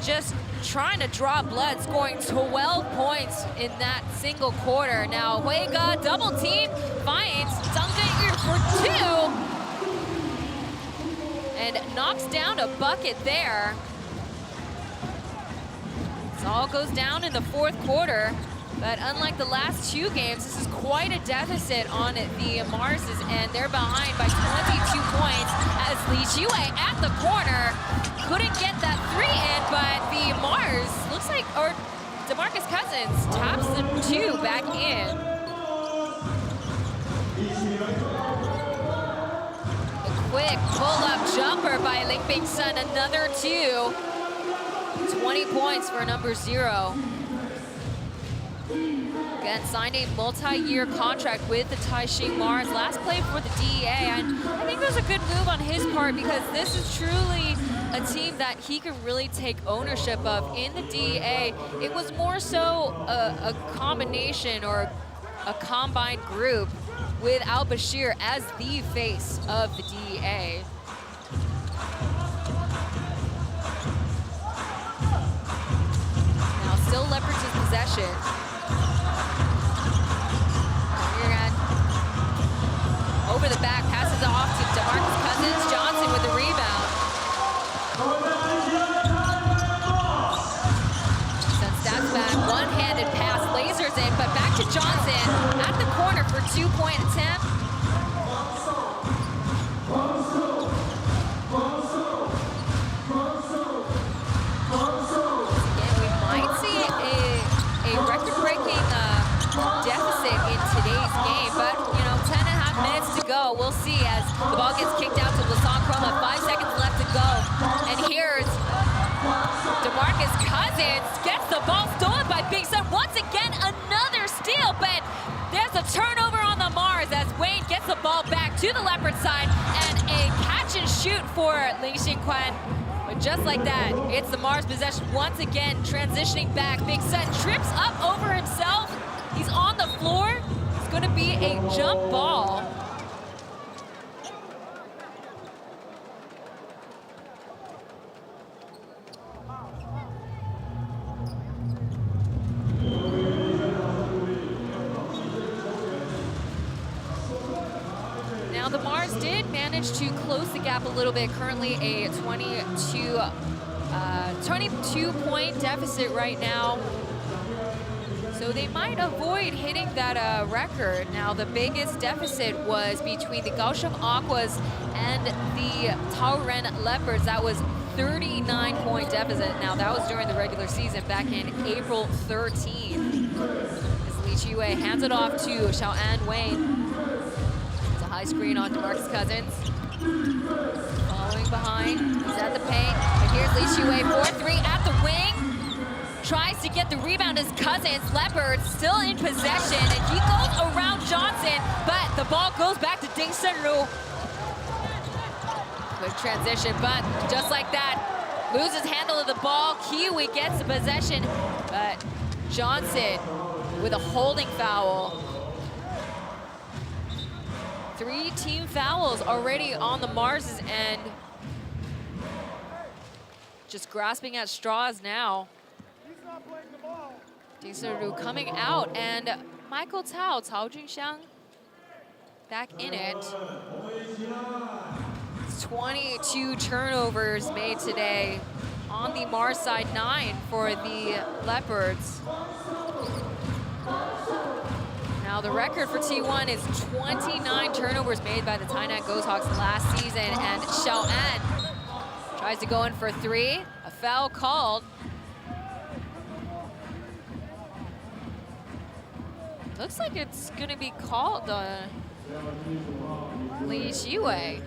just trying to draw blood, scoring 12 points in that single quarter. Now Huega double team finds Zhang Zhenyu for 2. And knocks down a bucket there. This all goes down in the fourth quarter. But unlike the last two games, this is quite a deficit on the Mars's end. They're behind by 22 points as Li Jiwei at the corner couldn't get that 3 in, but the Mars looks like, or DeMarcus Cousins taps the 2 back in. Quick pull-up jumper by Lingbing Sun, another 2. 20 points for number 0. Again, signed a multi-year contract with the Taipei Mars. Last play for the DEA, and I think it was a good move on his part because this is truly a team that he can really take ownership of. In the DEA, it was more so a combination or a combined group with Al-Bashir as the face of the DEA. Now still Leopards' possession. Over the back, passes off to DeMarcus Cousins. Johnson with the rebound. Sends that back, one-handed pass, lasers in, but back to Johnson at the corner for 2-point attempt. Again, we might see a record-breaking deficit in today's game, but you know, 10.5 minutes to go. We'll see as the ball gets kicked out to Lasan Chroma. 5 seconds left to go. And here's DeMarcus Cousins gets the ball stolen by Big Sun. Once again, another steal, but there's a turnover on the Mars as Wayne gets the ball back to the Leopard side and a catch and shoot for Ling Xinquan. But just like that, it's the Mars possession once again, transitioning back. Big Sun trips up over himself. He's on the floor. It's going to be a jump ball. Now the Mars did manage to close the gap a little bit. Currently a 22-point deficit right now. So they might avoid hitting that record. Now, the biggest deficit was between the Kaohsiung Aquas and the Taiwan Leopards. That was 39-point deficit. Now, that was during the regular season back in April 13. As Lee Chi-wei hands it off to Xiaoan Wayne. It's a high screen on DeMarcus Cousins. Following behind, he's at the paint. And here's Lee Chi-wei, 4-3 at the wing. Tries to get the rebound as Cousins. Leopards still in possession, and he goes around Johnson, but the ball goes back to Ding Senru. Quick transition, but just like that, loses handle of the ball. Kiwi gets the possession, but Johnson with a holding foul. 3 team fouls already on the Mars' end. Just grasping at straws now. Ding Senru coming out, and Michael Cao Junxiang, back in it. 22 turnovers made today on the Mars side, 9 for the Leopards. Now the record for T1 is 29 turnovers made by the Tainan Ghost-Hawks last season, and Xiaoan tries to go in for 3, a foul called. Looks like it's gonna be called Lee Chi-wei.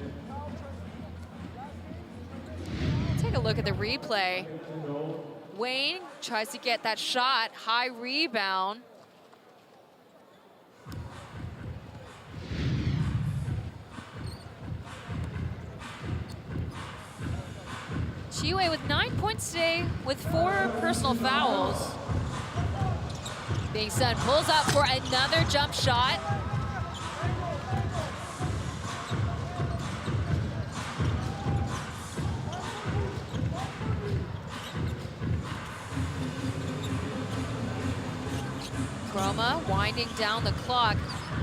Take a look at the replay. Wayne tries to get that shot, high rebound. Chi-wei with 9 points today with 4 personal fouls. Bing Sun pulls up for another jump shot. Chroma winding down the clock,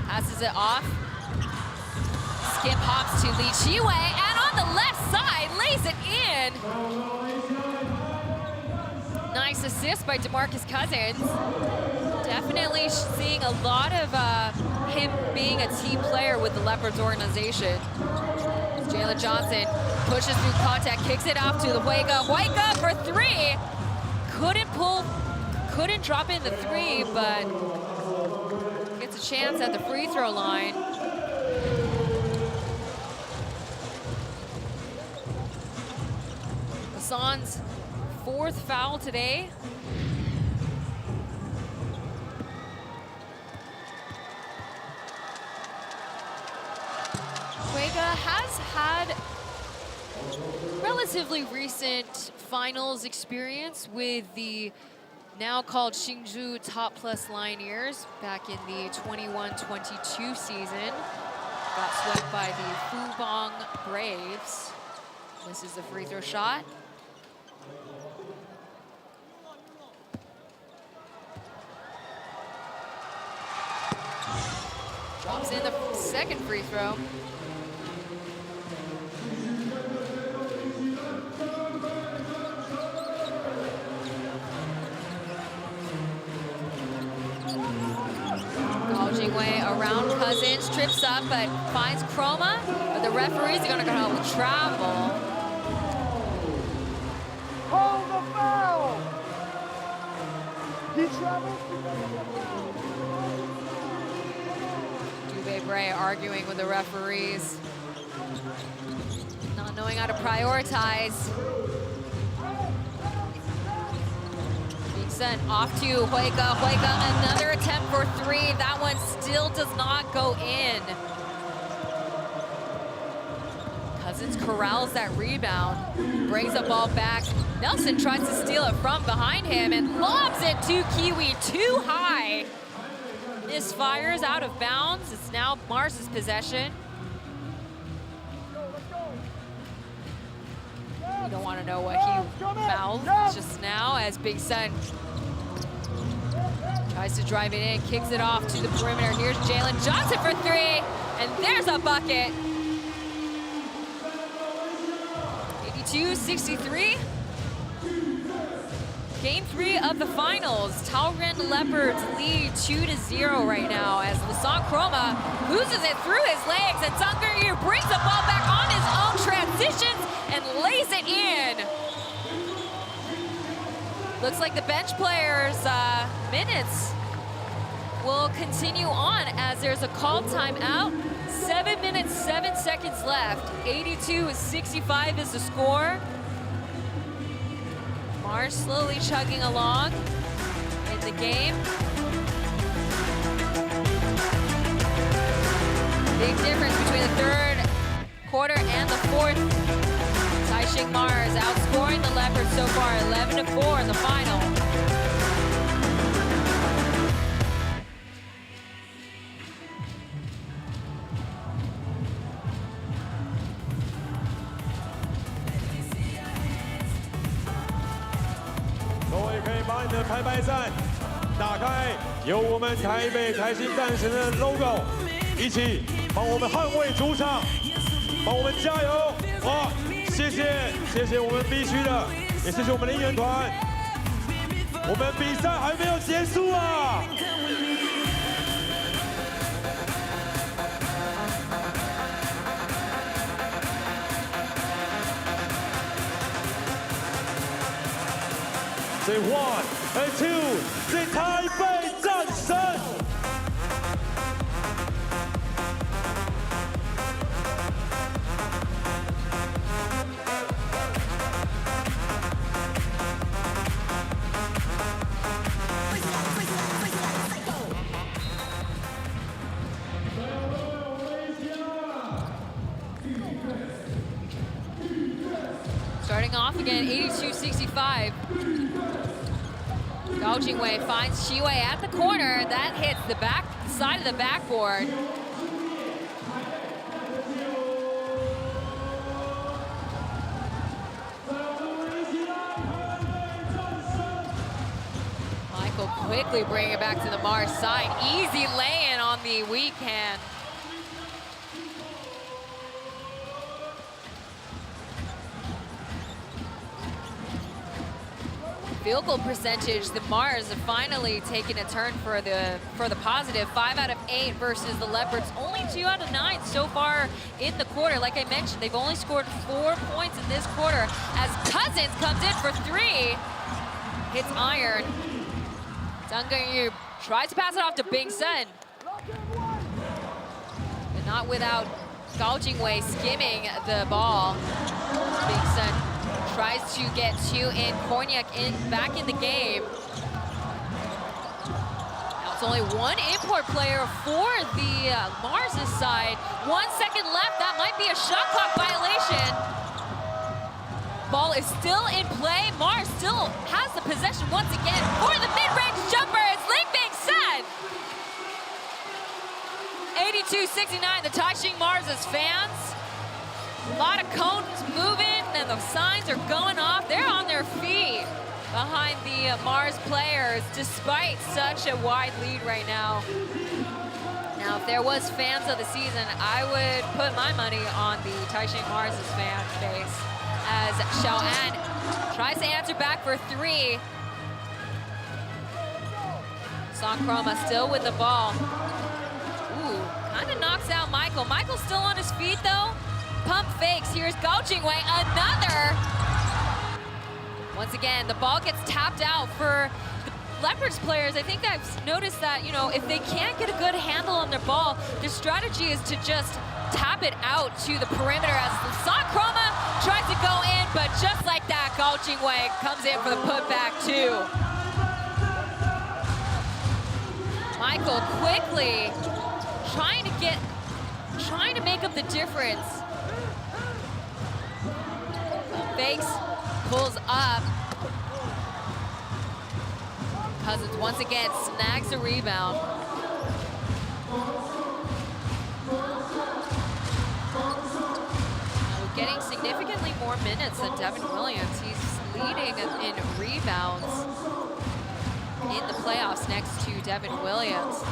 passes it off. Skip hops to Lee Chi-wei, and on the left side, lays it in. Nice assist by DeMarcus Cousins. Definitely seeing a lot of him being a team player with the Leopards organization. Jalen Johnson pushes through contact, kicks it off to the Huega. Huega for 3. Couldn't drop in the 3, but gets a chance at the free throw line. Hassan's 4th foul today. Huega has had relatively recent finals experience with the now called Hsinchu Top Plus Lineers back in the 21-22 season. Got swept by the Fubong Braves. This is the free throw shot. Drops in the 2nd free throw. Way around Cousins, trips up, but finds Chroma. But the referees are gonna go travel. Hold the foul! He travels. Dubé Bray arguing with the referees, not knowing how to prioritize. Off to Huega. Huega, another attempt for 3. That one still does not go in. Cousins corrals that rebound, brings the ball back. Nelson tries to steal it from behind him and lobs it to Kiwi too high. Misfires out of bounds. It's now Mars' possession. We don't want to know what he mouthed just now as Big Sun tries to drive it in, kicks it off to the perimeter. Here's Jalen Johnson for 3, and there's a bucket. 82-63. Game 3 of the finals. Taipei Leopards lead 2-0 right now as Lassant Chroma loses it through his legs and Zhang brings the ball back on his own transitions and lays it in. Looks like the bench players' minutes will continue on as there's a called timeout. 7 minutes, 7 seconds left. 82-65 is the score. Mars slowly chugging along in the game. Big difference between the third quarter and the fourth. Taipei Mars outscoring the Leopards so far, 11-4 in the final.把你的排牌扇打开，有我们台北台新战神的 logo， 一起帮我们捍卫主场，帮我们加油！哇，谢谢我们 B 区的，也谢谢我们的应援团。我们比赛还没有结束啊！ Say 1 and 2, say 台北战神。Starting off again, 82-65. Gao Jingwei finds Shiwei at the corner. That hits the back side of the backboard. Michael quickly bringing it back to the Mars side. Easy lay-in on the weak hand. Field goal percentage, the Mars have finally taken a turn for the positive. 5 out of 8 versus the Leopards. Only 2 out of 9 so far in the quarter. Like I mentioned, they've only scored 4 points in this quarter as Cousins comes in for 3. Hits iron. Zhang Genyu tries to pass it off to Bing Sen. But not without Gao Jingwei skimming the ball. Bing Sen tries to get two in. Korniak back in the game. Now it's only one import player for the Mars' side. 1 second left. That might be a shot clock violation. Ball is still in play. Mars still has the possession once again for the mid-range jumper. It's Ling Bing Sen. 82-69. The Taipei Mars' fans. A lot of cones moving and the signs are going off. They're on their feet behind the Mars players despite such a wide lead right now. Now, if there was fans of the season, I would put my money on the Taipei Mars' fan base as Xiao An tries to answer back for 3. Lassant Chroma still with the ball. Ooh, kind of knocks out Michael. Michael's still on his feet though. Pump fakes, here's Gao Jingwei, another! Once again, the ball gets tapped out for the Leopards players. I think I've noticed that, you know, if they can't get a good handle on their ball, their strategy is to just tap it out to the perimeter as Lassant Chroma tries to go in, but just like that, Gao Jingwei comes in for the putback too. Michael quickly trying to make up the difference. Fakes, pulls up. Cousins once again snags the rebound. Now getting significantly more minutes than Devin Williams. He's leading in rebounds in the playoffs next to Devin Williams.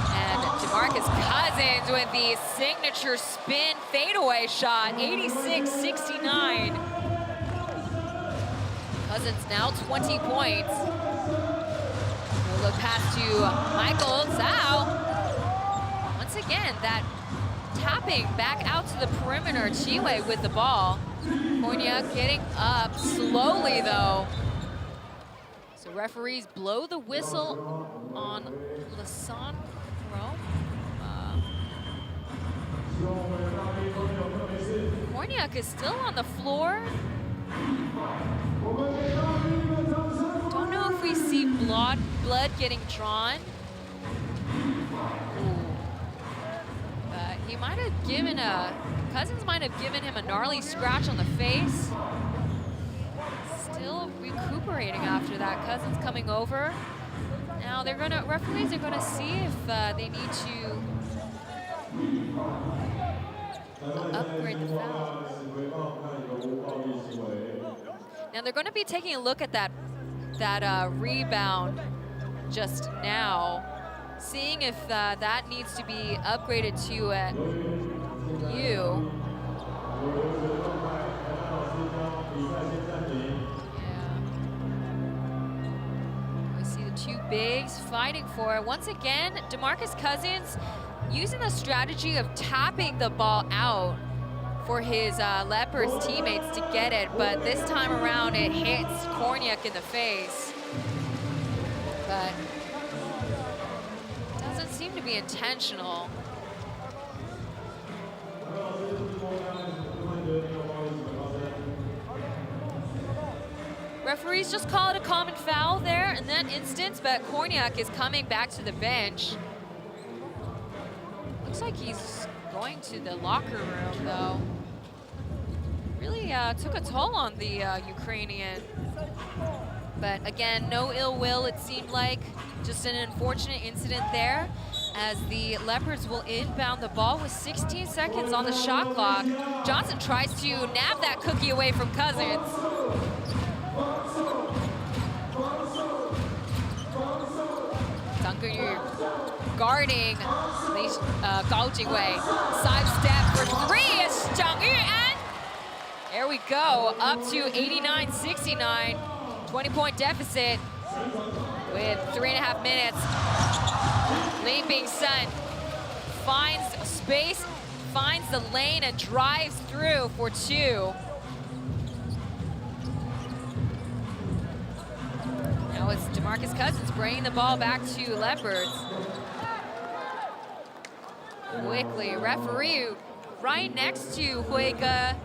And DeMarcus Cousins with the signature spin fadeaway shot, 86-69. Cousins now 20 points. We'll look past to Michael Zhao. Once again, that tapping back out to the perimeter. Chiwei with the ball. Korniak getting up slowly though. So referees blow the whistle on Lasan Chrome. Korniak is still on the floor. Don't know if we see blood getting drawn. He might have given Cousins might have given him a gnarly scratch on the face. Still recuperating after that. Cousins coming over. Now referees are gonna see if they need to upgrade the foul. Now they're gonna be taking a look at that rebound just now, seeing if that needs to be upgraded to a U. We see the two bigs fighting for it. Once again, DeMarcus Cousins using the strategy of tapping the ball out for his Leopards teammates to get it, but this time around it hits Korniak in the face. But doesn't seem to be intentional. Referees just call it a common foul there in that instance, but Korniak is coming back to the bench. Looks like he's going to the locker room though. Really took a toll on the Ukrainian. But again, no ill will, it seemed like. Just an unfortunate incident there, as the Leopards will inbound the ball with 16 seconds on the shot clock. Johnson tries to nab that cookie away from Cousins. Dunker guarding Gao Jingwei. Side step for three is Zhang Yu, and there we go, up to 89-69. 20-point deficit with 3.5 minutes. Leaping Sun finds space, finds the lane, and drives through for two. Now it's DeMarcus Cousins bringing the ball back to Leopards. Quickly, referee right next to Huiga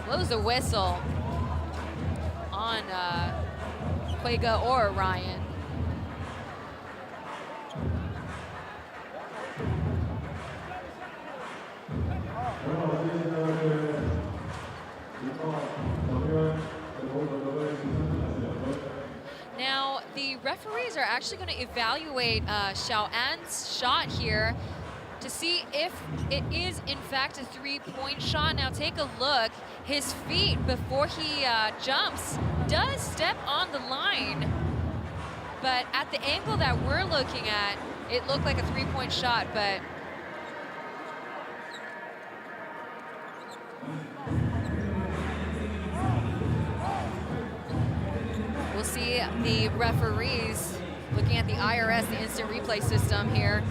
blows a whistle on Huiga or Ryan. Now, the referees are actually going to evaluate Xiao An's shot here to see if it is in fact a three-point shot. Now take a look. His feet before he jumps does step on the line, but at the angle that we're looking at, it looked like a three-point shot, but we'll see the referees looking at the IRS, the instant replay system here.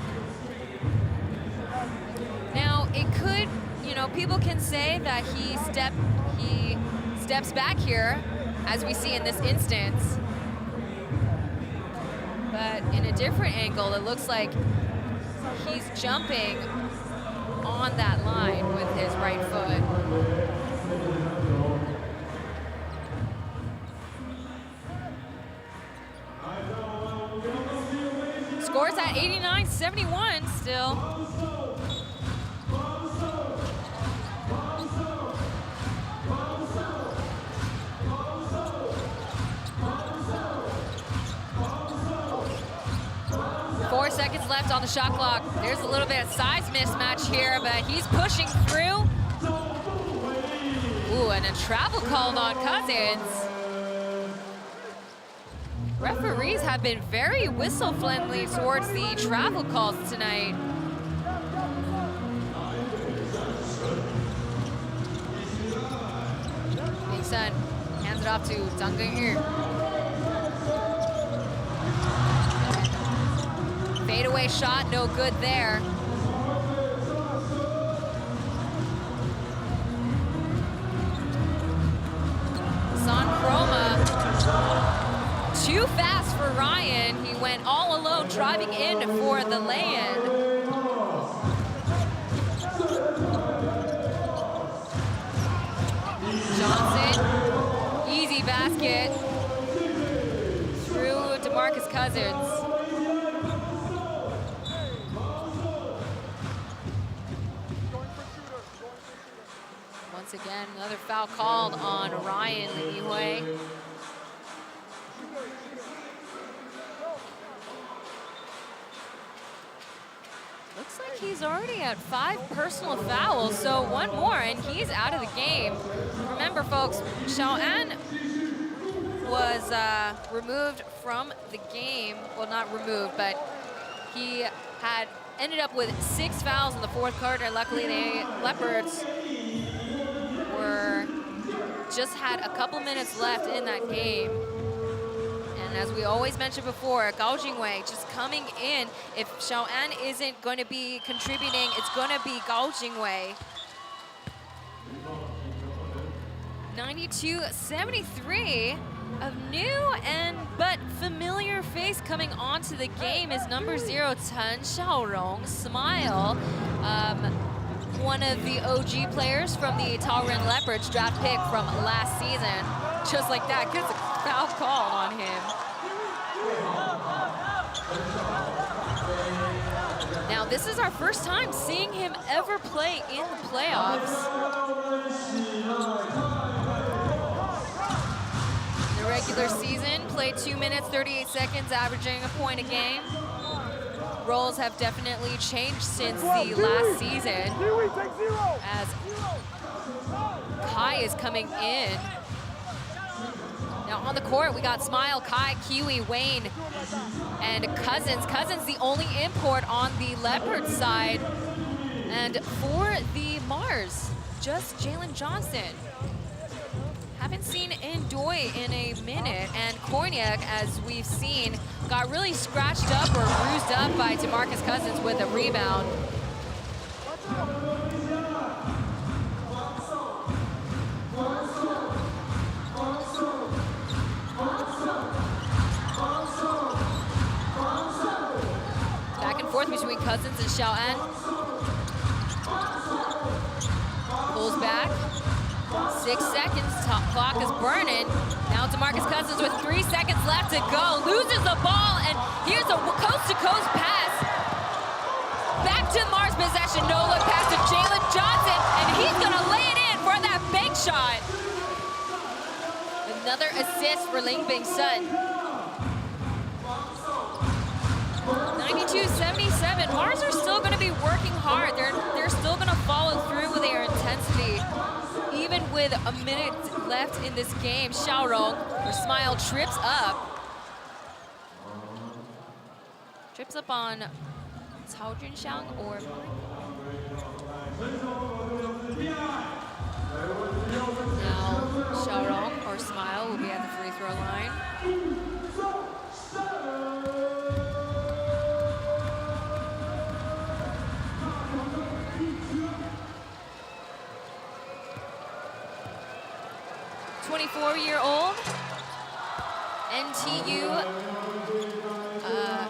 Now, it could, you know, people can say that he steps back here, as we see in this instance. But in a different angle, it looks like he's jumping on that line with his right foot. Scores at 89-71 still. Four seconds left on the shot clock. There's a little bit of size mismatch here, but he's pushing through. Ooh, and a travel called on Cousins. Referees have been very whistle-friendly towards the travel calls tonight. Big Sun hands it off to Zhang Gengyu. Fadeaway shot, no good there. San Chroma, too fast for Ryan. He went all alone, driving in for the lay-in. Johnson, easy basket through DeMarcus Cousins. Once again, another foul called on Ryan Li Yihui. Looks like he's already at 5 personal fouls, so one more and he's out of the game. Remember, folks, Xiaoan was removed from the game. Well, not removed, but he had ended up with 6 fouls in the 4th quarter. Luckily, the Leopards just had a couple minutes left in that game. And as we always mentioned before, Gao Jingwei just coming in. If Xiaoan isn't going to be contributing, it's going to be Gao Jingwei. 92-73. A new but familiar face coming onto the game is number 0, Chen Xiaorong, Smile. One of the OG players from the Taipei Leopards draft pick from last season. Just like that, gets a foul call on him. Now, this is our first time seeing him ever play in the playoffs. The regular season, played 2 minutes, 38 seconds, averaging a point a game. Roles have definitely changed since the last season, as Kai is coming in. Now on the court, we got Smile, Kai, Kiwi, Wayne, and Cousins. Cousins, the only import on the Leopard side. And for the Mars, just Jalen Johnson. Haven't seen Ndoye in a minute, and Korniak, as we've seen, got really scratched up or bruised up by DeMarcus Cousins with a rebound. Back and forth between Cousins and Xiaoan. Pulls back. 6 seconds, top clock is burning. Now DeMarcus Cousins with 3 seconds left to go, loses the ball, and here's a coast-to-coast pass. Back to Mars possession, no-look pass to Jalen Johnson, and he's gonna lay it in for that bank shot. Another assist for Lingbing Sun. 92-77, Mars are still gonna be working hard. They're still gonna follow through with their intensity. Even with a minute left in this game, Xiaorong, or Smile, trips up. Trips up on Cao Junxiang or... Now, Xiaorong or Smile will be at the free throw line. ...24-year-old NTU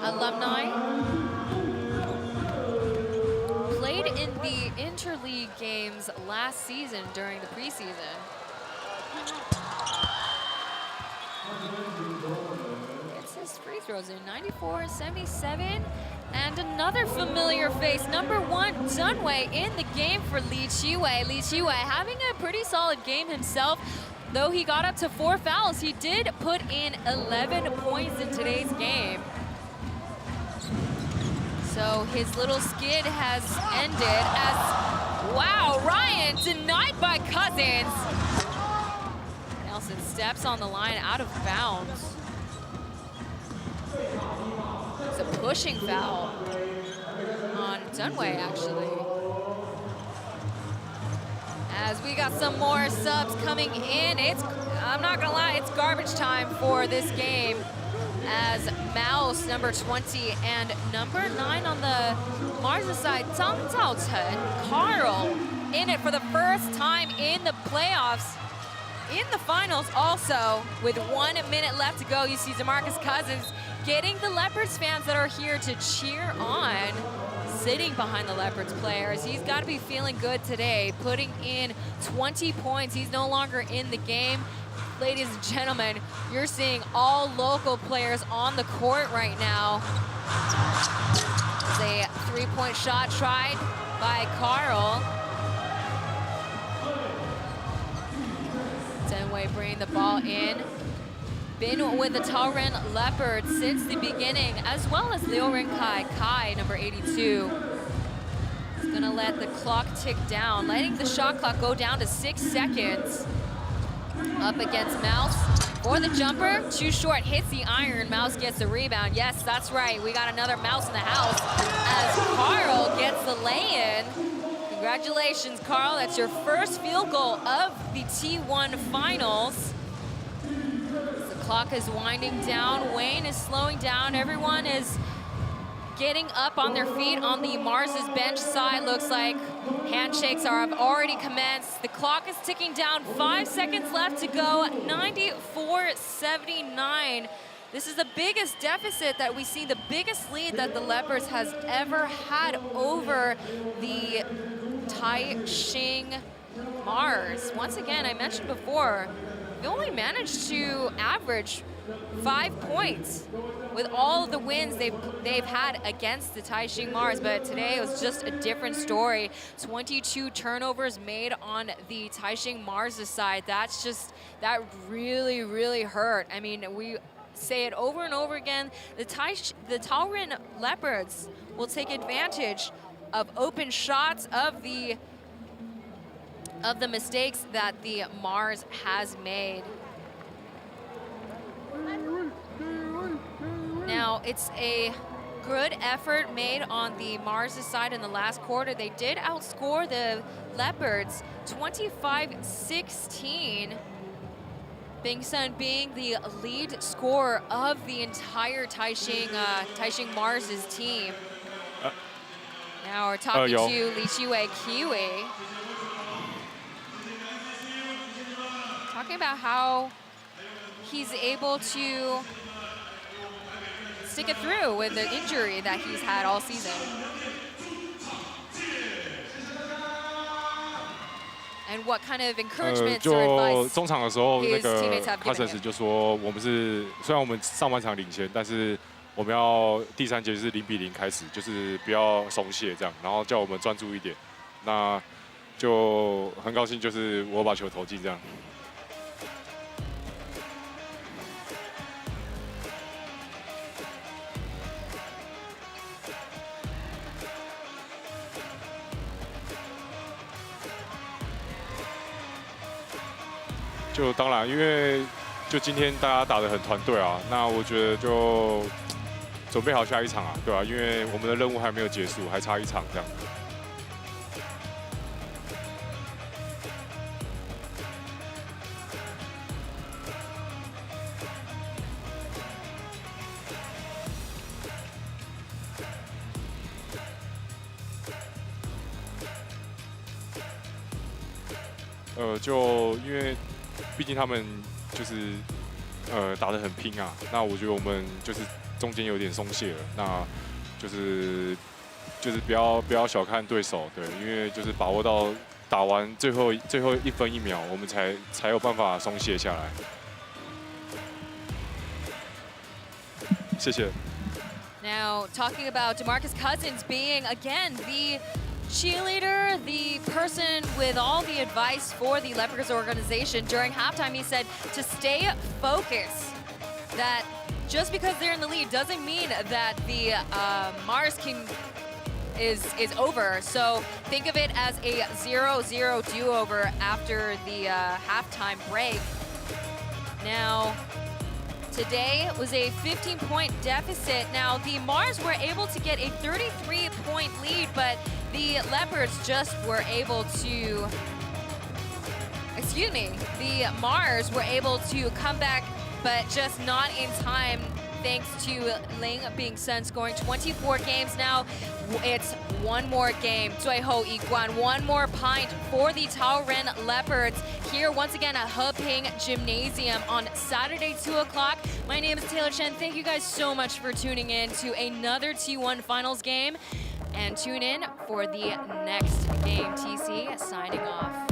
alumni. Played in the interleague games last season during the preseason. Gets his free throws in, 94-77. And another familiar face, number 1, Dunway in the game for Li Qiwei. Li Qiwei having a pretty solid game himself. Though he got up to 4 fouls, he did put in 11 points in today's game. So his little skid has ended as, wow, Ryan denied by Cousins. Nelson steps on the line out of bounds. It's a pushing foul on Dunway, actually. As we got some more subs coming in, it's I'm not gonna lie, it's garbage time for this game as Mouse, number 20, and number 9 on the Mars side, Zhang Zhaochen, Carl, in it for the first time in the playoffs. In the finals also, with 1 minute left to go, you see DeMarcus Cousins getting the Leopards fans that are here to cheer on, sitting behind the Leopards players. He's got to be feeling good today, putting in 20 points. He's no longer in the game. Ladies and gentlemen, you're seeing all local players on the court right now. It's a 3-point shot tried by Carl. Tenwei bringing the ball in. Been with the Taoren Leopards since the beginning, as well as Liu Rinkai Kai, number 82. He's gonna let the clock tick down, letting the shot clock go down to 6 seconds. Up against Mouse for the jumper, too short, hits the iron. Mouse gets the rebound. Yes, that's right, we got another Mouse in the house as Carl gets the lay-in. Congratulations, Carl, that's your first field goal of the T1 finals. The clock is winding down, Wayne is slowing down, everyone is getting up on their feet on the Mars's bench side. Looks like handshakes have already commenced. The clock is ticking down, 5 seconds left to go, 94-79. This is the biggest deficit that we see, the biggest lead that the Leopards has ever had over the Taipei Mars. Once again, I mentioned before, they only managed to average 5 points with all of the wins they've had against the Taipei Mars, but today it was just a different story. 22 turnovers made on the Taipei Mars side. That really, really hurt. I mean, we say it over and over again. The Taoren Leopards will take advantage of open shots, of the mistakes that the Mars has made. Now, it's a good effort made on the Mars side in the last quarter. They did outscore the Leopards 25-16. Bing Sun being the lead scorer of the entire Taipei Mars' team. Now we're talking to Li Qiwei Kiwi. Talking about how he's able to stick it through with the injury that he's had all season. And what kind of encouragement or advice 中场的时候，那 his 个 teammates have given Cousins him? 就说，我们是虽然我们上半场领先，但是我们要第3节是0-0开始，就是不要松懈这样，然后叫我们专注一点。那就很高兴，就是我把球投进这样。就当然，因为就今天大家打得很团队啊，那我觉得就准备好下一场啊，对吧？因为我们的任务还没有结束，还差1场这样。就因为毕竟他们就是打得很拼啊，那我觉得我们就是中间有点松懈了，那就是不要小看对手，对，因为就是把握到打完最后1分1秒，我们才有办法松懈下来。谢谢。 Now, talking about DeMarcus Cousins being, again, the cheerleader, the person with all the advice for the Leopards organization. During halftime, he said to stay focused, that just because they're in the lead doesn't mean that the Mars is over. So think of it as a 0-0 do-over after the halftime break. Now, today was a 15-point deficit. Now, the Mars were able to get a 33-point lead, but the Leopards just were able to the Mars were able to come back, but just not in time. Thanks to Ling Bingsen scoring 24 games now. It's one more game. 最后一关, one more pint for the Taipei Leopards. Here once again at Heping Gymnasium on Saturday, 2 o'clock. My name is Taylor Chen. Thank you guys so much for tuning in to another T1 Finals game. And tune in for the next game. TC signing off.